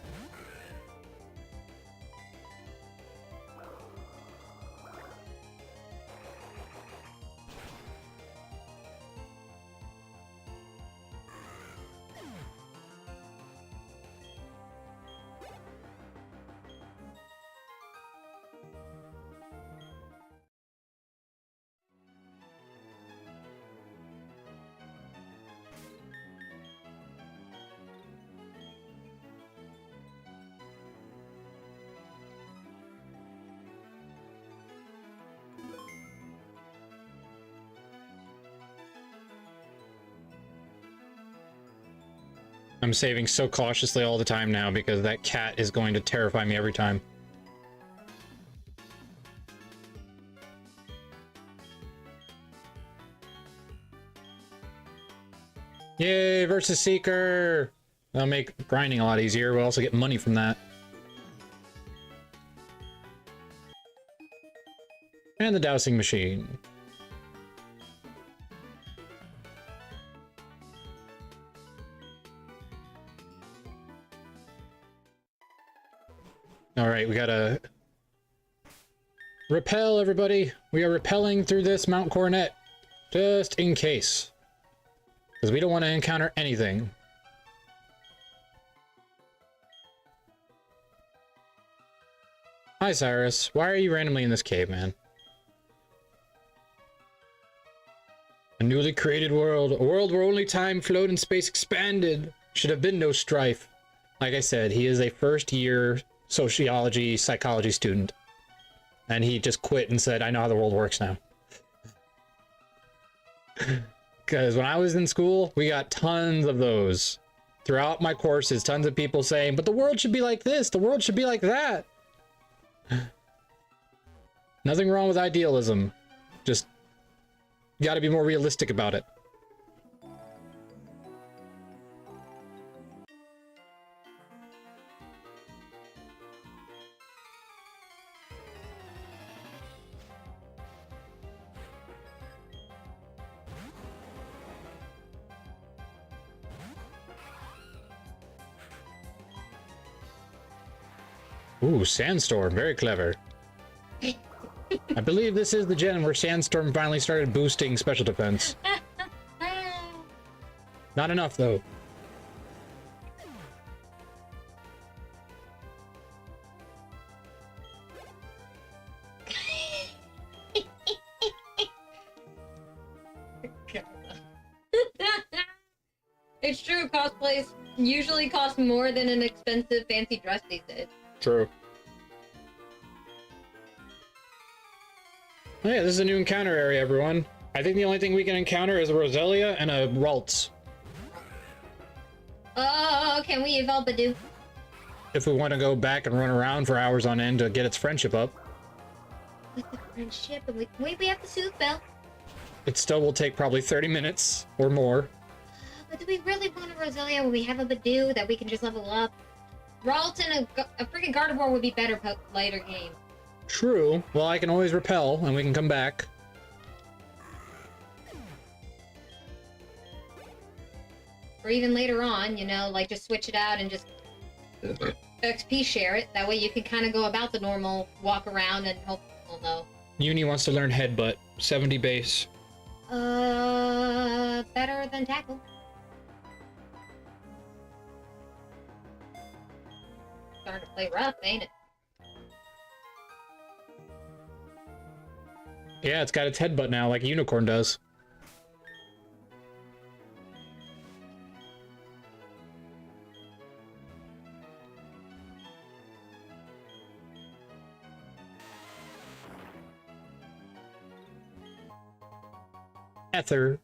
I'm saving so cautiously all the time now because that cat is going to terrify me every time. Yay, versus Seeker! That'll make grinding a lot easier. We'll also get money from that. And the dowsing machine. Alright, we gotta repel, everybody. We are repelling through this Mount Coronet. Just in case. Because we don't want to encounter anything. Hi, Cyrus. Why are you randomly in this cave, man? A newly created world. A world where only time flowed and space expanded. Should have been no strife. Like I said, he is a first-year sociology, psychology student. And he just quit and said, I know how the world works now. Because when I was in school, we got tons of those. Throughout my courses, tons of people saying, but the world should be like this, the world should be like that. Nothing wrong with idealism. Just, you gotta be more realistic about it. Ooh, Sandstorm. Very clever. I believe this is the gen where Sandstorm finally started boosting special defense. Not enough, though. It's true, cosplays usually cost more than an expensive fancy dress these days. True. Oh yeah, this is a new encounter area, everyone. I think the only thing we can encounter is a Roselia and a Ralts. Oh, can we evolve Badoo? If we want to go back and run around for hours on end to get its friendship up. With the friendship, and we have the Sooth Bell. It still will take probably 30 minutes or more. But do we really want a Roselia when we have a Badoo that we can just level up? Ralt and a freaking Gardevoir would be better later game. True. Well, I can always repel and we can come back. Or even later on, you know, like just switch it out and just XP share it. That way you can kind of go about the normal walk around and hope people know. Uni wants to learn Headbutt. 70 base. Better than Tackle. Starting to play rough, ain't it? Yeah, it's got its Headbutt now, like a Unicorn does. Ether.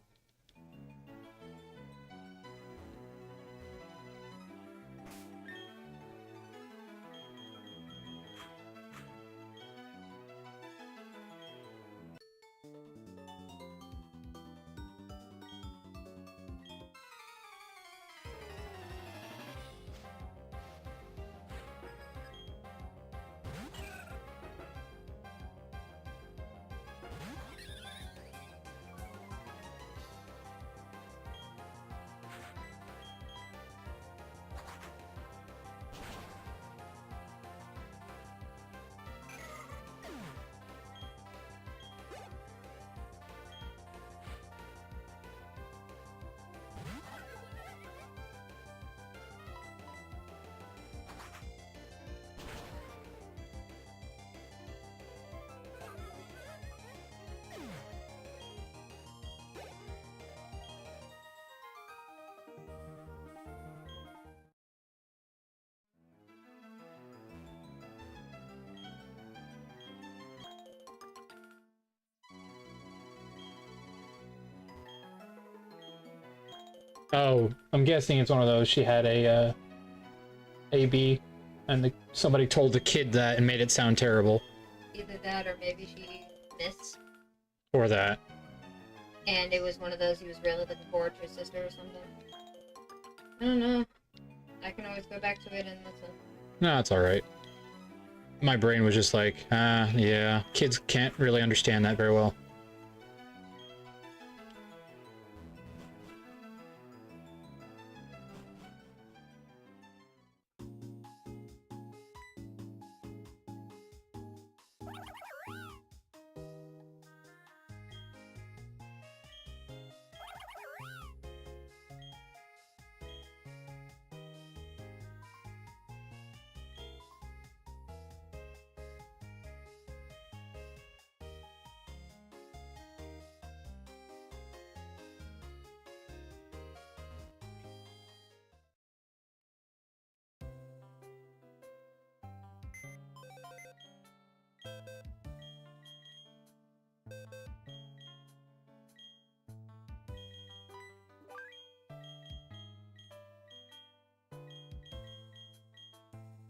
Oh, I'm guessing it's one of those. She had a AB, and somebody told the kid that and made it sound terrible. Either that or maybe she missed. Or that. And it was one of those he was really looking forward to his sister or something. I don't know. I can always go back to it and listen. No, it's alright. My brain was just like, yeah, kids can't really understand that very well.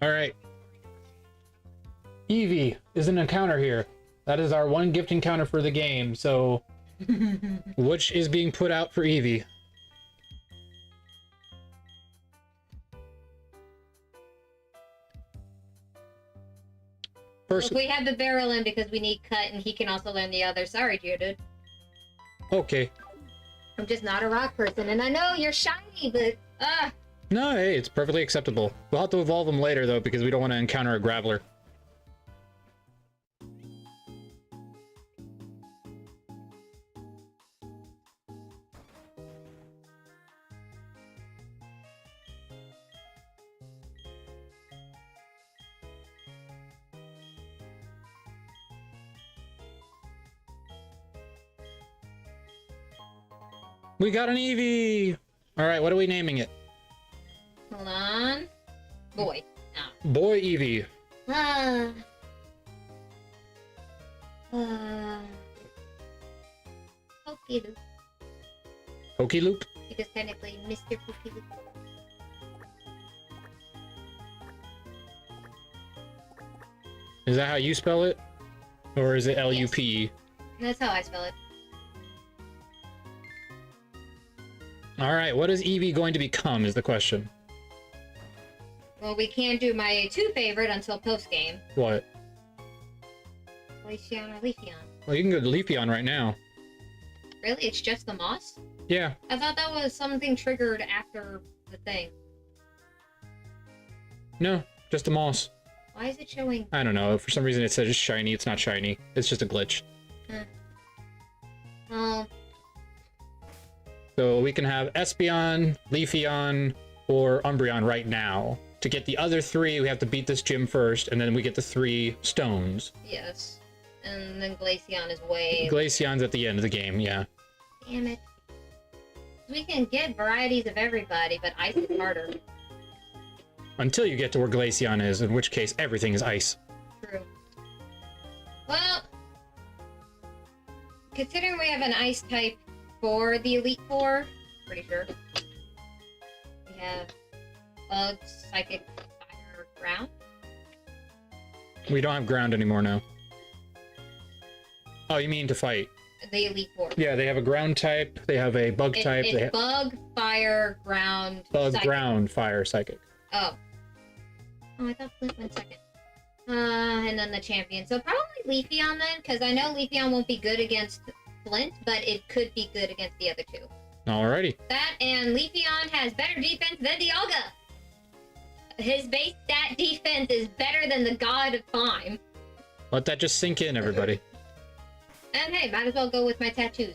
Alright. Eevee is an encounter here. That is our one gift encounter for the game, so... which is being put out for Eevee? First... Look, we have the barrel in because we need cut and he can also learn the other. Sorry, Geodude. Okay. I'm just not a rock person, and I know you're shiny, but... No, hey, it's perfectly acceptable. We'll have to evolve them later, though, because we don't want to encounter a Graveler. We got an Eevee! Alright, what are we naming it? Hold on. Boy. Ah. Boy Eevee. Ah. Ah. Pokey Loop. Pokey Loop? Because technically, Mr. Pokey Loop. Is that how you spell it? Or is it L-U-P? That's how I spell it. Alright, what is Eevee going to become is the question. Well, we can't do my 2 favorite until post-game. What? Glaceon or Leafeon. Well, you can go to Leafeon right now. Really? It's just the moss? Yeah. I thought that was something triggered after the thing. No, just a moss. Why is it showing? I don't know. For some reason it says it's shiny. It's not shiny. It's just a glitch. Oh. So we can have Espeon, Leafeon, or Umbreon right now. To get the other 3, we have to beat this gym first, and then we get the 3 stones. Yes. And then Glaceon is way... Glaceon's at the end of the game, yeah. Damn it. We can get varieties of everybody, but ice is harder. Until you get to where Glaceon is, in which case everything is ice. True. Well, considering we have an ice type for the Elite Four, pretty sure. We have Bug, Psychic, Fire, Ground. We don't have ground anymore now. Oh, you mean to fight? The Elite Four. Yeah, they have a ground type, they have a bug type. They It's have Bug, Fire, Ground, bug, Psychic. ground, fire, psychic. Oh. Oh, I thought Flint went second. And then the champion. So probably Leafeon then, because I know Leafeon won't be good against Flint, but it could be good against the other 2. Alrighty. That and Leafeon has better defense than Dialga. His base stat defense is better than the God of Climb. Let that just sink in, everybody. And hey, might as well go with my tattoos.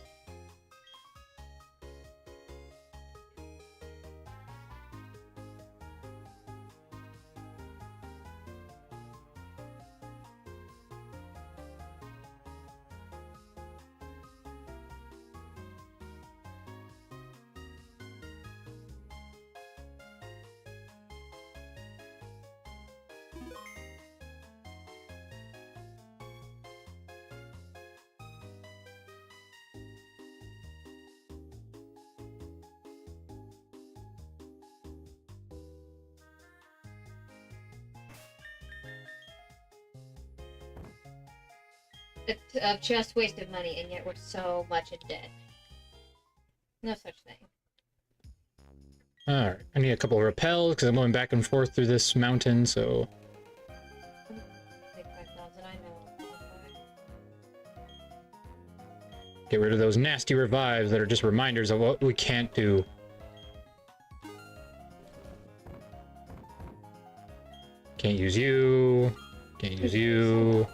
It's a just waste of money, and yet we're so much in debt. No such thing. Alright, I need a couple of repels because I'm going back and forth through this mountain, so... Take 5,000, I know. Get rid of those nasty revives that are just reminders of what we can't do. Can't use you. Can't use you.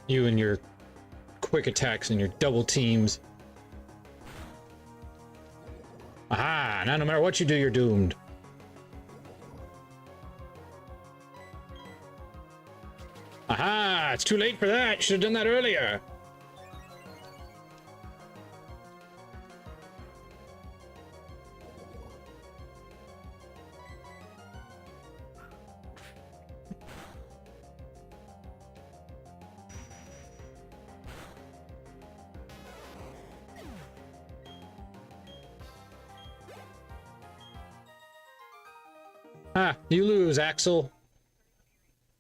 You and your quick attacks and your double teams. Aha! Now no matter what you do, you're doomed. Aha! It's too late for that! You should have done that earlier! Ah, you lose, Axel.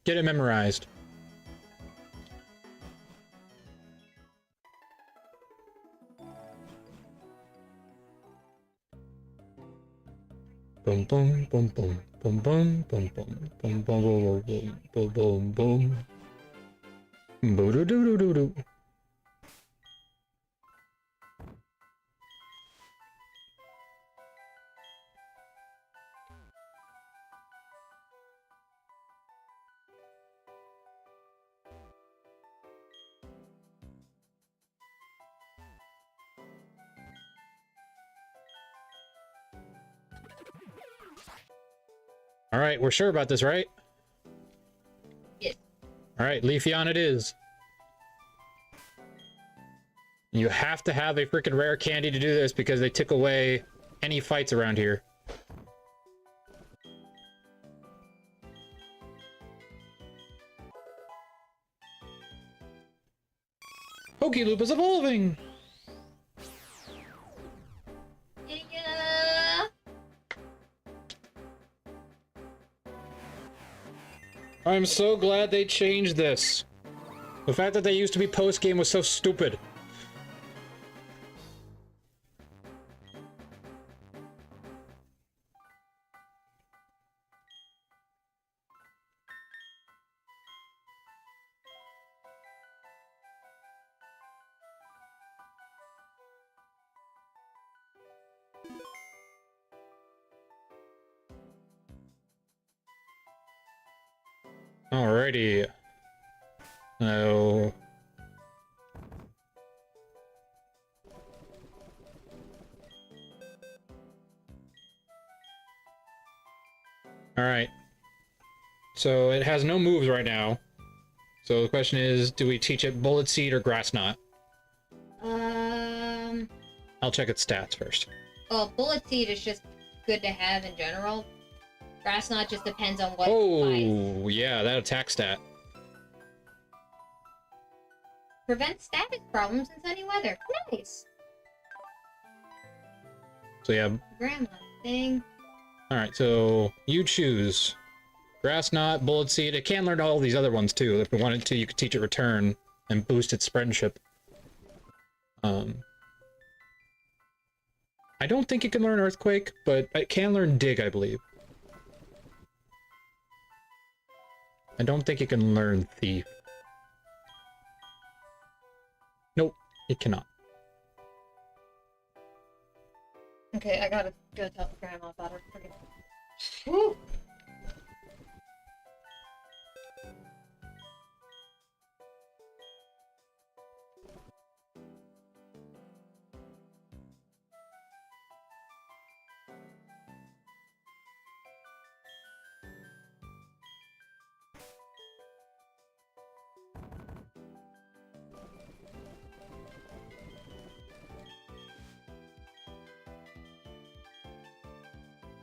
Get it memorized. Boom boom boom boom boom boom boom boom boom boom boom boom boom boom boom boo doo doo doo doo. All right, we're sure about this, right? Yes. All right, Leafeon it is. You have to have a freaking rare candy to do this because they took away any fights around here. Pokeloop is evolving! Yeah. I'm so glad they changed this. The fact that they used to be post-game was so stupid. Alrighty. No. Alright. So it has no moves right now. So the question is, do we teach it Bullet Seed or Grass Knot? I'll check its stats first. Well, Bullet Seed is just good to have in general. Grass Knot just depends on what it Oh, yeah, that attack stat. prevents static problems in sunny weather. Nice. So yeah. Grandma thing. Alright, so you choose. Grass Knot, Bullet Seed. It can learn all these other ones too. If we wanted to, you could teach it Return and boost its friendship. I don't think it can learn Earthquake, but it can learn Dig, I believe. I don't think it can learn Thief. Nope, it cannot. Okay, I gotta go tell Grandma about her freaking. Woo!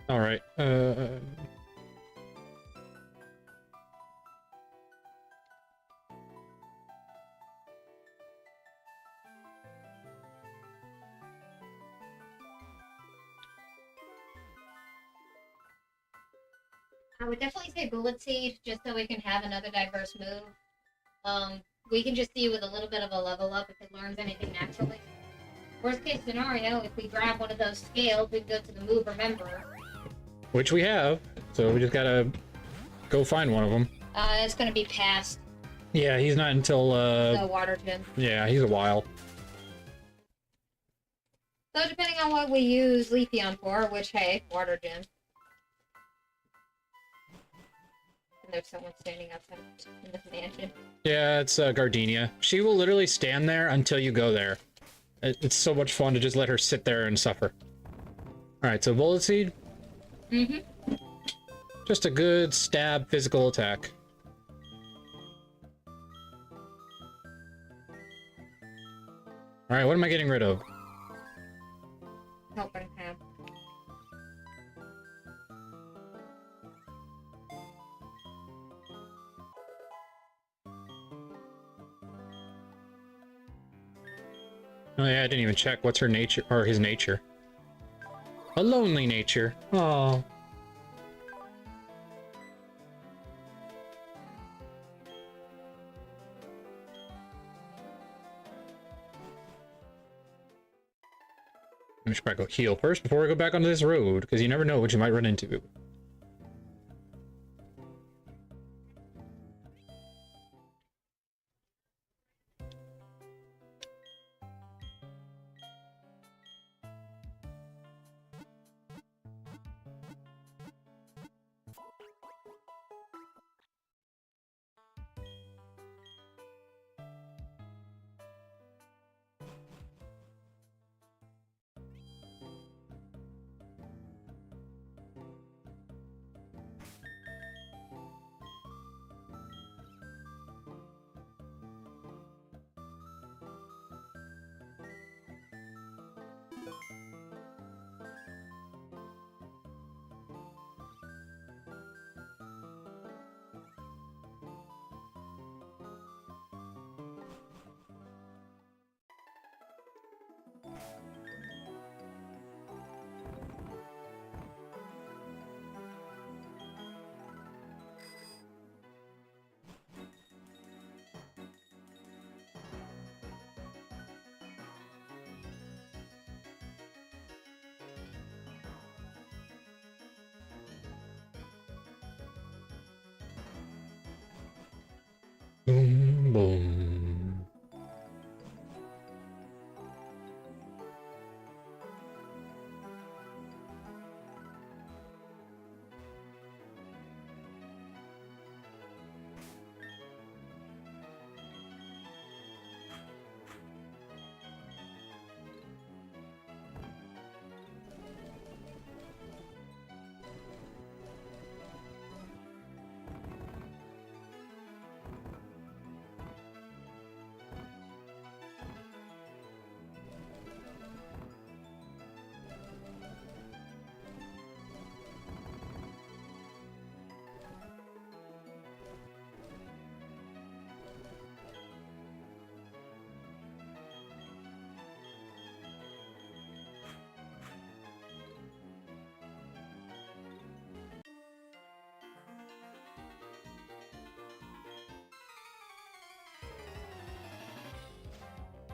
All right. I would definitely say Bullet Seed, just so we can have another diverse move. We can just see with a little bit of a level up if it learns anything naturally. Worst case scenario, if we grab one of those scales, we can go to the move Remember. Which we have, so we just gotta go find one of them. It's gonna be past Yeah, he's not until the water gym. yeah, he's a while. So depending on what we use Leafeon for, which hey, water gym. And there's someone standing outside in the mansion. Yeah, it's Gardenia. She will literally stand there until you go there. It's so much fun to just let her sit there and suffer. Alright, so bullet seed. Mm-hmm. Just a good stab physical attack. Alright, what am I getting rid of? Helping hand. Oh yeah, I didn't even check what's her nature, or his nature. A lonely nature. Oh. I should probably go heal first before we go back onto this road, because you never know what you might run into. Boom, boom.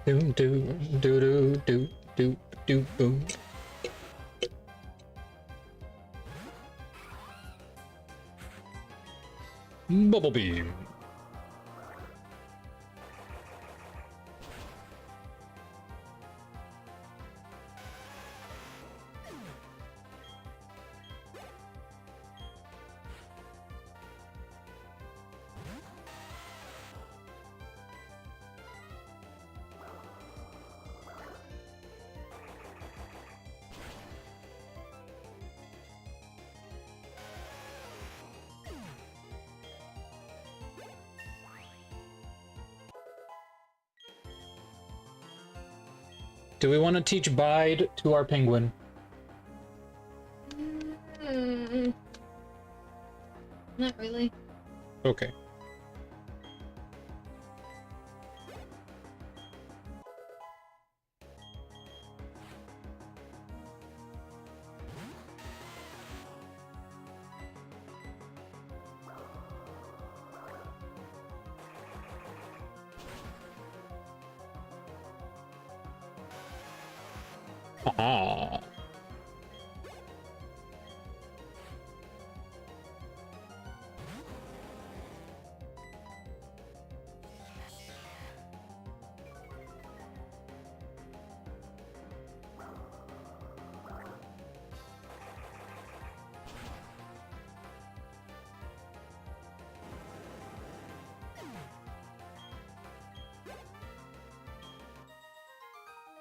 Do do do do do do do boom. Bubble beam. Do we want to teach Bide to our penguin? Not really. Okay. Ah.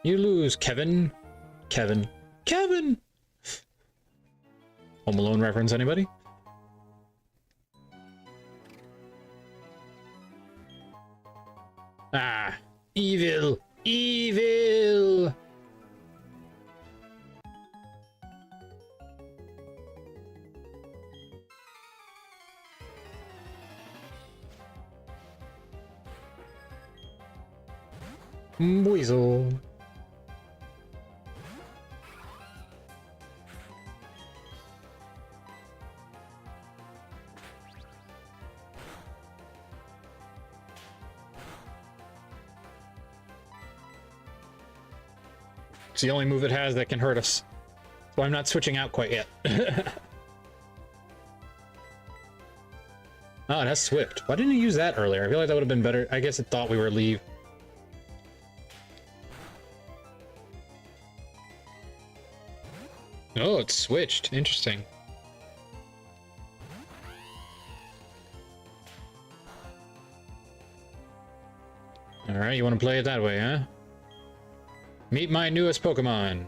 You lose, Kevin. Kevin. Kevin! Home Alone reference, anybody? Ah, evil! Evil! Weasel. It's the only move it has that can hurt us. So I'm not switching out quite yet. Oh, it has Swift. Why didn't you use that earlier? I feel like that would have been better. I guess it thought we were leave. Oh, it's switched. Interesting. Alright, you want to play it that way, huh? Meet my newest Pokemon.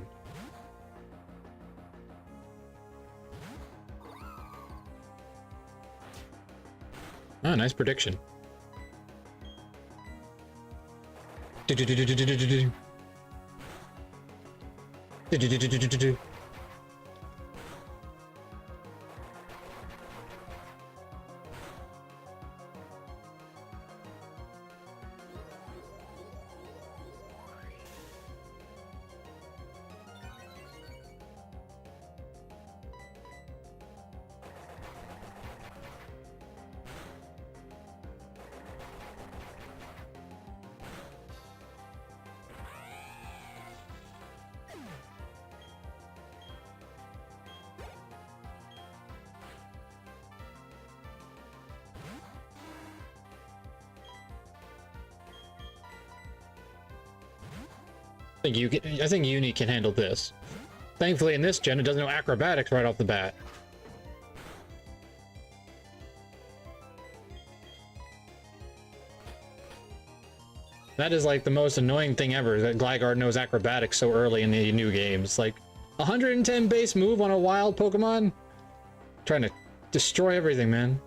Ah, nice prediction. I think Uni can handle this. Thankfully, in this gen, it doesn't know acrobatics right off the bat. That is like the most annoying thing ever, that Gligar knows acrobatics so early in the new games. Like, 110 base move on a wild Pokemon? Trying to destroy everything, man.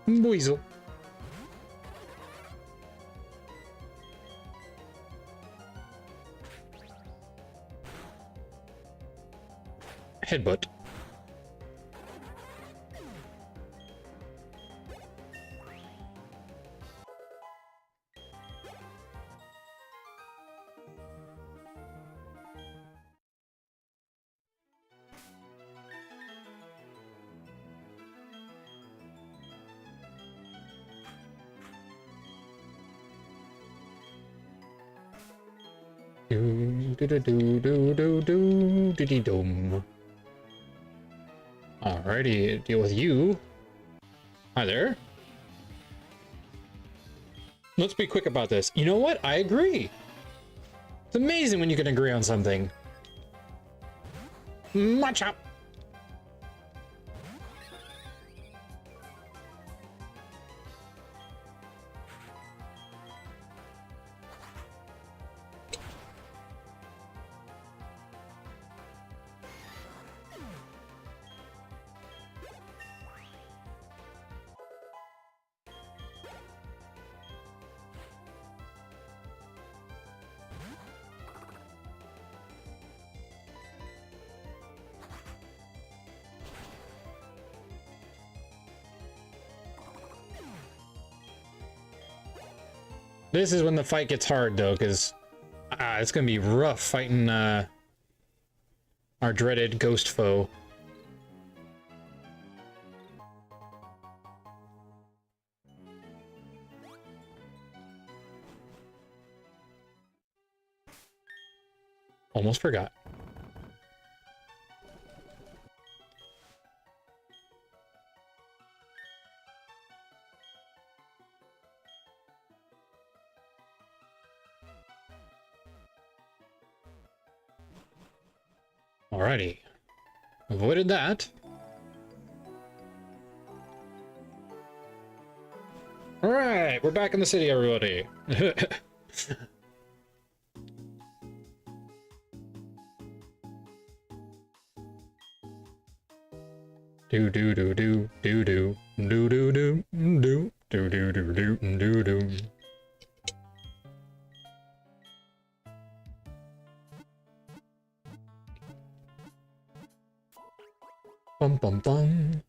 Weasel. Headbutt. Alrighty, deal with you. Hi there. Let's be quick about this. You know what? I agree. It's amazing when you can agree on something. Matchup. This is when the fight gets hard, though, because it's gonna be rough fighting our dreaded ghost foe. Almost forgot. Alrighty. Avoided that. Alright, we're back in the city, everybody. Do do do do do do do do do do do do do do do. Bum bum bum.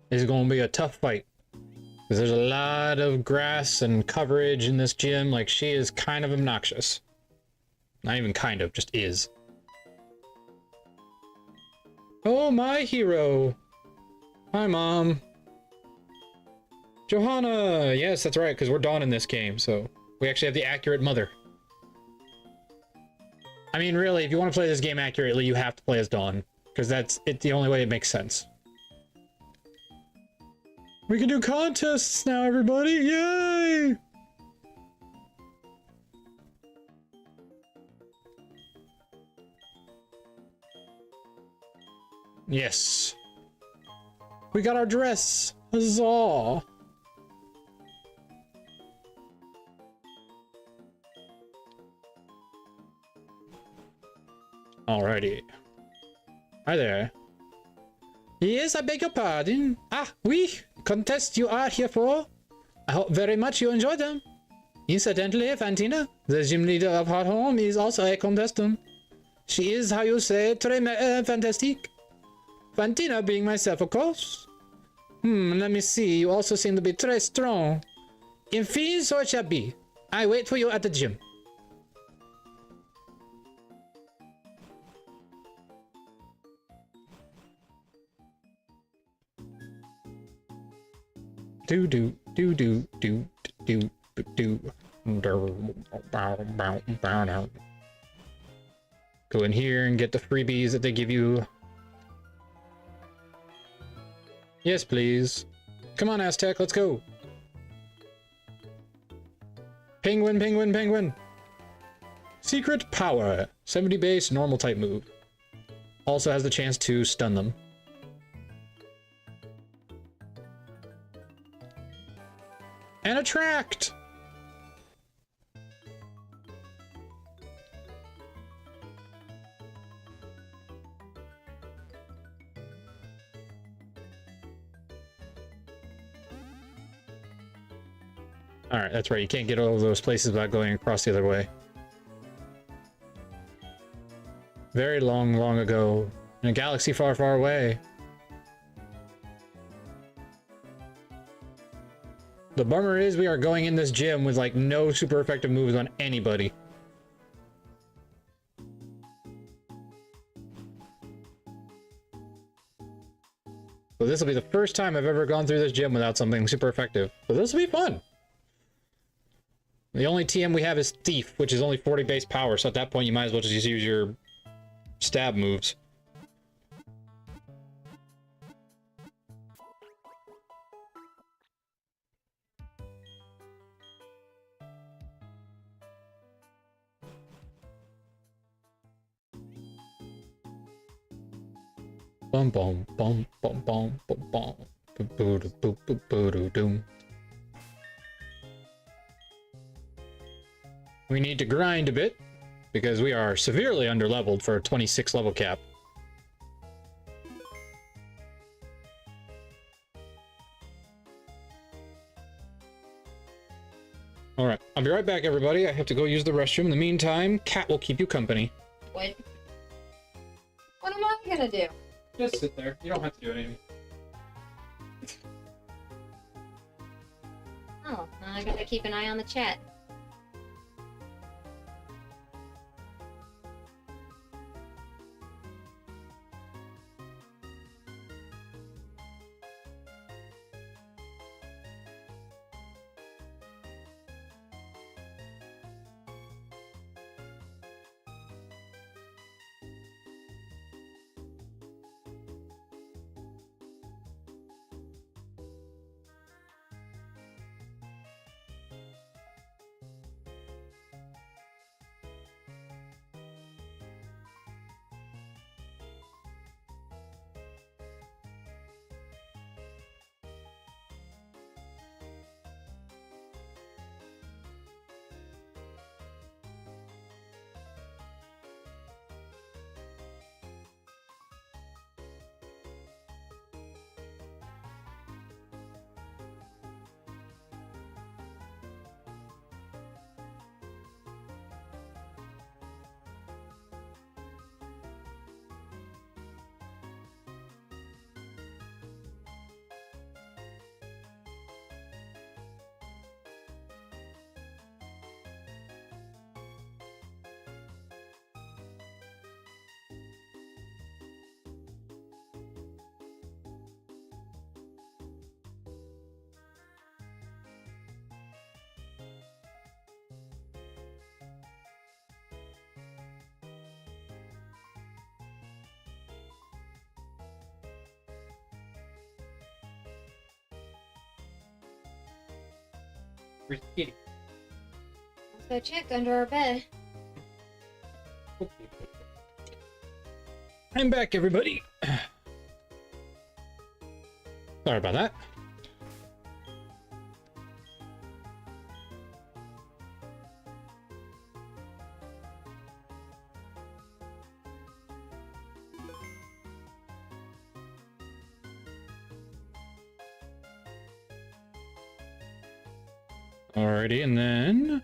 This is going to be a tough fight. Because there's a lot of grass and coverage in this gym. Like, she is kind of obnoxious. Not even kind of, just is. Oh, my hero. Hi, Mom. Johanna! Yes, that's right, because we're Dawn in this game, so we actually have the accurate mother. I mean, really, if you want to play this game accurately, you have to play as Dawn. Because that's the only way it makes sense. We can do contests now, everybody! Yay! Yes. We got our dress! Huzzah! Alrighty. Hi there. Yes, I beg your pardon. Ah, oui. Contest you are here for. I hope very much you enjoy them. Incidentally, Fantina, the gym leader of our home, is also a contestant. She is, how you say, très fantastique. Fantina being myself, of course. Let me see. You also seem to be très strong. Enfin, so it shall be. I wait for you at the gym. Do do do do do do do do. Go in here and get the freebies that they give you. Yes, please. Come on, Aztec, let's go. Penguin, penguin, penguin. Secret power. 70 base, normal type move. Also has the chance to stun them. And attract! Alright, that's right. You can't get all of those places without going across the other way. Very long, long ago, in a galaxy far, far away. The bummer is we are going in this gym with, like, no super effective moves on anybody. So this will be the first time I've ever gone through this gym without something super effective. So this will be fun. The only TM we have is Thief, which is only 40 base power, so at that point you might as well just use your stab moves. Bum bum bum bum bum bum bum boo boo boo boo doom. We need to grind a bit because we are severely underleveled for a 26 level cap. Alright, I'll be right back, everybody. I have to go use the restroom. In the meantime, Cat will keep you company. What? What am I gonna do? Just sit there. You don't have to do anything. Oh, now I gotta keep an eye on the chat. Where's the kitty? Let's go check under our bed. Okay. I'm back, everybody. Sorry about that. Alrighty, and then...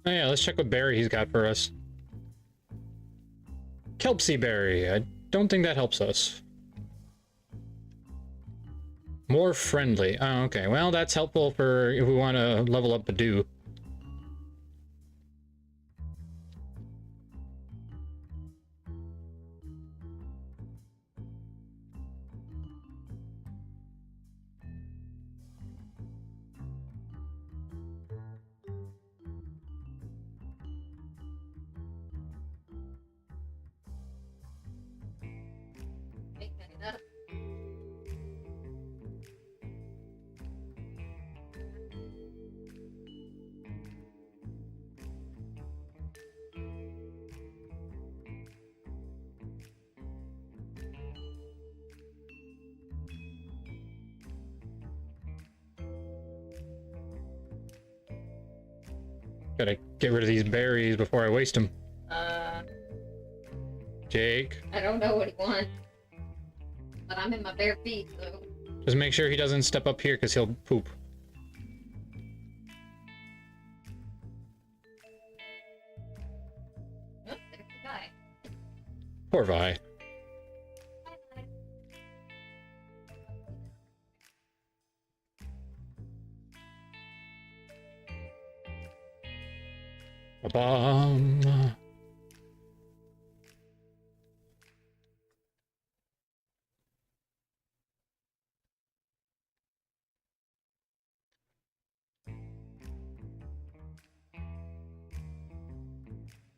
Oh yeah, let's check what berry he's got for us. Kelpsy berry. I don't think that helps us. More friendly. Oh, okay. Well, that's helpful for if we want to level up Badoo. Make that up. Gotta get rid of these berries before I waste them. Jake. I don't know what he wants. But I'm in my bare feet, so. Just make sure he doesn't step up here because he'll poop. Oh, there's the guy. Poor Vi. Bye-bye. Ba-bum.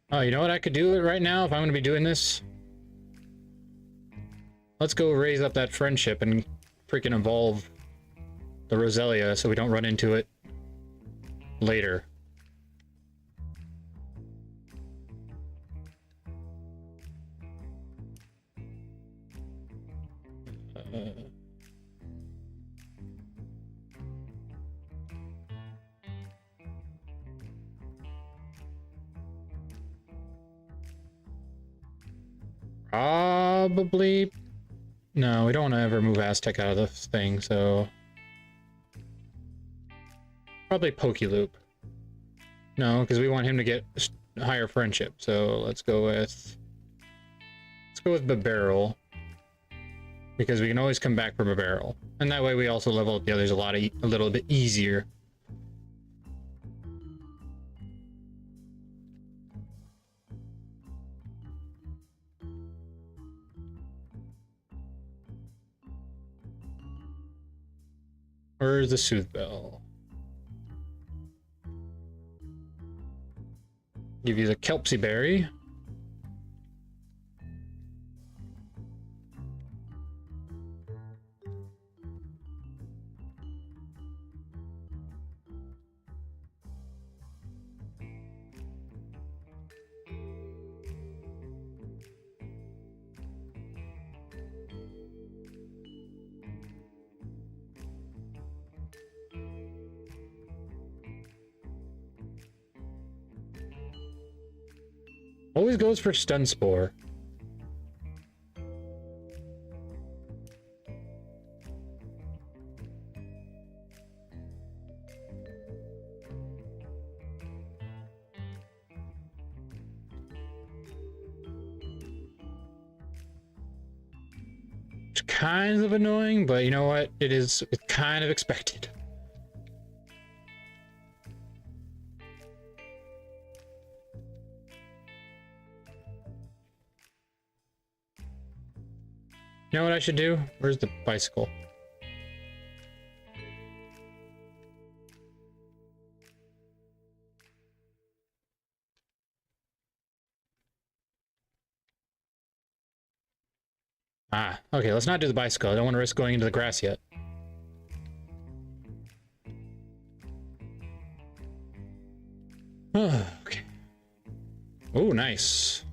Oh, you know what I could do right now if I'm going to be doing this? Let's go raise up that friendship and freaking evolve the Roselia so we don't run into it later. Probably... No, we don't want to ever move Aztec out of this thing, so... Probably Pokeloop. No, because we want him to get higher friendship, so let's go with... Let's go with Babarrel. Because we can always come back for Babarrel. And that way we also level up the others a little bit easier. Where's the Soothe Bell? Give you the Kelpsy Berry. Always goes for stun spore. It's kind of annoying, but you know what? It's kind of expected. You know what I should do? Where's the bicycle? Ah, okay, let's not do the bicycle. I don't want to risk going into the grass yet. Okay. Oh, nice.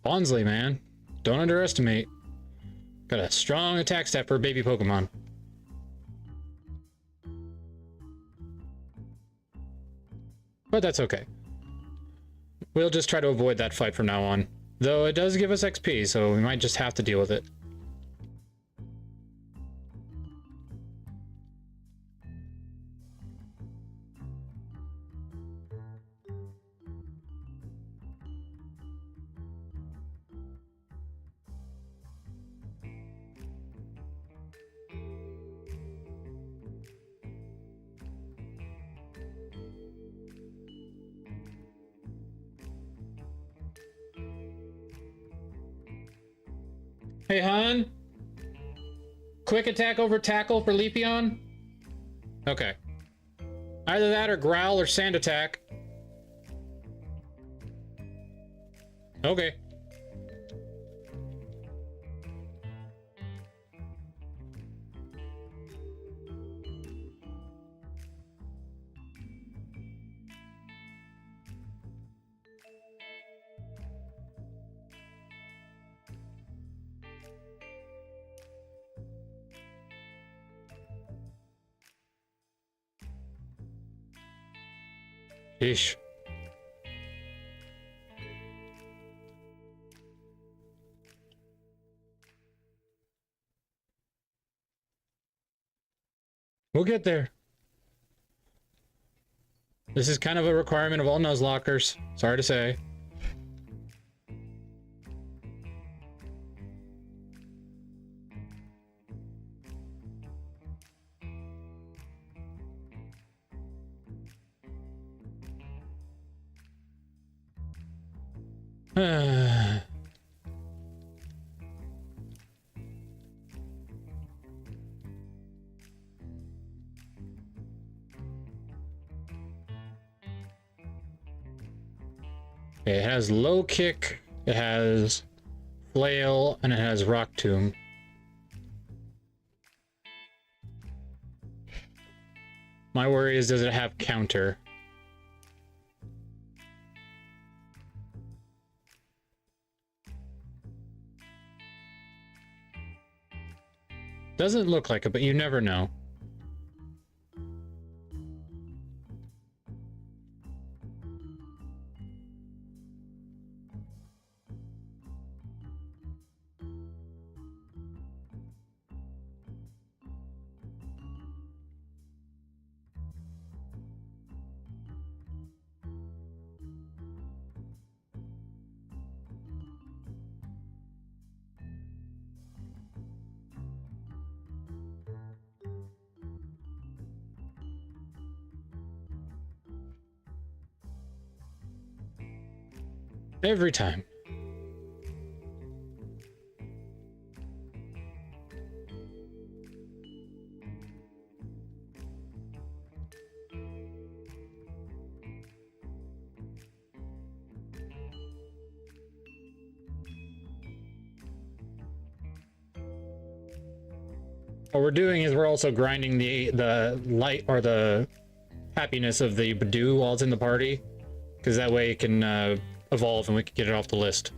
Bonsley, man. Don't underestimate. Got a strong attack stat for a baby Pokemon. But that's okay. We'll just try to avoid that fight from now on. Though it does give us XP, so we might just have to deal with it. Hey, hon? Quick attack over tackle for Leafeon? Okay. Either that or growl or sand attack. Okay. Ish. We'll get there. This is kind of a requirement of all Nuzlockers. Sorry to say. It has low kick, it has flail, and it has rock tomb. My worry is, does it have counter? Doesn't look like it, but you never know. Every time. What we're doing is we're also grinding the light or the happiness of the Badoo while it's in the party, because that way it can evolve and we can get it off the list.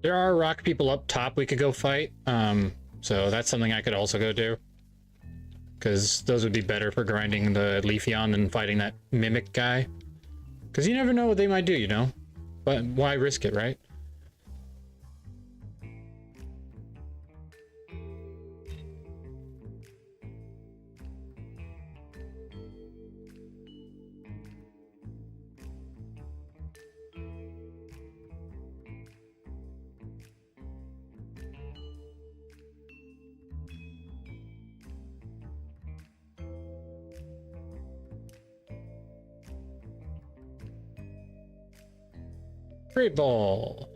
There are rock people up top we could go fight, so that's something I could also go do. Because those would be better for grinding the Leafeon than fighting that Mimic guy. Because you never know what they might do, you know? But why risk it, right? Great ball.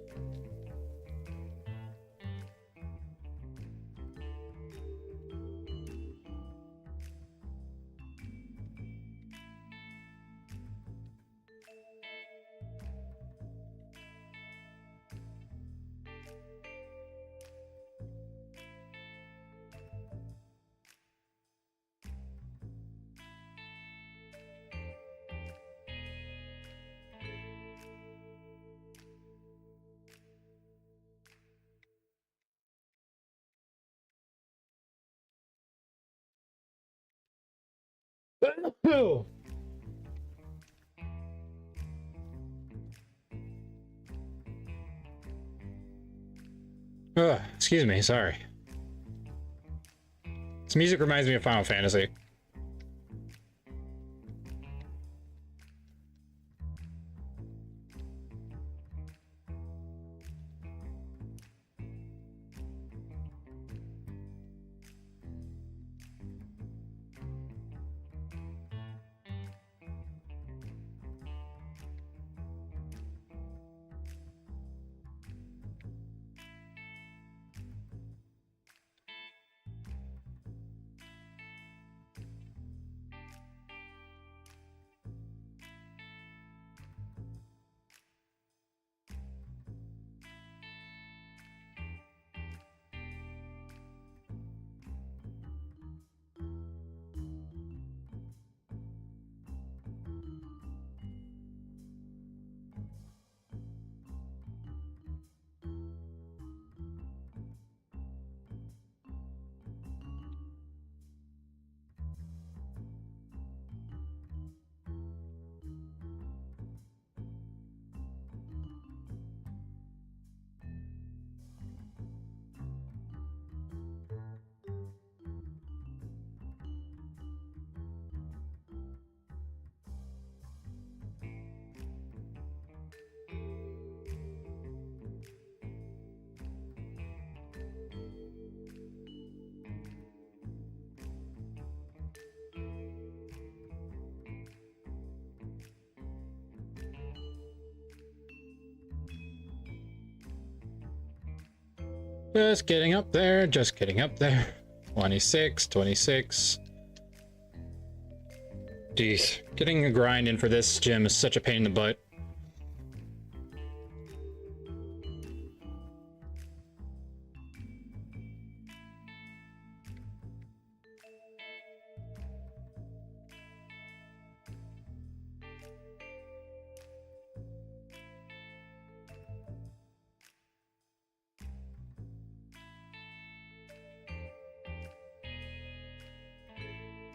Oh. Excuse me, sorry. This music reminds me of Final Fantasy. Just getting up there, just getting up there. 26, 26. Jeez, getting a grind in for this gym is such a pain in the butt.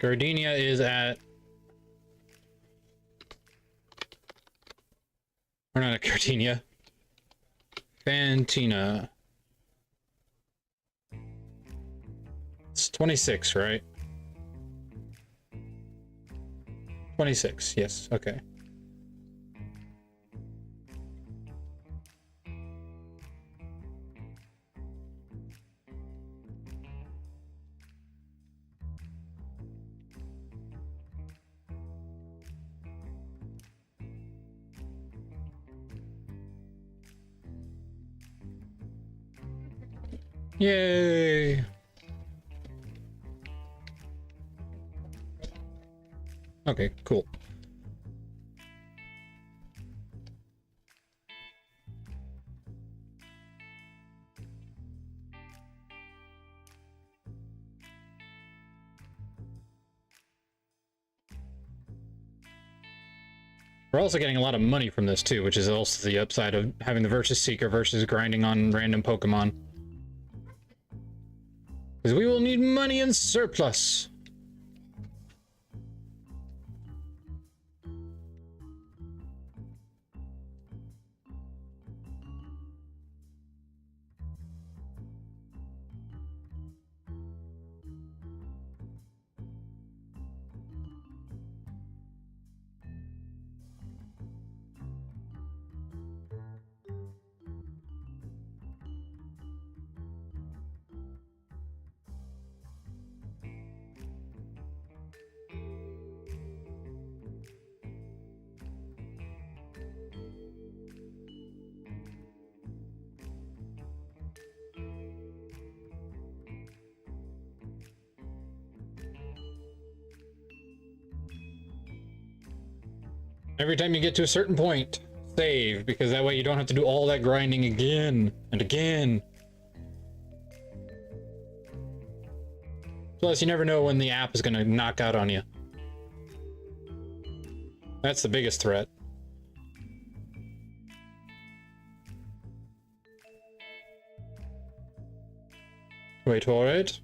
Gardenia is at... Or not at Gardenia. Fantina. It's 26, right? 26, yes, okay. Yay! Okay, cool. We're also getting a lot of money from this too, which is also the upside of having the Versus Seeker versus grinding on random Pokemon. Because we will need money in surplus. Every time you get to a certain point, save, because that way you don't have to do all that grinding again and again. Plus, you never know when the app is going to knock out on you. That's the biggest threat. Wait for it.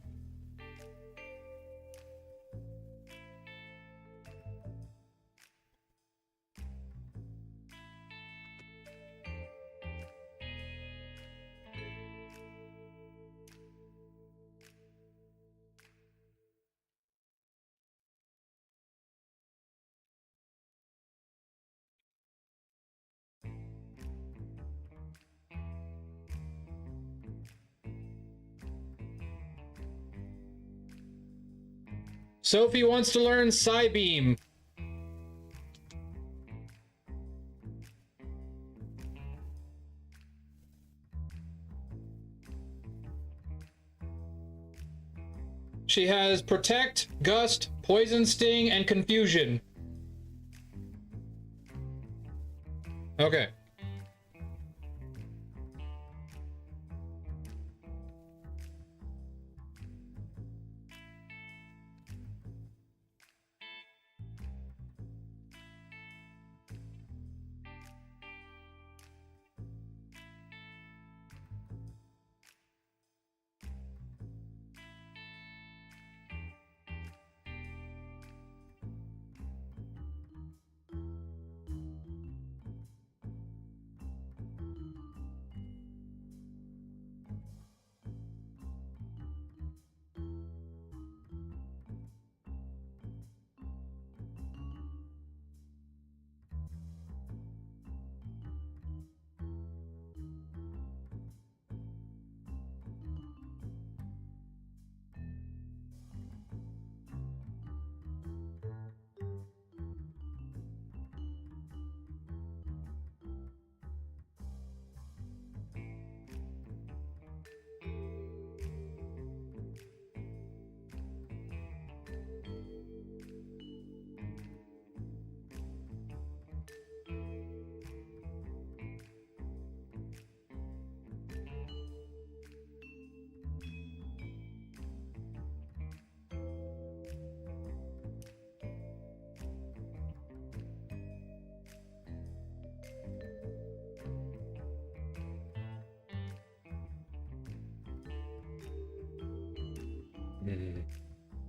Sophie wants to learn Psybeam. She has Protect, Gust, Poison Sting, and Confusion. Okay.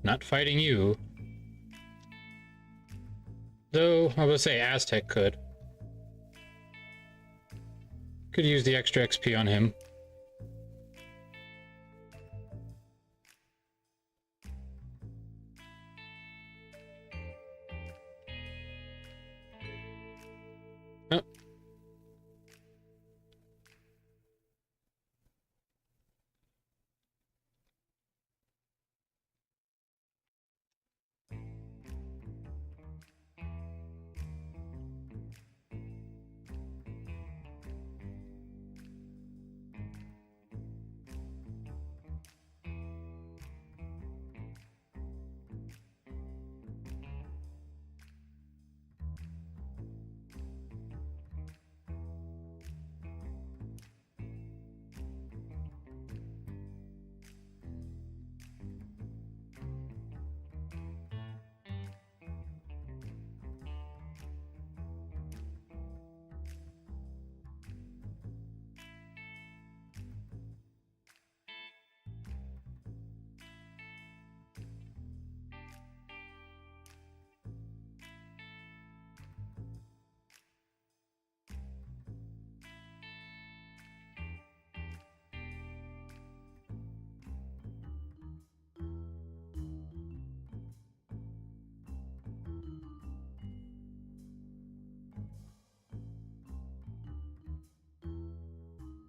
Not fighting you. Though, I would say Aztec could. Could use the extra XP on him. Oh.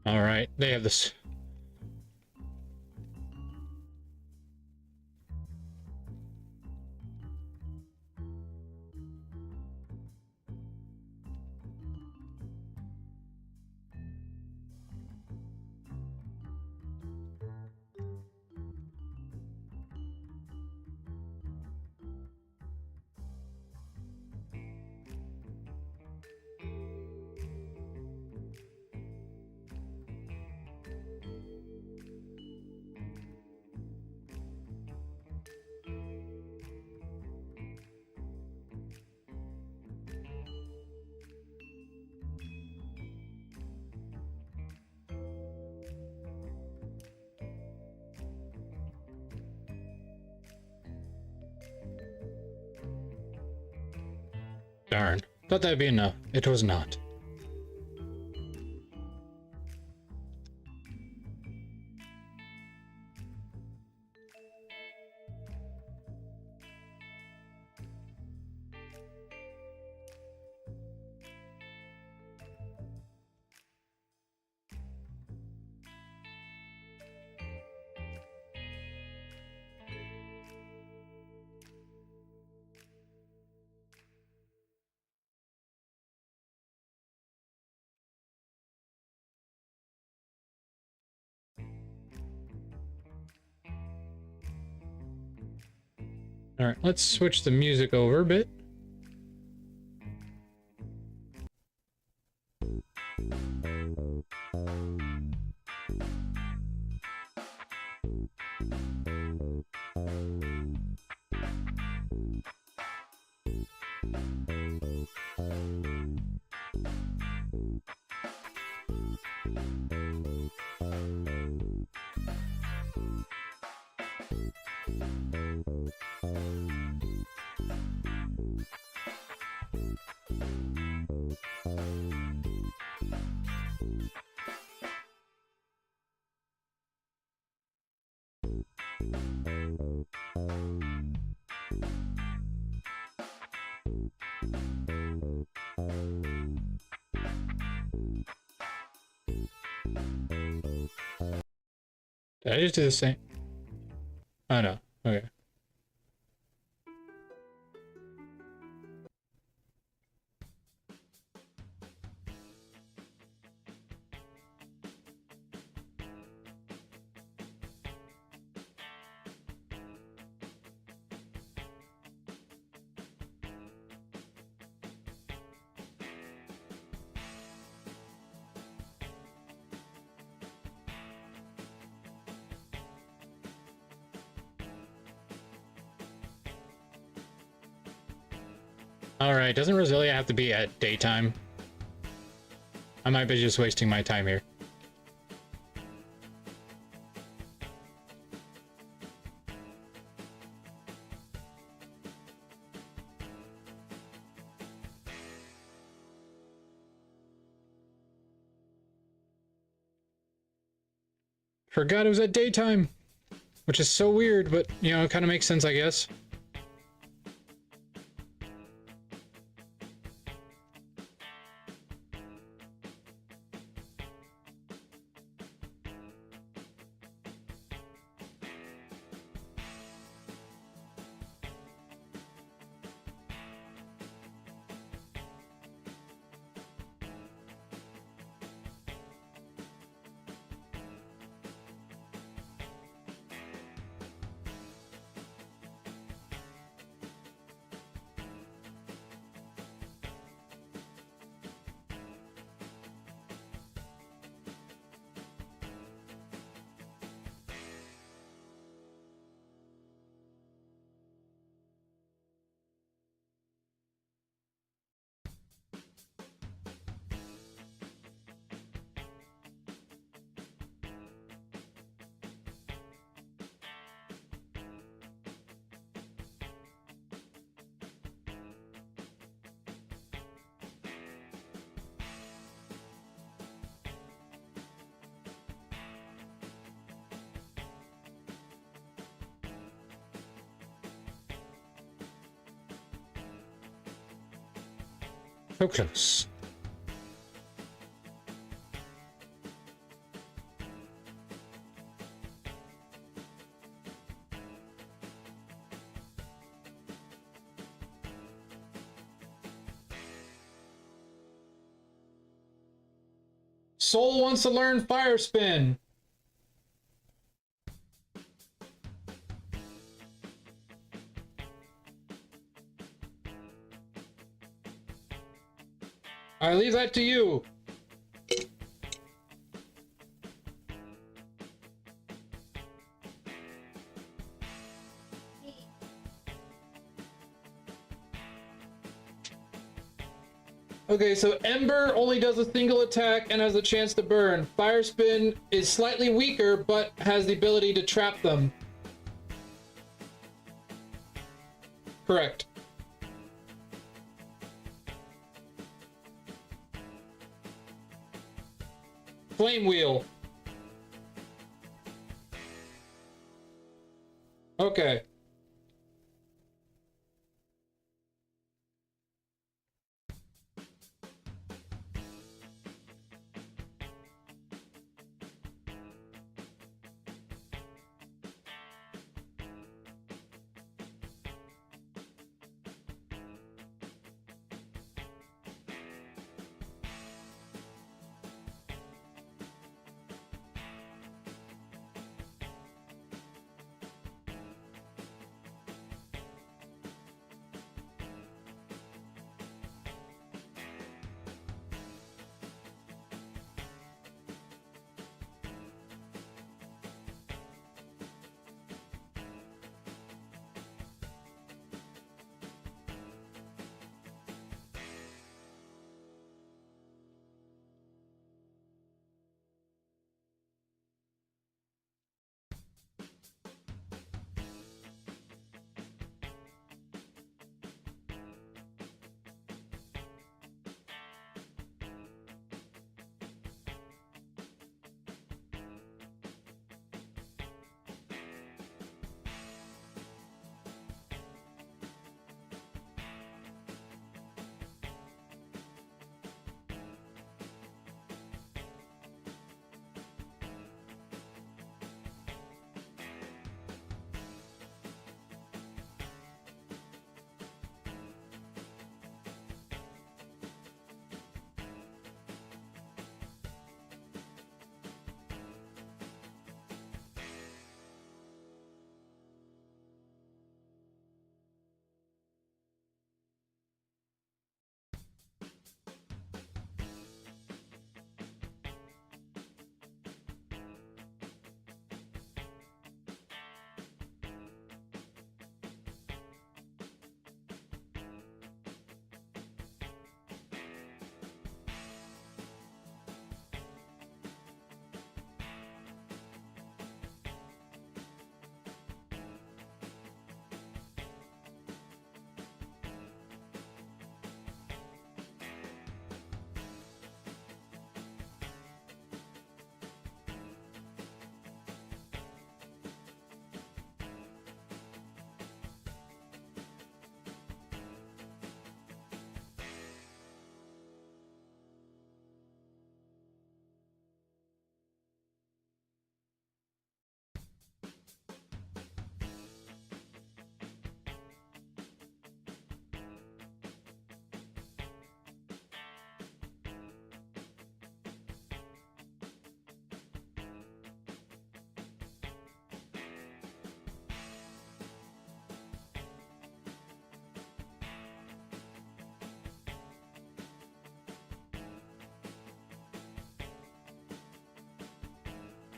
All right, they have this. Darn. Thought that'd be enough. It was not. Alright, let's switch the music over a bit. Did I just do the same? Oh no. Okay. Alright, doesn't Roselia have to be at daytime? I might be just wasting my time here. Forgot it was at daytime. Which is so weird, but, you know, it kind of makes sense, I guess. So close. Soul wants to learn fire spin. I leave that to you. Okay, so Ember only does a single attack and has a chance to burn. Fire Spin is slightly weaker, but has the ability to trap them. Correct. Flame Wheel. Okay.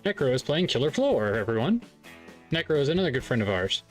Necro is playing Killer Floor, everyone. Necro is another good friend of ours.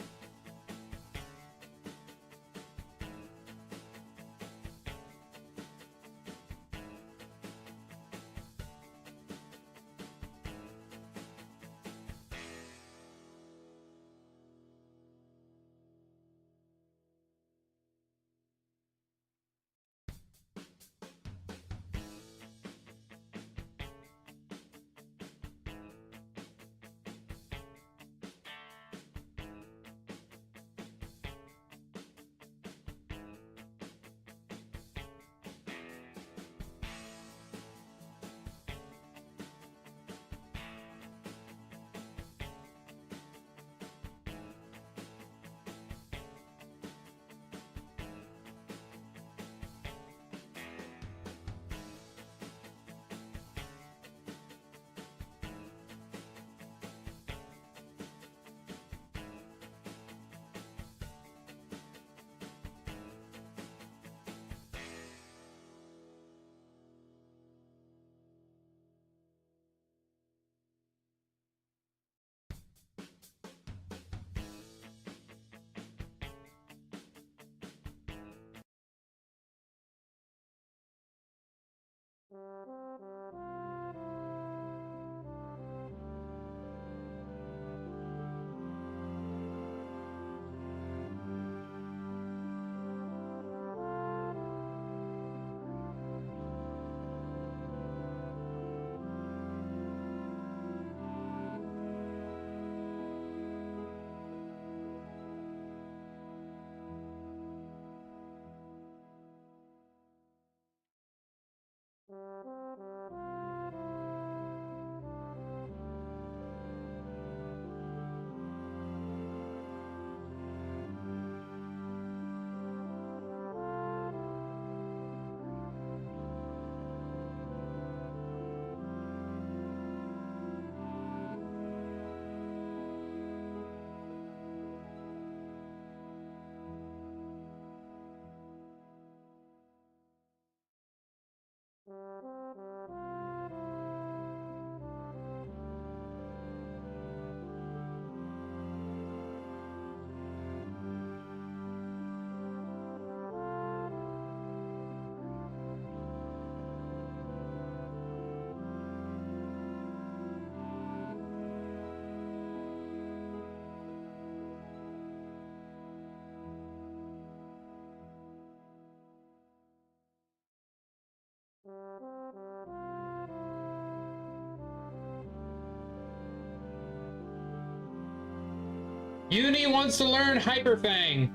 Uni wants to learn Hyperfang.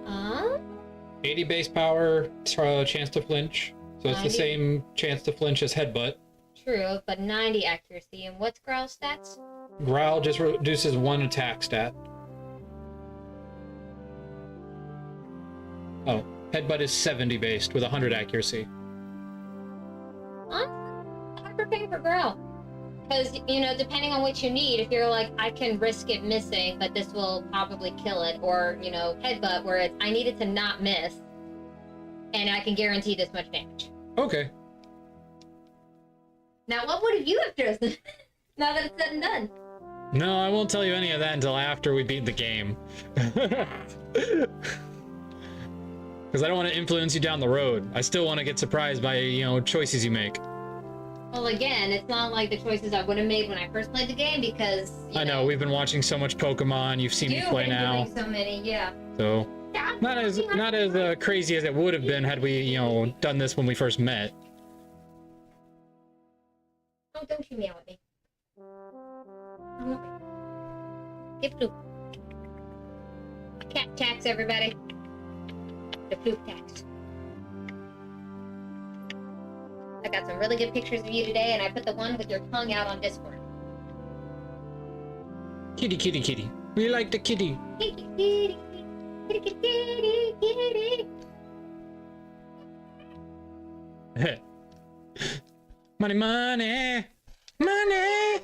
Huh? 80 base power, chance to flinch. So it's 90. the same chance to flinch as Headbutt. True, but 90 accuracy. And what's Growl's stats? Growl just reduces 1 attack stat. Oh, Headbutt is 70 based with 100 accuracy. Huh? Hyperfang for Growl. Because, you know, depending on what you need, if you're like, I can risk it missing, but this will probably kill it, or, you know, Headbutt, where it's, I need it to not miss, and I can guarantee this much damage. Okay. Now, what would you have chosen? Now that it's said and done. No, I won't tell you any of that until after we beat the game. Because I don't want to influence you down the road. I still want to get surprised by, you know, choices you make. Well, again, it's not like the choices I would have made when I first played the game, because, I know, we've been watching so much Pokemon, you've seen me play now. Doing so many, yeah. So, not as crazy as it would have been had we, you know, done this when we first met. Oh, don't you meow at me. I'm not. Get Floop. Cat tax, everybody. The Floop tax. I got some really good pictures of you today, and I put the one with your tongue out on Discord. Kitty, kitty, kitty. We like the kitty. Kitty, kitty, kitty, kitty, kitty, kitty. Money, money, money.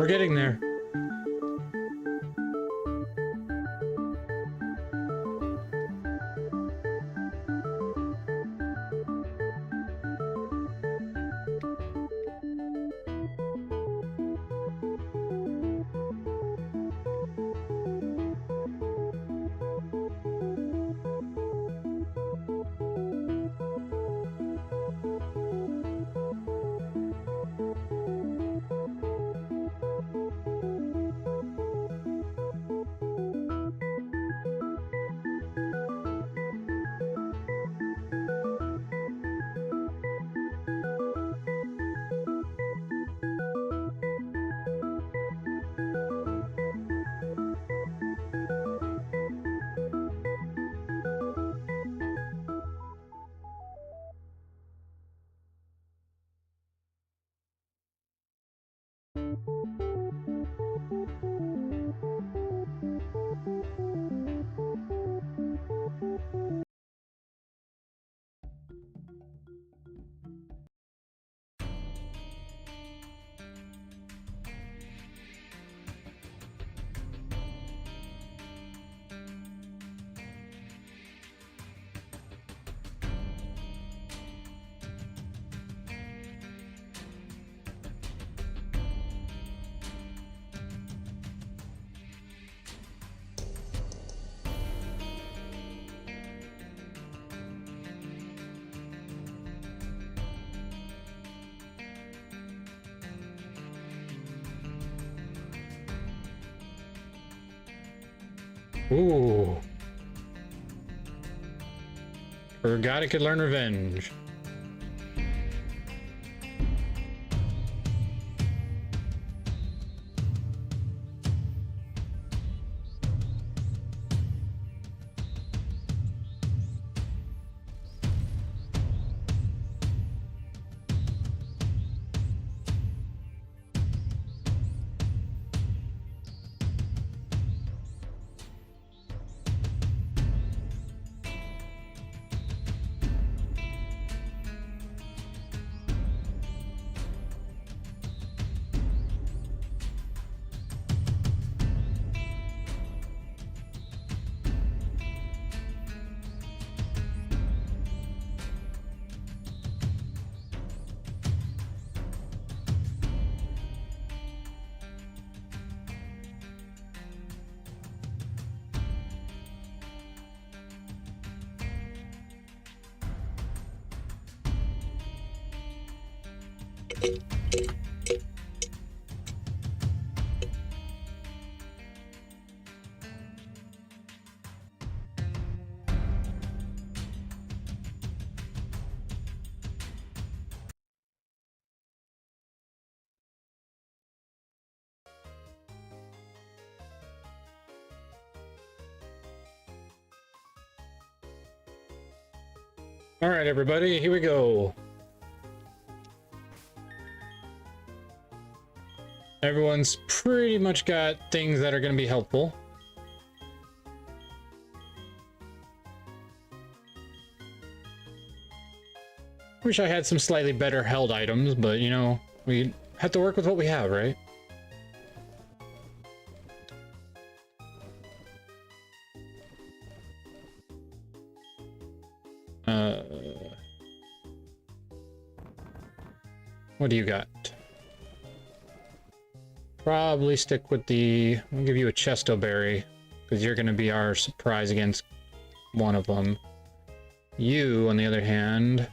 We're getting there. Ooh. Forgot it could learn revenge. All right, everybody, here we go. Everyone's pretty much got things that are going to be helpful. Wish I had some slightly better held items, but you know, we have to work with what we have, right? What do you got? Probably stick with the... I'll give you a chesto berry, because you're going to be our surprise against one of them. You, on the other hand,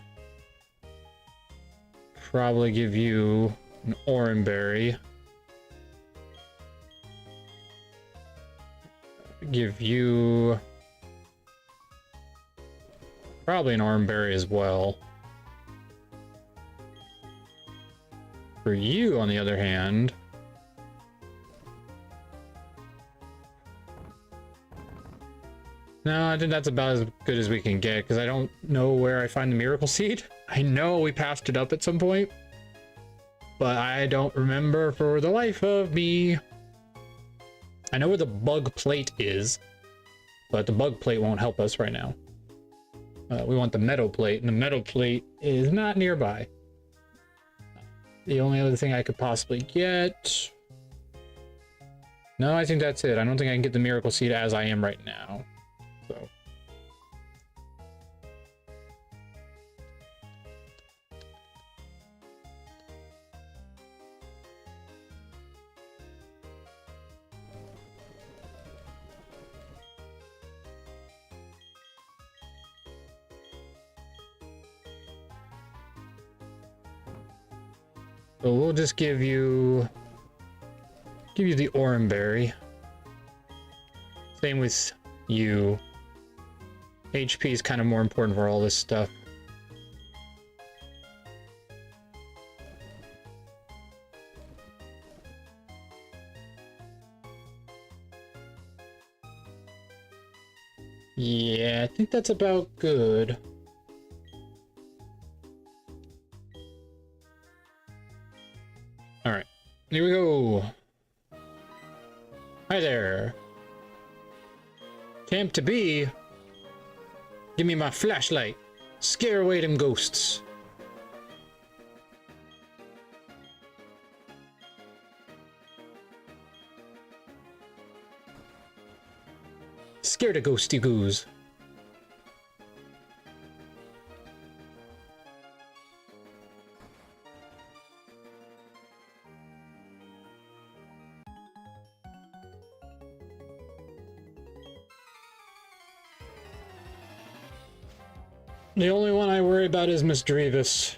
probably give you an orange berry. Give you probably an orange berry as well. For you, on the other hand, no, I think that's about as good as we can get, because I don't know where I find the miracle seed. I know we passed it up at some point, but I don't remember for the life of me. I know where the bug plate is, but the bug plate won't help us right now. We want the metal plate, and the metal plate is not nearby. The only other thing I could possibly get... No, I think that's it. I don't think I can get the miracle seed as I am right now. So... So we'll just give you the orange berry. Same with you. HP is kind of more important for all this stuff. Yeah, I think that's about good. All right, here we go. Hi there. Camp to be. Give me my flashlight. Scare away them ghosts. Scare the ghosty goos. The only one I worry about is Miss Drevis,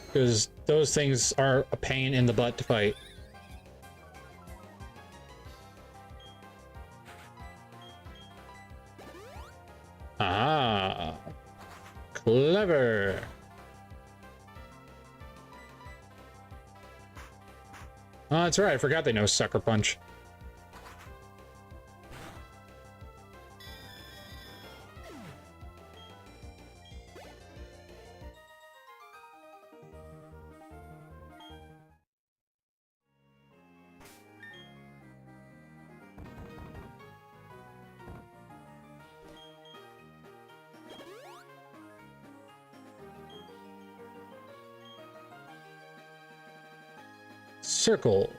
because those things are a pain in the butt to fight. Ah, clever. Oh, that's right. I forgot they know Sucker Punch. Circle.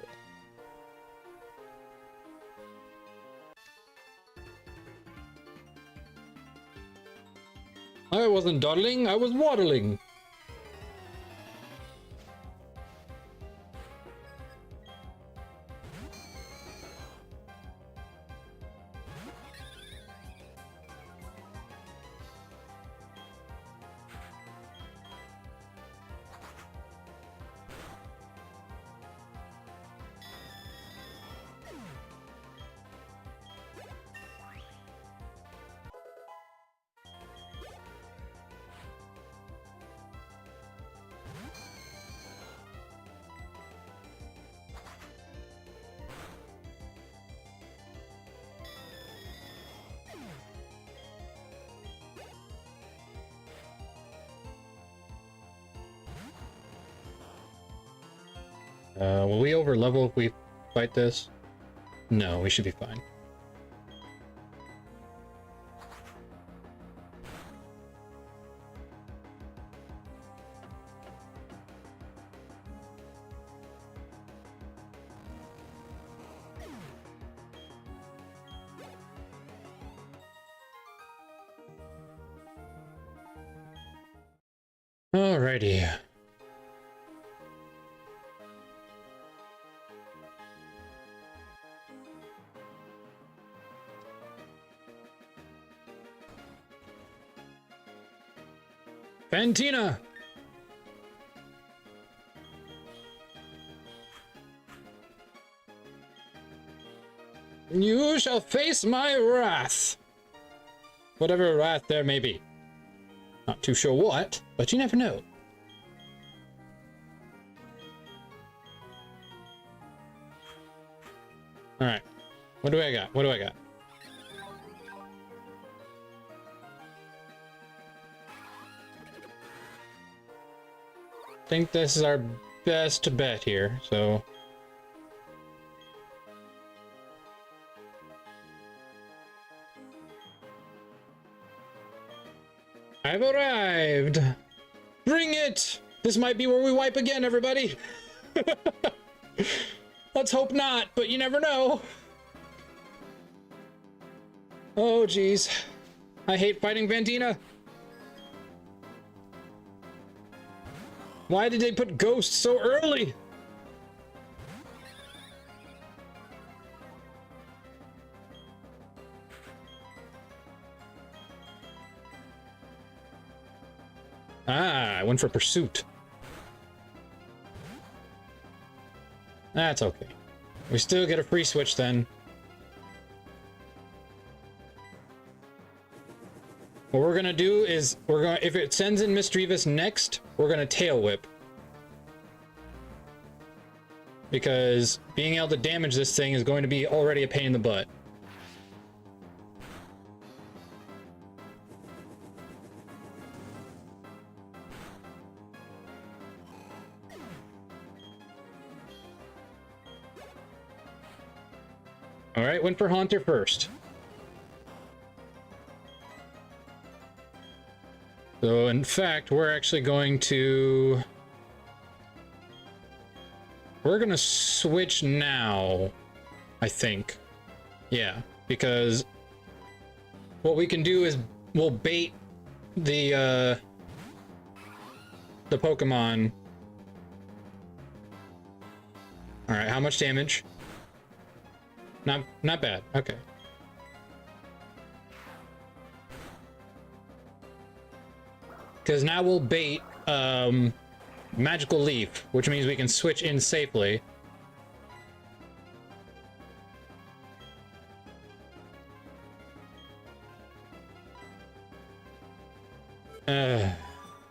I wasn't dawdling, I was waddling. Will we over level if we fight this? No, we should be fine. Alrighty. Fantina! You shall face my wrath. Whatever wrath there may be. Not too sure what, but you never know. Alright. What do I got? What do I got? I think this is our best bet here, so... I've arrived! Bring it! This might be where we wipe again, everybody! Let's hope not, but you never know! Oh, jeez. I hate fighting Fantina. Why did they put ghosts so early? Ah, I went for pursuit. That's okay. We still get a free switch then. What we're gonna do is if it sends in Misdreavus next, we're gonna tail whip. Because being able to damage this thing is going to be already a pain in the butt. Alright, went for Haunter first. So, in fact, we're actually going to... We're gonna switch now, I think. Yeah, because what we can do is we'll bait the Pokemon. Alright, how much damage? Not bad. Okay. Because now we'll bait Magical Leaf, which means we can switch in safely.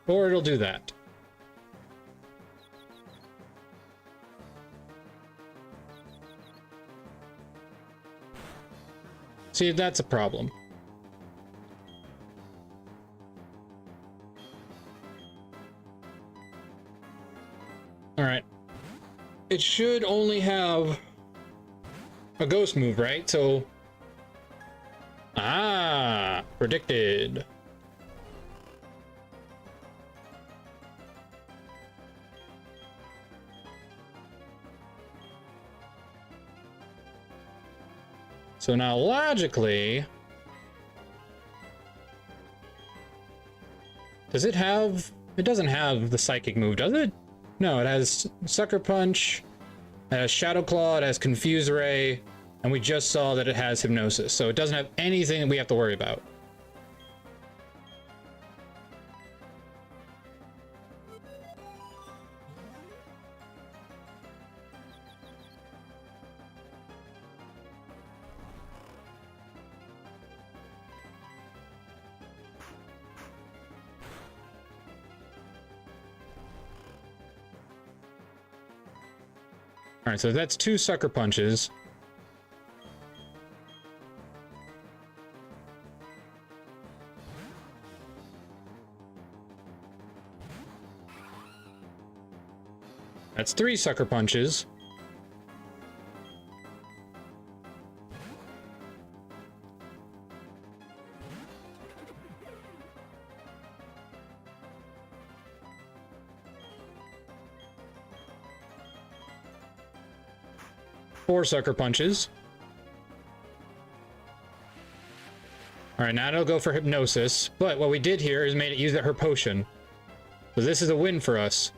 Or it'll do that. See, that's a problem. Alright. It should only have a ghost move, right? So... Ah! Predicted. So now, logically... Does it have... It doesn't have the psychic move, does it? No, it has Sucker Punch, it has Shadow Claw, it has Confuse Ray, and we just saw that it has Hypnosis, so it doesn't have anything that we have to worry about. Alright, so that's 2 Sucker Punches. That's 3 sucker punches. Four sucker punches. Alright, now it'll go for hypnosis, but what we did here is made it use her potion. So this is a win for us.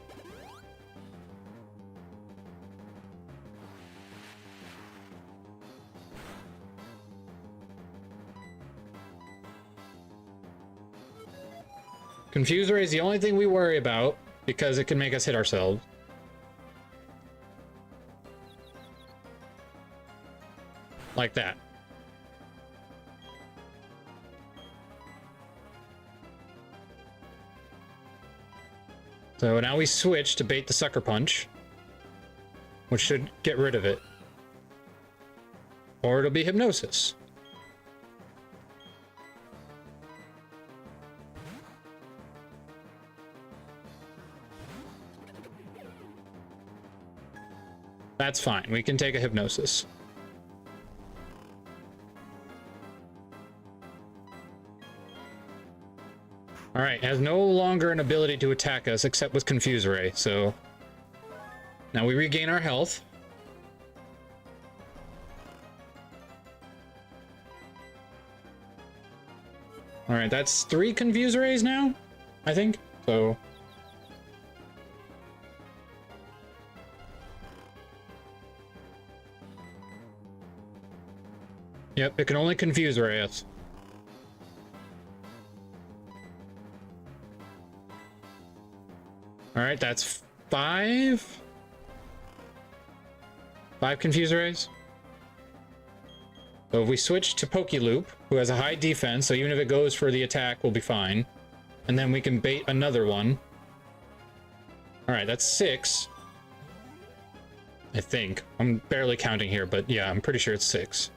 Confuse Ray is the only thing we worry about, because it can make us hit ourselves. Like that. So now we switch to bait the sucker punch, which should get rid of it. Or it'll be hypnosis. That's fine. We can take a hypnosis. Alright, has no longer an ability to attack us except with Confuse Ray, so... Now we regain our health. Alright, that's 3 Confuse Rays now, I think, so... Yep, it can only Confuse Ray us. Alright, that's 5? 5 Confuse Rays? So if we switch to Pokeloop, who has a high defense, so even if it goes for the attack, we'll be fine. And then we can bait another one. Alright, that's 6. I think. I'm barely counting here, but yeah, I'm pretty sure it's 6.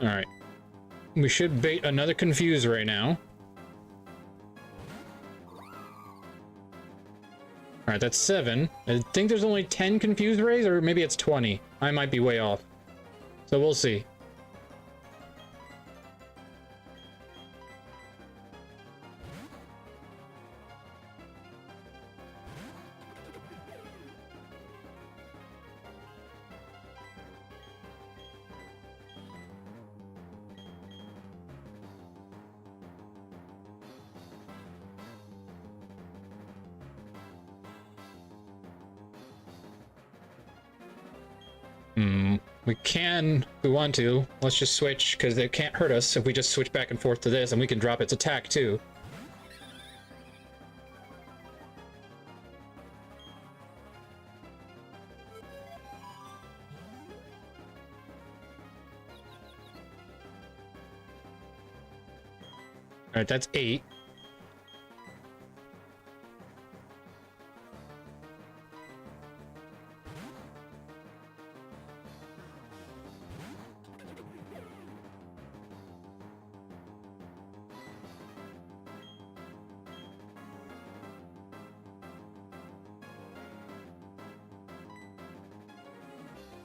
Alright. We should bait another Confuse right now. Alright, that's 7. I think there's only 10 Confuse Rays, or maybe it's 20. I might be way off. So we'll see. We can, if we want to. Let's just switch, because it can't hurt us if we just switch back and forth to this, and we can drop its attack too. Alright, that's 8.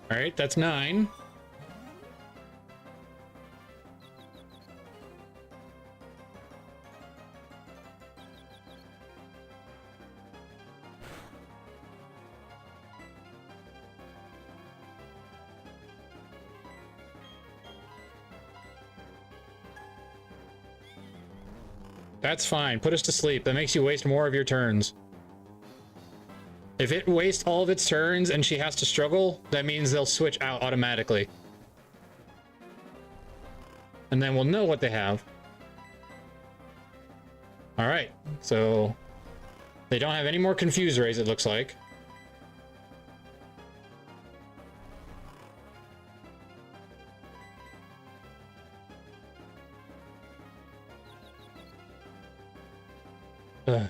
Alright, that's 9. That's fine. Put us to sleep. That makes you waste more of your turns. If it wastes all of its turns and she has to struggle, that means they'll switch out automatically. And then we'll know what they have. Alright, so... They don't have any more Confuse Rays, it looks like. Ugh.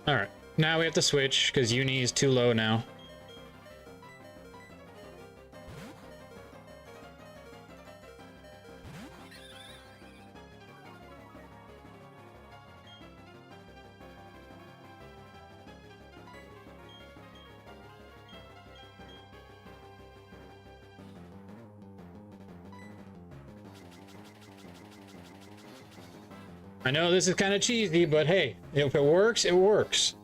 Alright, now we have to switch, because Uni is too low now. I know this is kind of cheesy, but hey, if it works, it works.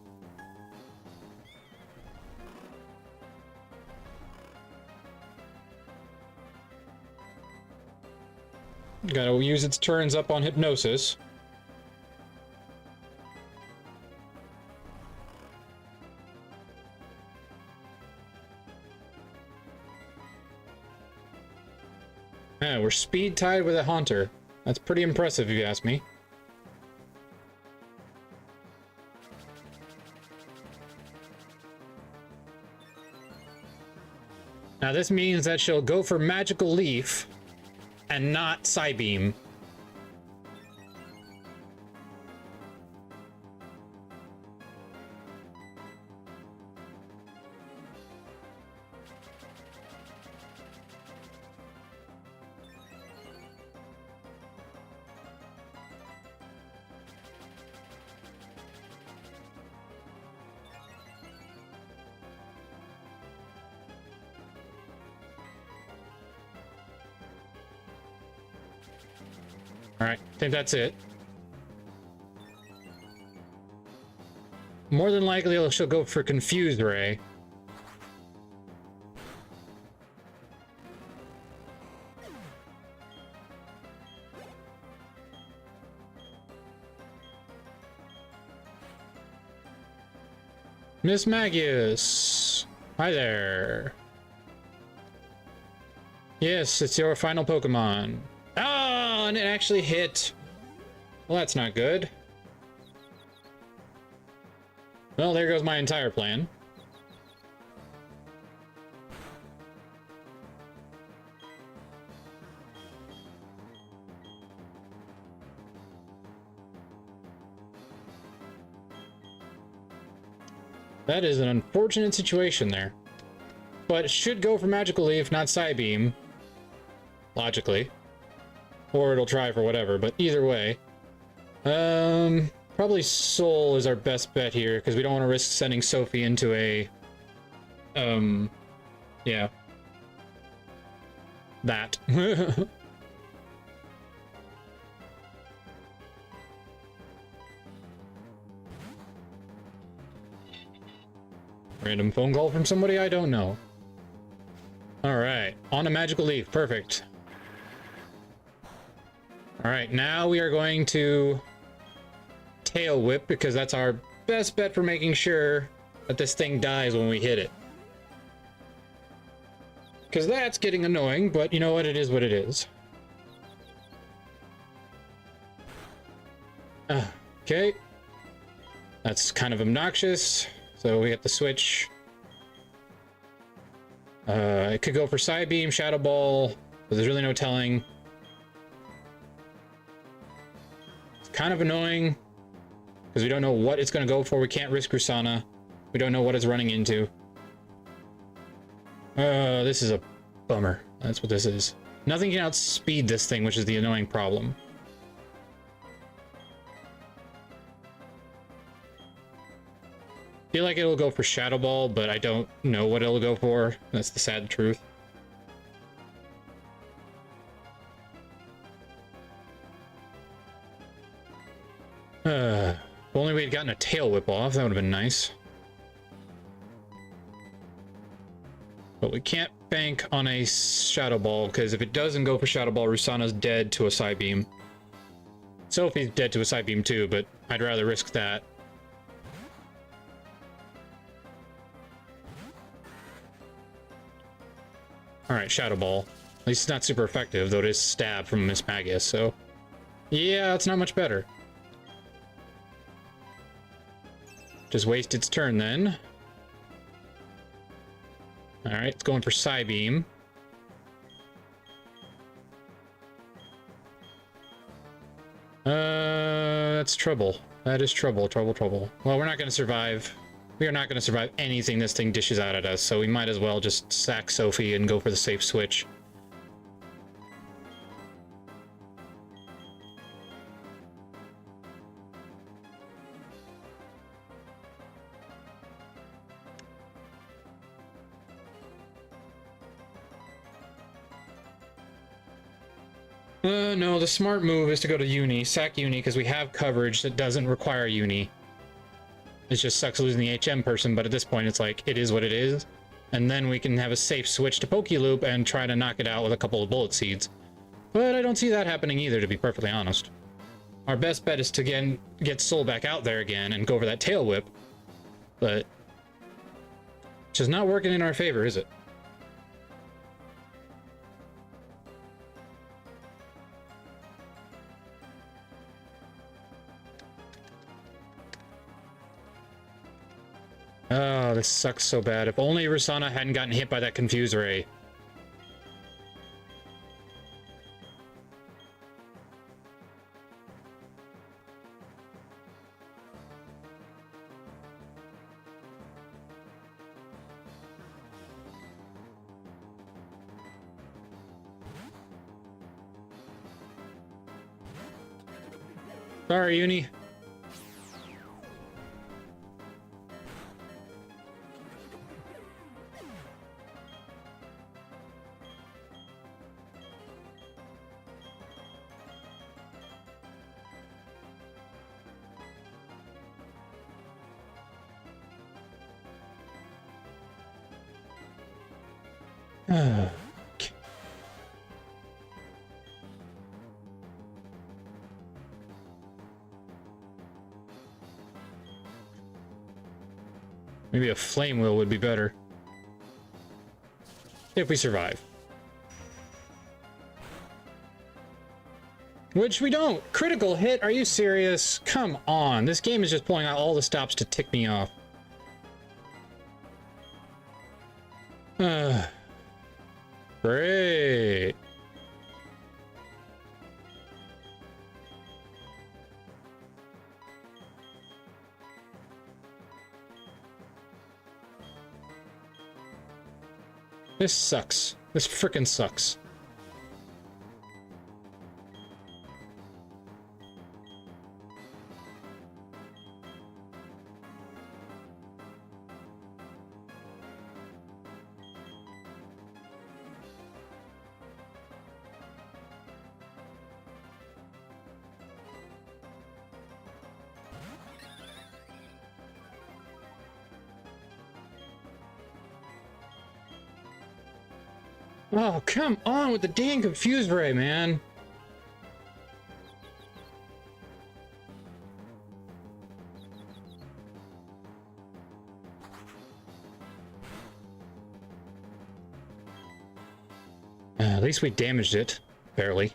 Gotta use its turns up on hypnosis. Yeah, we're speed tied with a Haunter. That's pretty impressive if you ask me. Now this means that she'll go for Magical Leaf and not Psybeam. Alright, I think that's it. More than likely, she'll go for Confuse Ray. Miss Magius! Hi there. Yes, it's your final Pokemon. Oh, and it actually hit. Well, that's not good. Well, there goes my entire plan. That is an unfortunate situation there. But it should go for Magical Leaf, not Psybeam. Logically. Or it'll try for whatever, but either way. Probably Soul is our best bet here, because we don't want to risk sending Sophie into a... yeah. That. Random phone call from somebody I don't know. Alright, on a Magical Leaf, perfect. Alright, now we are going to Tail Whip, because that's our best bet for making sure that this thing dies when we hit it. Because that's getting annoying, but you know what? It is what it is. Okay. That's kind of obnoxious, so we have to switch. It could go for Psybeam, Shadow Ball, but there's really no telling. Kind of annoying because we don't know what it's going to go for. We can't risk Rusana. We don't know what it's running into. This is a bummer. That's what this is. Nothing can outspeed this thing, which is the annoying problem. Feel like it'll go for Shadow Ball, but I don't know what it'll go for. That's the sad truth. If only we had gotten a Tail Whip off, that would have been nice. But we can't bank on a Shadow Ball, because if it doesn't go for Shadow Ball, Rusana's dead to a Psybeam. Sophie's dead to a Psybeam too, but I'd rather risk that. Alright, Shadow Ball. At least it's not super effective, though it is Stab from Miss Magius, so... yeah, it's not much better. Just waste its turn then. Alright, it's going for Psybeam. That's trouble. That is trouble, trouble, trouble. Well, we're not going to survive. We are not going to survive anything this thing dishes out at us, so we might as well just sack Sophie and go for the safe switch. No, the smart move is to go to Uni, sack Uni, because we have coverage that doesn't require Uni. It just sucks losing the HM person, but at this point it's like, it is what it is. And then we can have a safe switch to Pokeloop and try to knock it out with a couple of bullet seeds. But I don't see that happening either, to be perfectly honest. Our best bet is to get Soul back out there again and go for that tail whip. But it's just not working in our favor, is it? Oh, this sucks so bad. If only Rasana hadn't gotten hit by that Confuse Ray. Sorry, Uni. Okay. Maybe a flame wheel would be better. If we survive. Which we don't. Critical hit? Are you serious? Come on. This game is just pulling out all the stops to tick me off. Great. This sucks. This frickin' sucks. Oh, come on with the dang Confuse Ray, man. At least we damaged it, barely.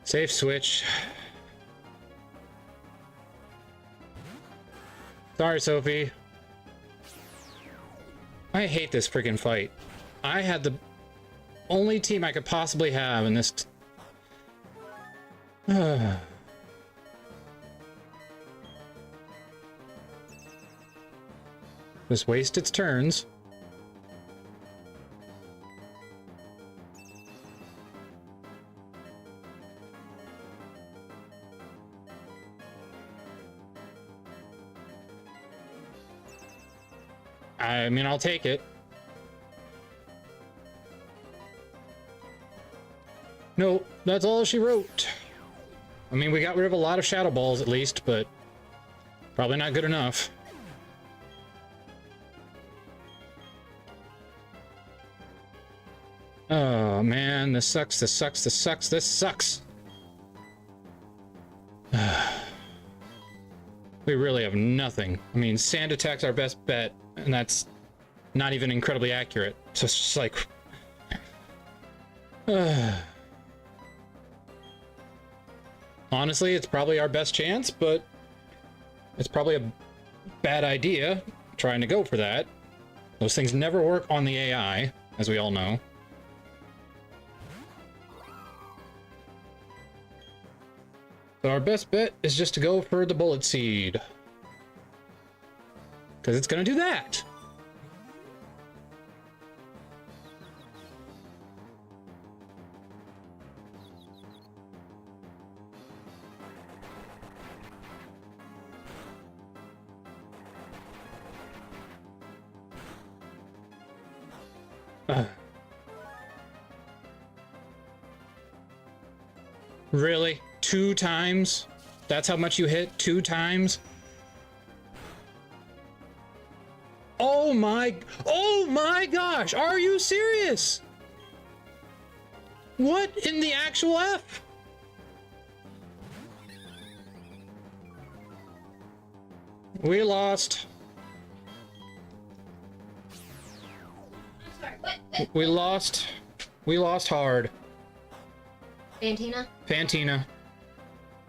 Safe switch. Sorry, Sophie. I hate this freaking fight. I had the only team I could possibly have in this. Just waste its turns. I mean, I'll take it. No, that's all she wrote. I mean, we got rid of a lot of Shadow Balls at least, but probably not good enough. Oh man, this sucks, this sucks, this sucks, this sucks. We really have nothing. I mean, Sand Attack's our best bet, and that's not even incredibly accurate. So it's just like... Honestly, it's probably our best chance, but it's probably a bad idea trying to go for that. Those things never work on the AI, as we all know. So our best bet is just to go for the bullet seed. Because it's going to do that. Really? 2 times? That's how much you hit? 2 times? Oh my gosh! Are you serious? What in the actual F? We lost. I'm sorry, what? We lost. We lost hard. Fantina? Fantina.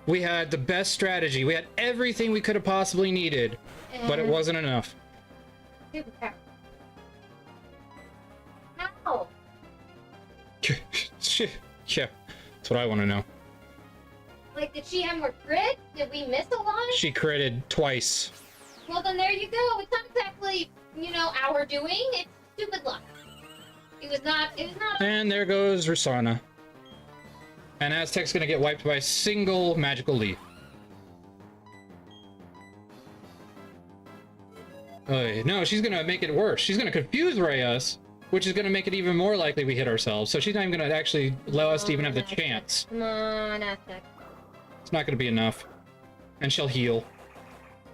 We had the best strategy. We had everything we could have possibly needed, but it wasn't enough. Super power. How? Yeah, that's what I want to know. Like, did she have more crit? Did we miss a lot? She critted twice. Well, then there you go. It's not exactly, you know, our doing. It's stupid luck. It was not. And there goes Rusana. And Aztec's gonna get wiped by a single magical leaf. No, she's gonna make it worse. She's gonna confuse Reyes, which is gonna make it even more likely we hit ourselves. So she's not even gonna actually allow us to even have the chance. Come on, Aztec. It's not gonna be enough. And she'll heal.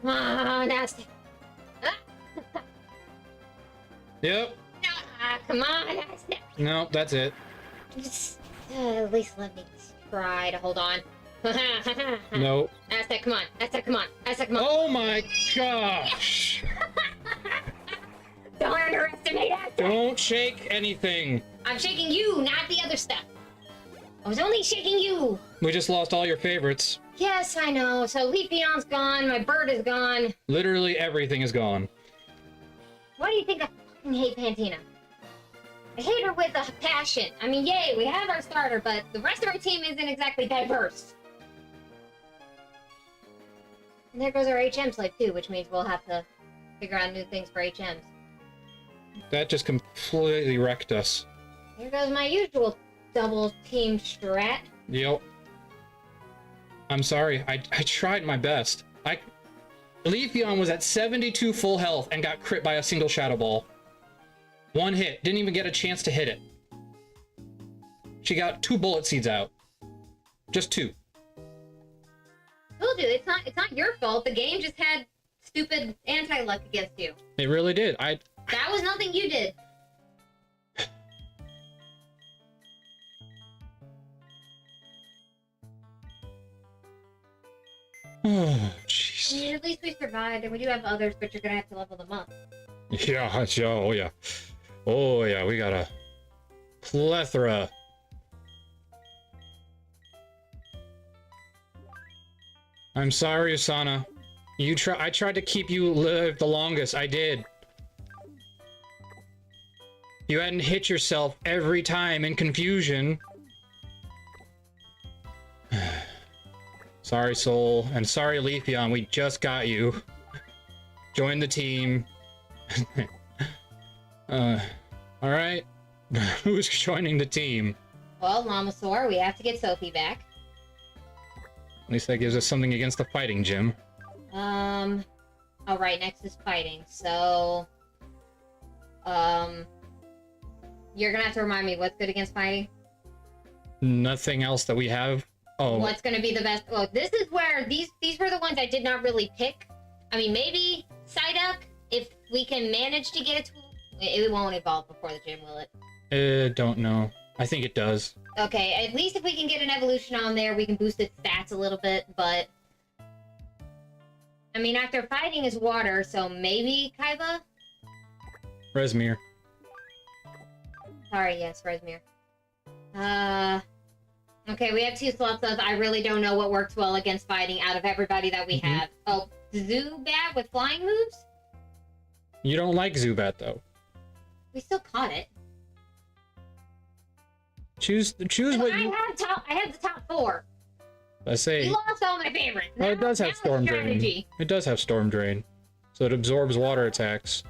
Come on, Aztec. Yep. Come on, Aztec. No, that's it. Just, at least let me try to hold on. No. Aztec, come on. Aztec, come on. Aztec, come on. Oh my gosh! Don't underestimate Aztec. Don't shake anything. I'm shaking you, not the other stuff. I was only shaking you. We just lost all your favorites. Yes, I know. So Leafeon's gone. My bird is gone. Literally everything is gone. Why do you think I fucking hate Pantina? I hate her with a passion. I mean, yay, we have our starter, but the rest of our team isn't exactly diverse. And there goes our HM slave too, which means we'll have to figure out new things for HMs. That just completely wrecked us. Here goes my usual double team strat. Yep. I'm sorry. I tried my best. Leafeon was at 72 full health and got crit by a single Shadow Ball. 1 hit. Didn't even get a chance to hit it. She got 2 bullet seeds out. Just 2. Told you, it's not your fault. The game just had stupid anti-luck against you. It really did. That was nothing you did. Oh, jeez. I mean, at least we survived, and we do have others, but you're gonna have to level them up. Yeah, oh yeah. Oh yeah, we got a plethora. I'm sorry, Asana. I tried to keep you live the longest. I did. You hadn't hit yourself every time in confusion. Sorry, Soul, and sorry, Leafeon. We just got you. Join the team. Alright. Who's joining the team? Well, Lamasaur, we have to get Sophie back. At least that gives us something against the fighting gym. Oh, right, next is fighting, so... You're gonna have to remind me what's good against fighting? Nothing else that we have. Oh. What's gonna be the best? Well, this is where these were the ones I did not really pick. I mean, maybe Psyduck, if we can manage to get it to... It won't evolve before the gym, will it? Don't know. I think it does. Okay, at least if we can get an evolution on there, we can boost its stats a little bit, but... I mean, after fighting is water, so maybe Kaiba? Resmir. Sorry, yes, Resmir. Okay, we have 2 slots left. I really don't know what works well against fighting out of everybody that we have. Oh, Zubat with flying moves? You don't like Zubat, though. We still caught it. Choose So what I you... had the top 4. I say... We lost all my favorites. Oh, it Now- does have now Storm Drain. strategy. It does have Storm Drain. So it absorbs water attacks.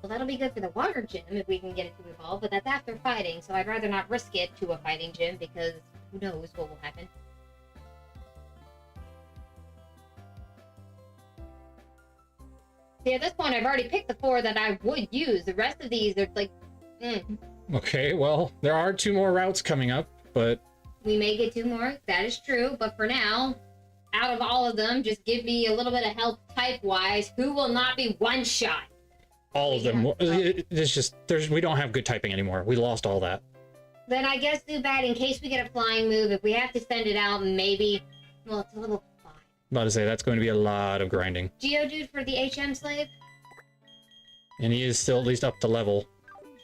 Well, that'll be good for the water gym if we can get it to evolve, but that's after fighting, so I'd rather not risk it to a fighting gym because who knows what will happen. See, at this point, I've already picked the 4 that I would use. The rest of these are like, Okay, well, there are 2 more routes coming up, but... we may get 2 more. That is true, but for now, out of all of them, just give me a little bit of help type-wise. Who will not be one-shot? All of them. Yeah. It's just... we don't have good typing anymore. We lost all that. Then I guess do bad in case we get a flying move. If we have to send it out, maybe... Well, it's a little... About to say, that's going to be a lot of grinding. Geodude for the HM slave? And he is still at least up to level.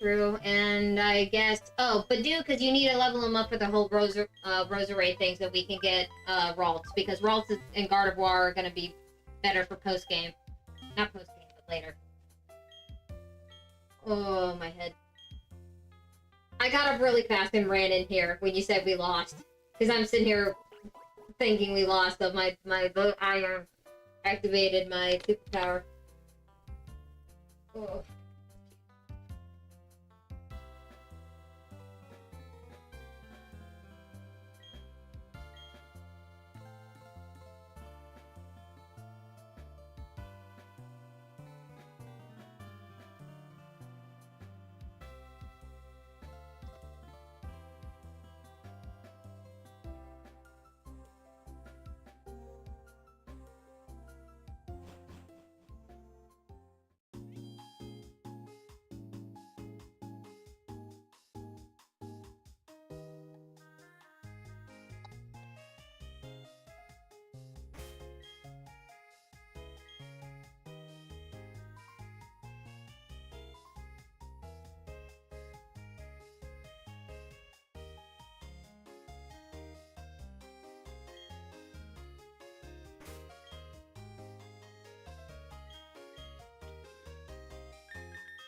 True, and I guess... Oh, but because you need to level him up for the whole Roserade thing so we can get Ralts, because Ralts and Gardevoir are going to be better for post-game. Not post-game, but later. Oh, my head. I got up really fast and ran in here when you said we lost. Because I'm sitting here thinking we lost, so my iron activated my superpower. Oh.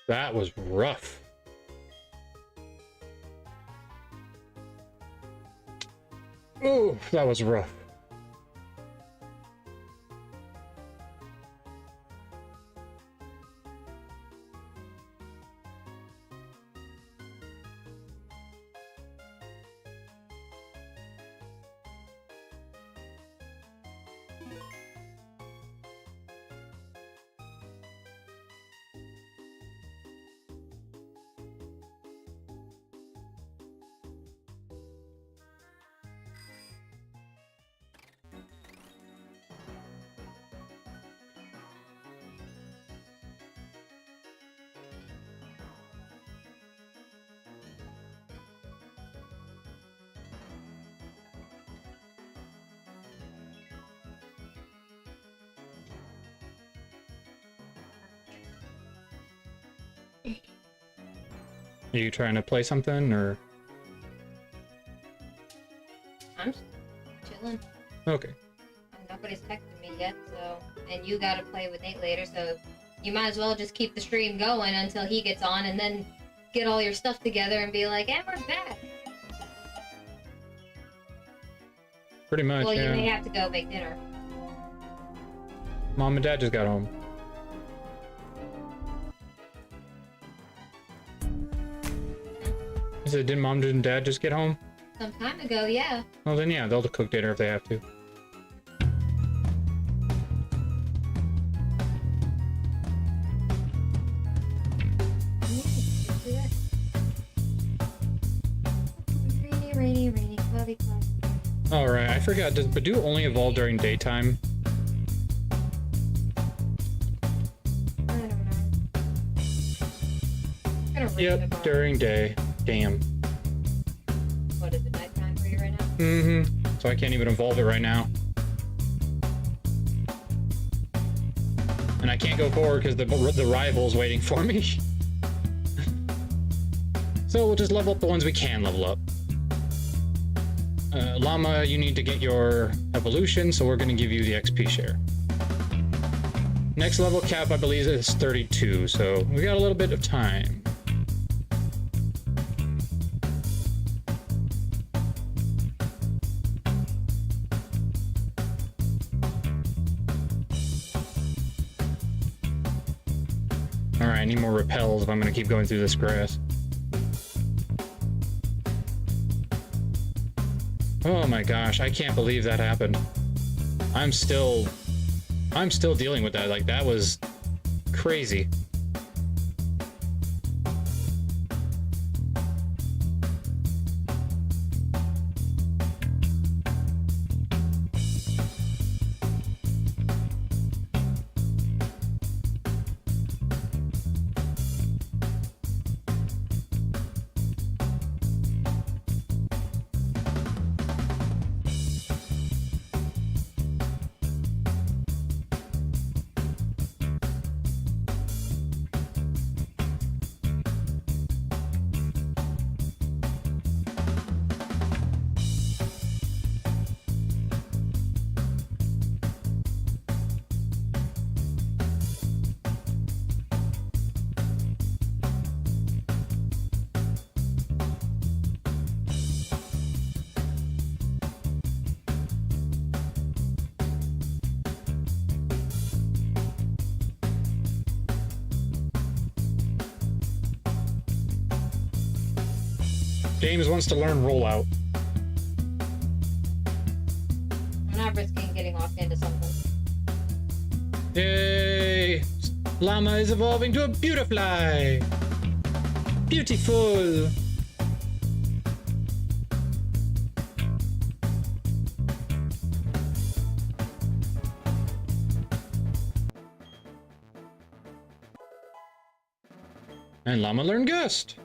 That was rough. Ooh, that was rough. Are you trying to play something, or? I'm just chilling. Okay. Nobody's texted me yet, so... And you gotta play with Nate later, so... You might as well just keep the stream going until he gets on, and then get all your stuff together and be like, and we're back! Pretty much, Well, yeah. you may have to go make dinner. Mom and Dad just got home. I said, didn't Mom and Dad just get home? Some time ago, yeah. Well, then yeah, they'll cook dinner if they have to. Rainy, rainy, cloudy, cloudy. Alright, I forgot, does Badoo only evolve during daytime? I don't know. I'm gonna read Yep, about during day. Damn. what is it, nighttime for you right now? Mm-hmm. So I can't even evolve it right now. And I can't go forward because the rival's waiting for me. So we'll just level up the ones we can level up. Llama, you need to get your evolution, so we're going to give you the XP share. Next level cap, I believe, is 32, so we got a little bit of time. Alright, I need more repels if I'm going to keep going through this grass. Oh my gosh, I can't believe that happened. I'm still dealing with that. Like, that was crazy. James wants to learn rollout. I'm not risking getting locked into something. Yay! Llama is evolving to a beautifly! Beautiful! And Llama learned Gust!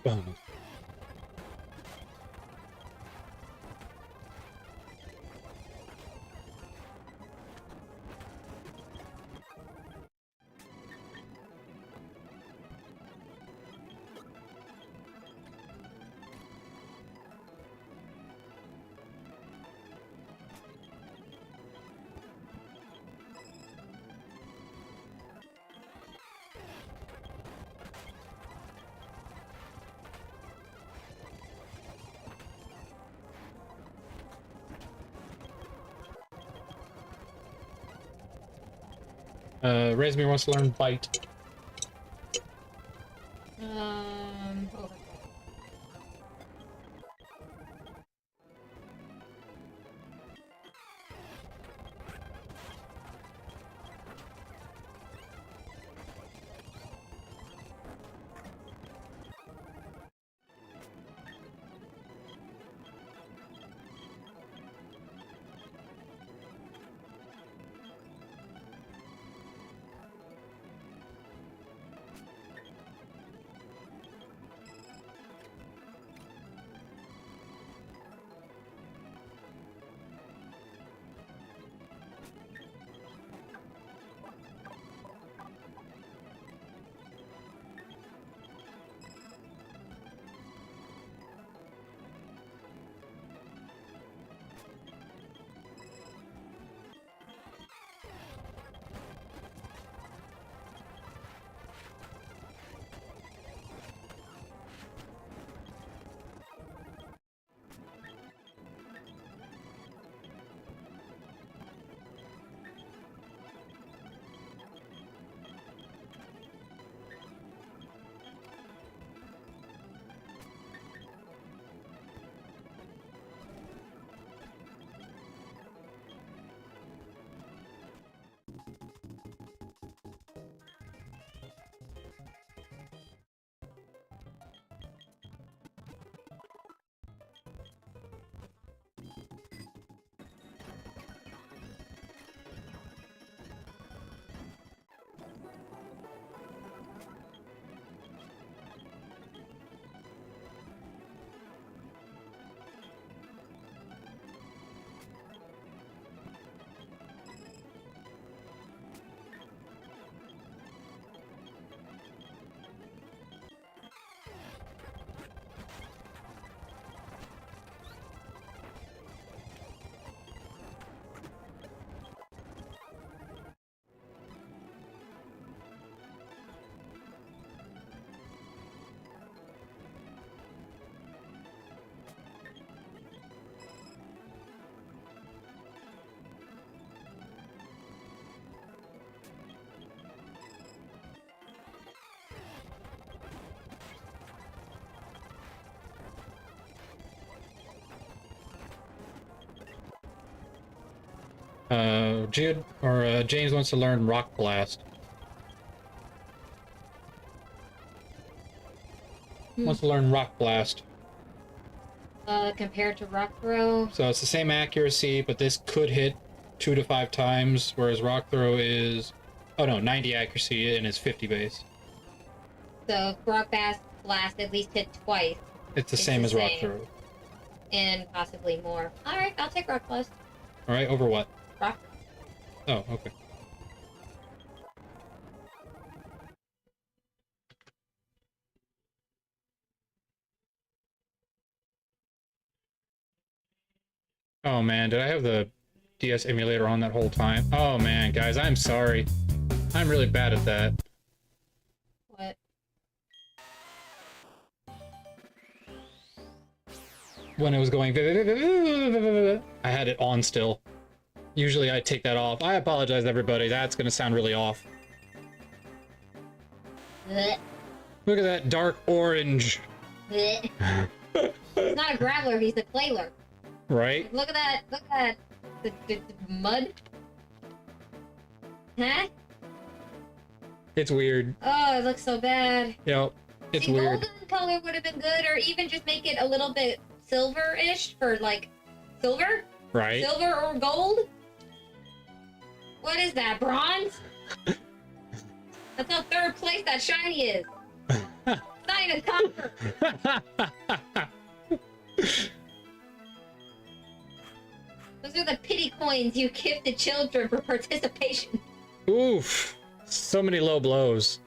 Oh. Razmir wants to learn bite. Oh, James wants to learn Rock Blast. Wants to learn Rock Blast. compared to rock throw. So it's the same accuracy, but this could hit 2 to 5 times, whereas Rock Throw is... Oh no, 90 accuracy and is 50 base. So rock blast at least hit twice. It's the same as Rock Throw. And possibly more. Alright, I'll take rock blast. Alright, over what? Rock. Oh, okay. Oh man, did I have the DS emulator on that whole time? Oh man, guys, I'm sorry. I'm really bad at that. What? When it was going... I had it on still. Usually I take that off. I apologize, everybody. That's gonna sound really off. Blech. Look at that dark orange. Blech. He's not a grappler, he's a clayler. Right? Look at that, look at that. The mud. Huh? It's weird. Oh, it looks so bad. Yep. It's See, weird. golden color would have been good, or even just make it a little bit silver-ish for, like, silver? Right? Silver or gold? What is that, bronze? That's how third place that shiny is. Not even copper. Those are the pity coins you give the children for participation. Oof. So many low blows.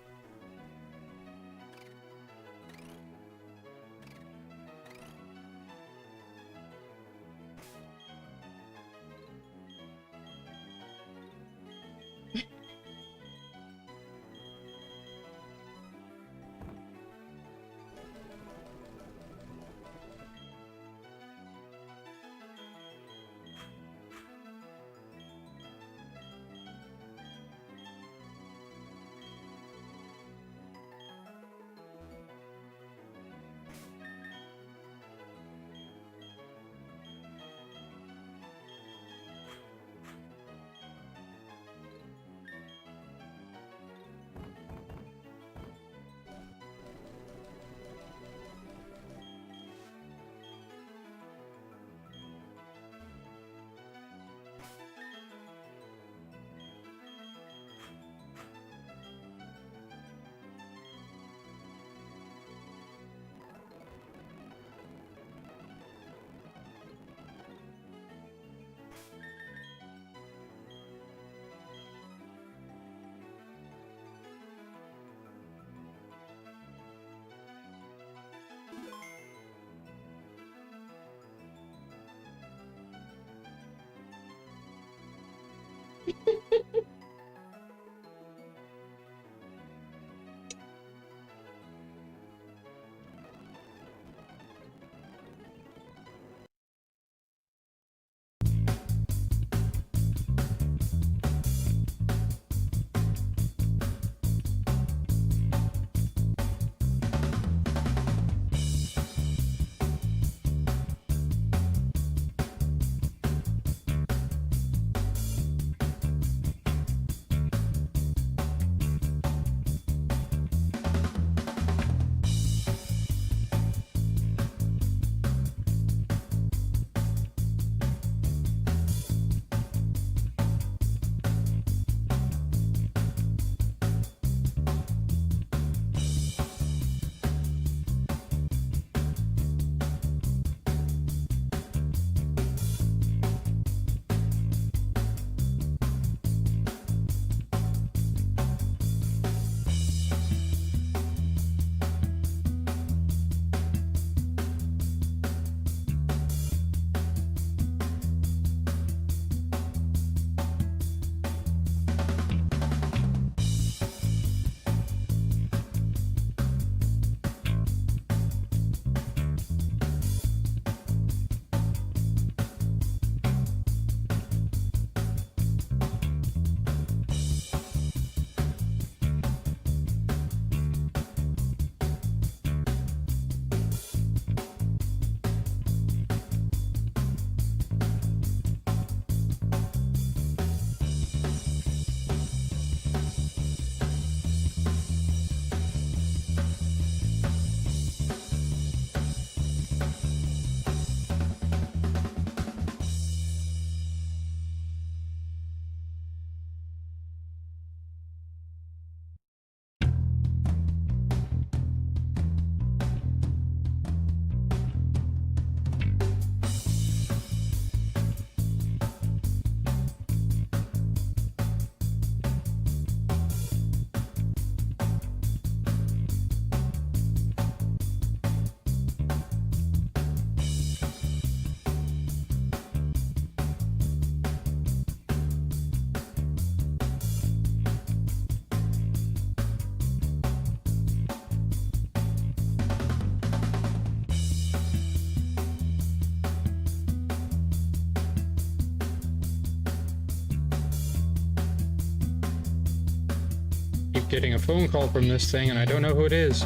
Getting a phone call from this thing, and I don't know who it is.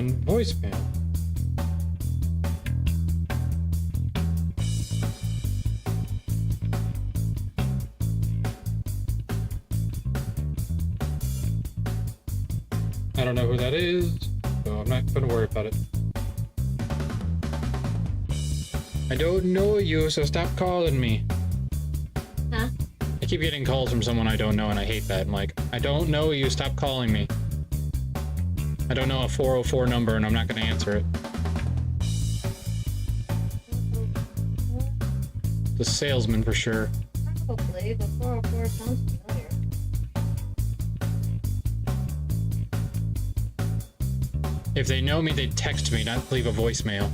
on voicemail. I don't know who that is, so I'm not gonna worry about it. I don't know you, so stop calling me. Huh? I keep getting calls from someone I don't know, and I hate that. I'm like, I don't know you, stop calling me. I don't know a 404 number, and I'm not gonna answer it. The salesman for sure. Probably, but 404 sounds familiar. If they know me, they'd text me, not leave a voicemail.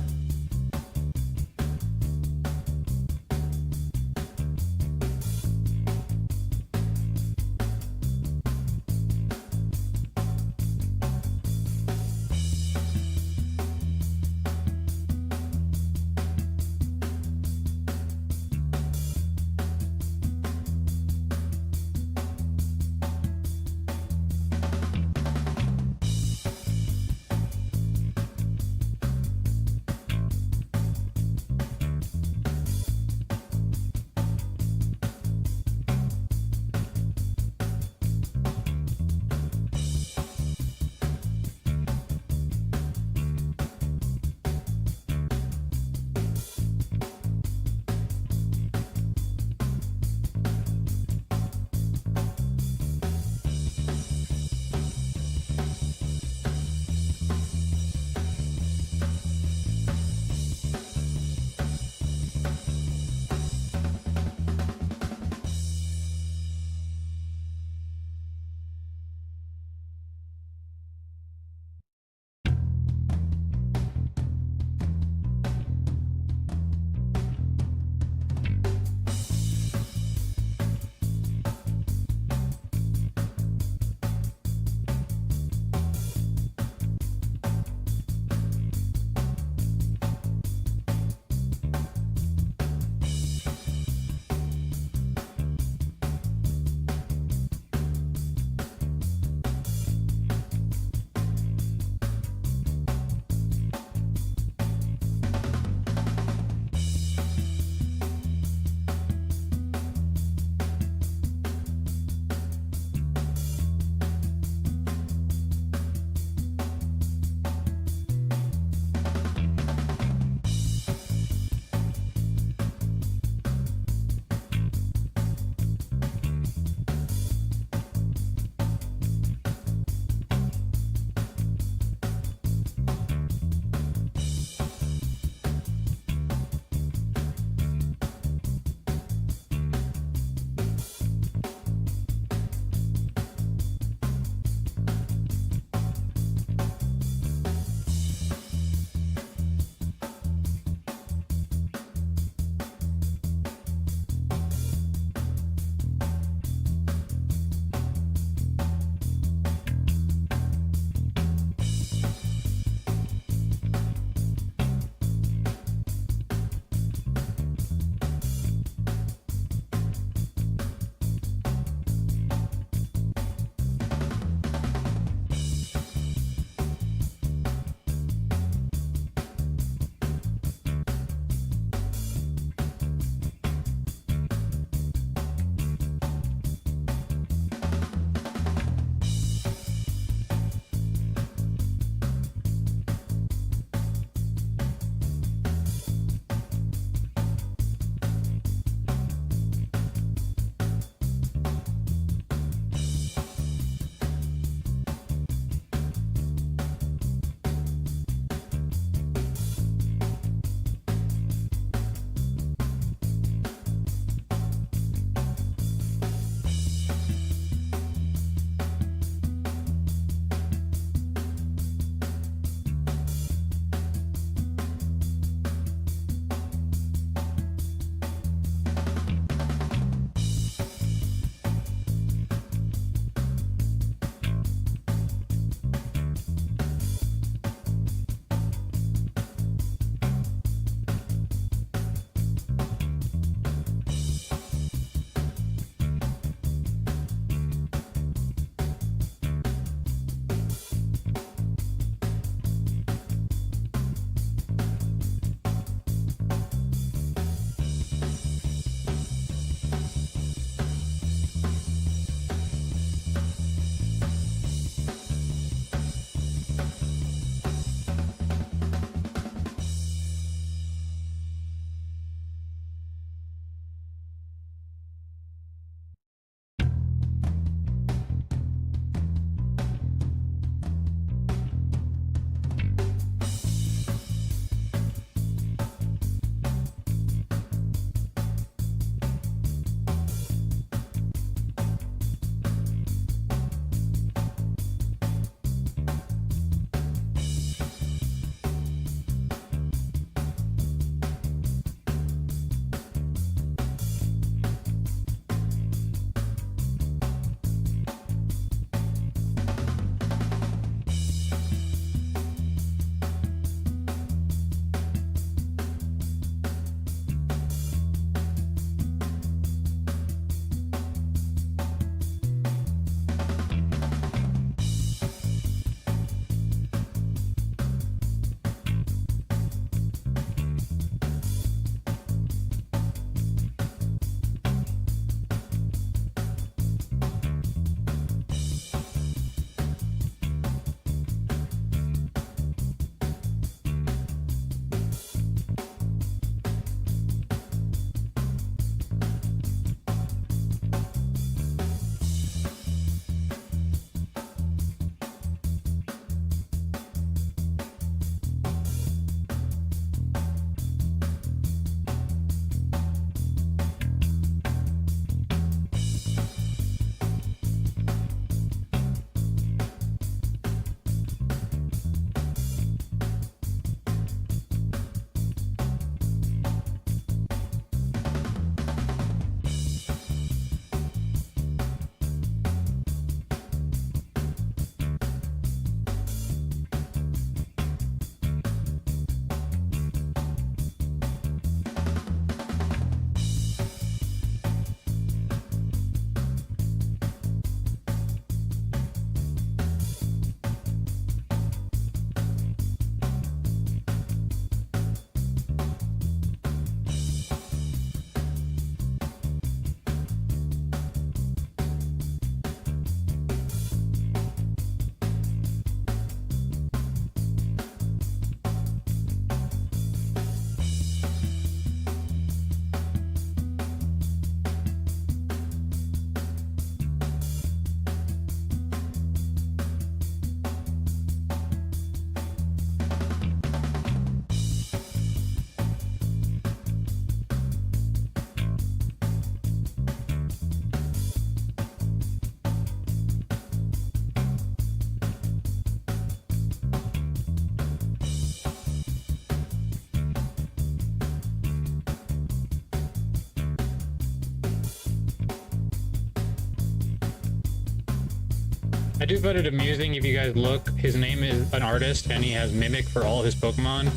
I do find it amusing if you guys look. His name is an artist, and he has Mimic for all his Pokemon.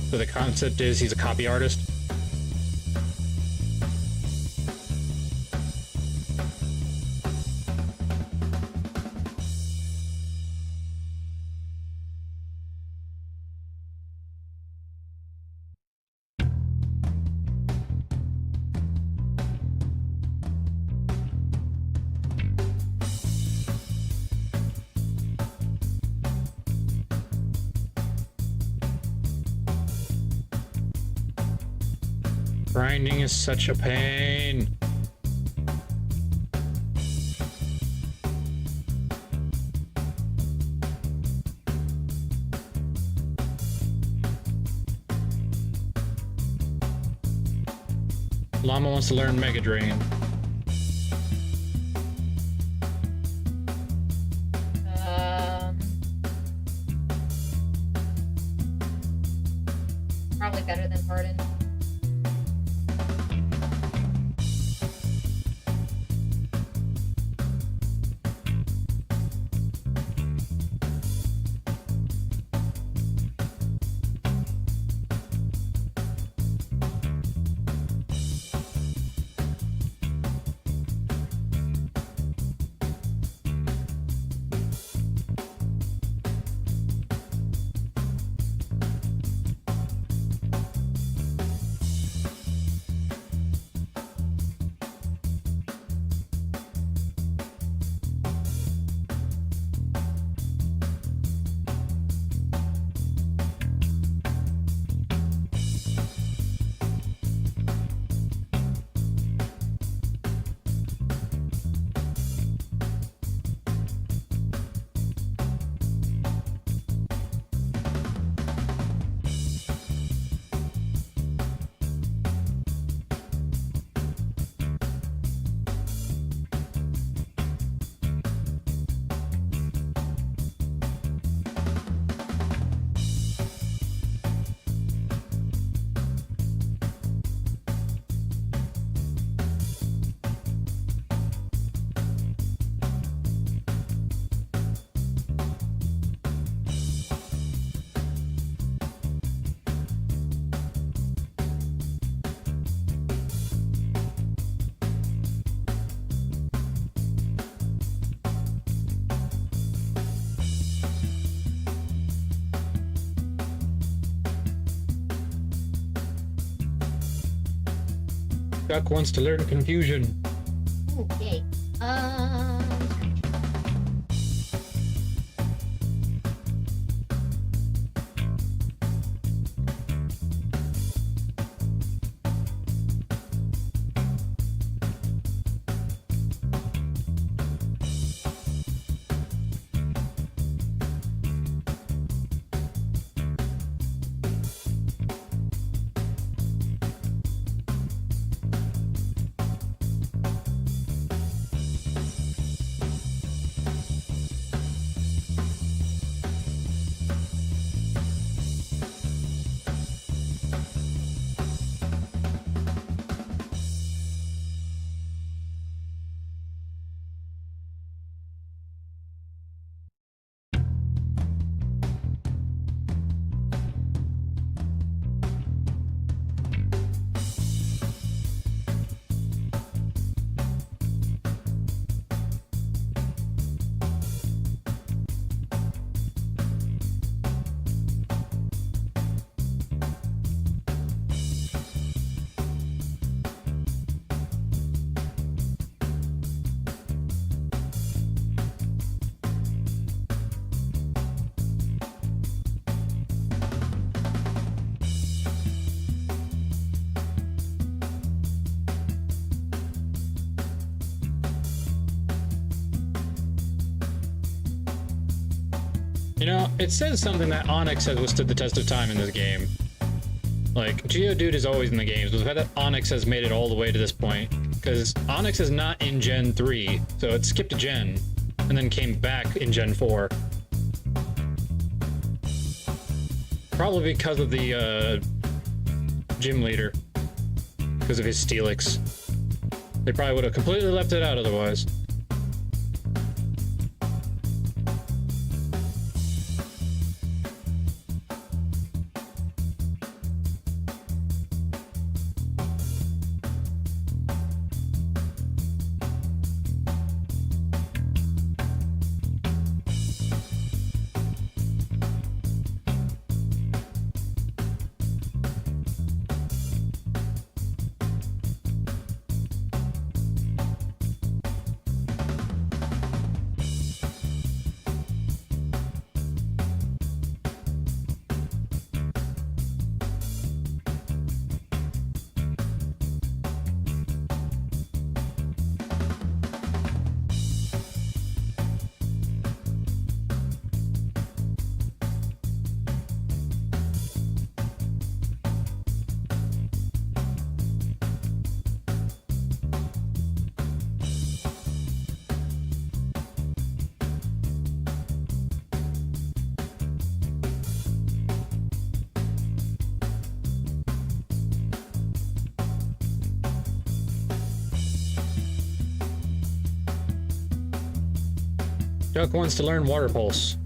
So the concept is he's a copy artist. Grinding is such a pain. Llama wants to learn Mega Drain. Probably better than Harden. Duck wants to learn Confusion. Ooh, yay. You know, it says something that Onyx has withstood the test of time in this game. Like, Geodude is always in the games, but the fact that Onyx has made it all the way to this point, because Onyx is not in Gen 3, so it skipped a gen, and then came back in Gen 4. Probably because of the, gym leader. Because of his Steelix. They probably would have completely left it out otherwise. Duck wants to learn water pulse.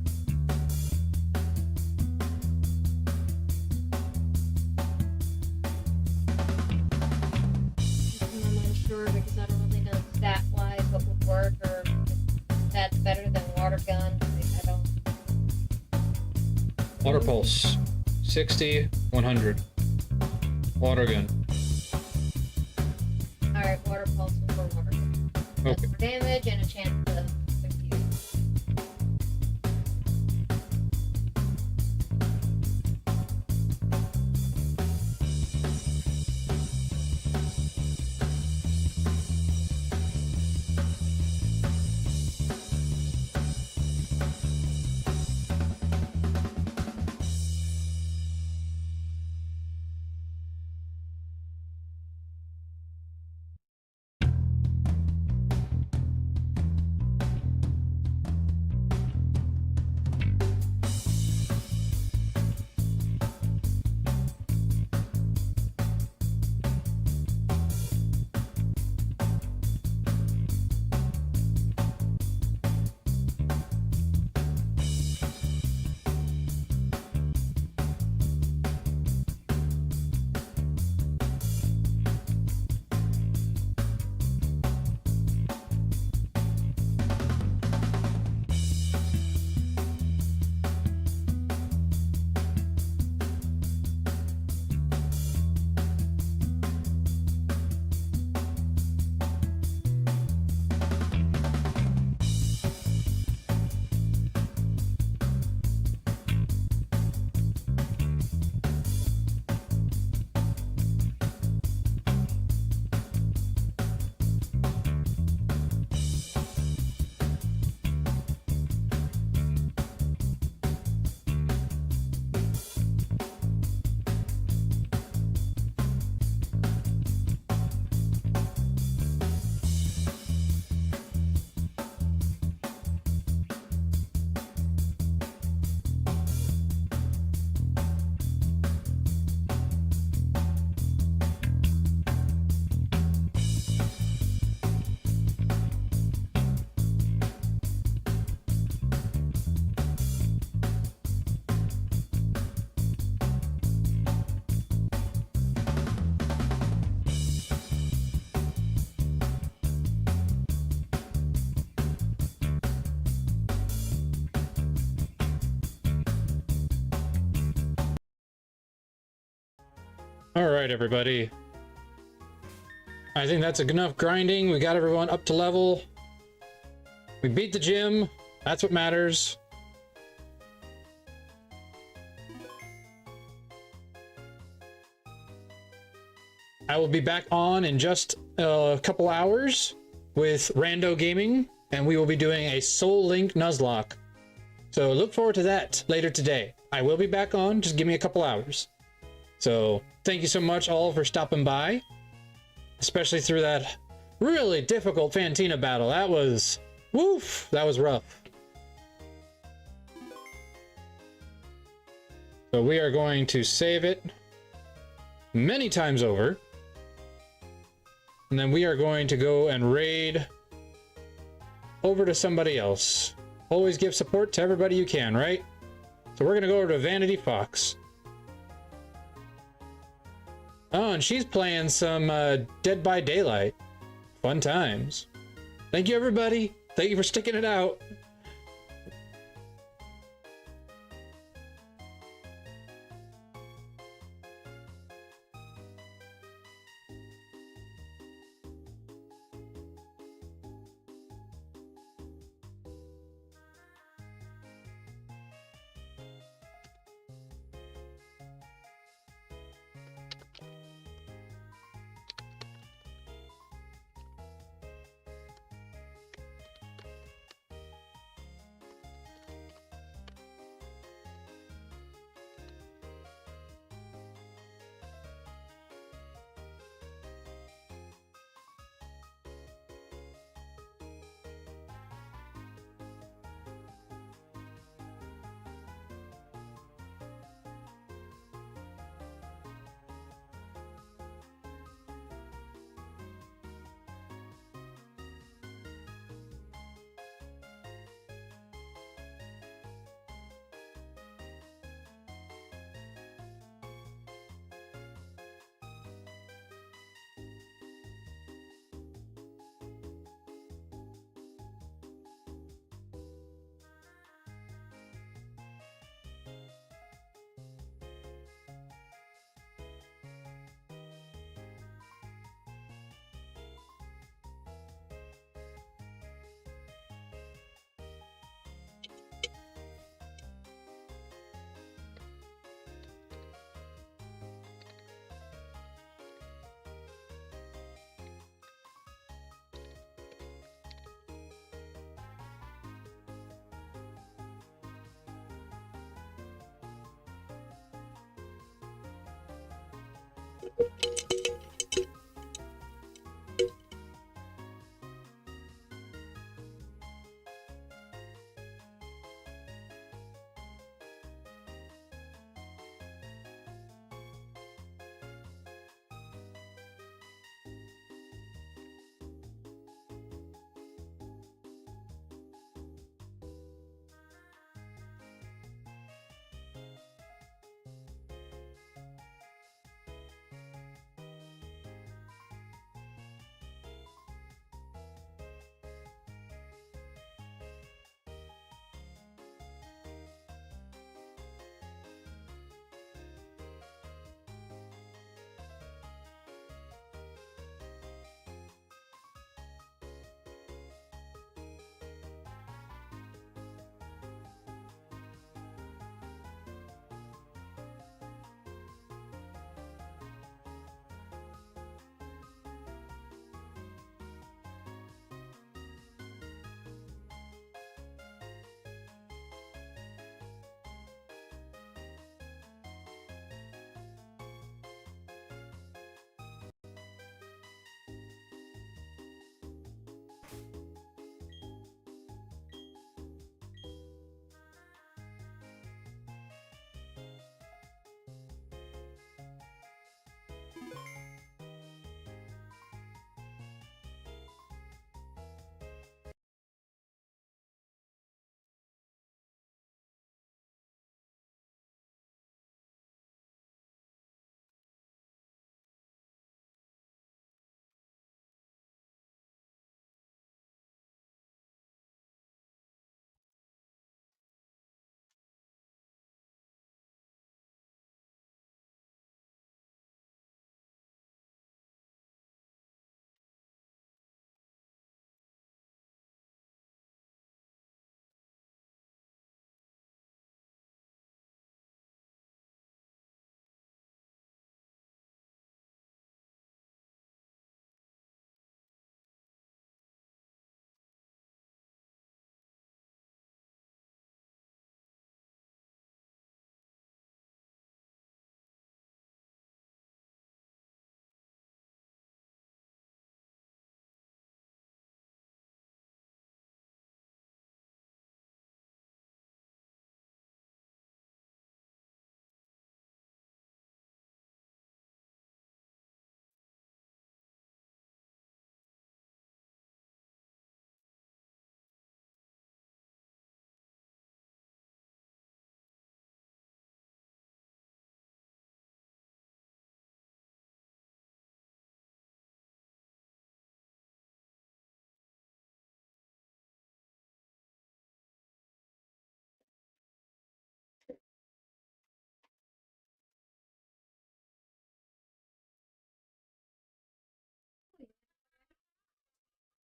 I'm unsure because I don't really know stat-wise what would work or if that's better than water gun. I don't. Water pulse. 60, 100. Water gun. Alright, water pulse for water gun. That's Okay. more damage and a chance to confuse. Alright, everybody. I think that's enough grinding. We got everyone up to level. We beat the gym. That's what matters. I will be back on in just a couple hours with Rando Gaming, and we will be doing a Soul Link Nuzlocke. So look forward to that later today. I will be back on, just give me a couple hours. So thank you so much all for stopping by, especially through that really difficult Fantina battle. That was, woof, that was rough. So we are going to save it many times over. And then we are going to go and raid over to somebody else. Always give support to everybody you can, right? So we're going to go over to Vanity Fox. Oh, and she's playing some Dead by Daylight. Fun times. Thank you, everybody. Thank you for sticking it out.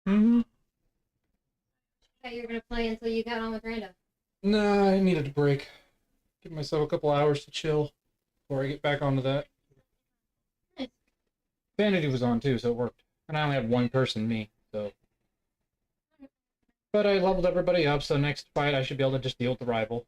Mm-hmm. I thought you were gonna play until you got on with Rando. Nah, I needed a break. Give myself a couple hours to chill before I get back onto that. Nice. Vanity was on too, so it worked. And I only had one person, me, so. But I leveled everybody up, so next fight I should be able to just deal with the rival.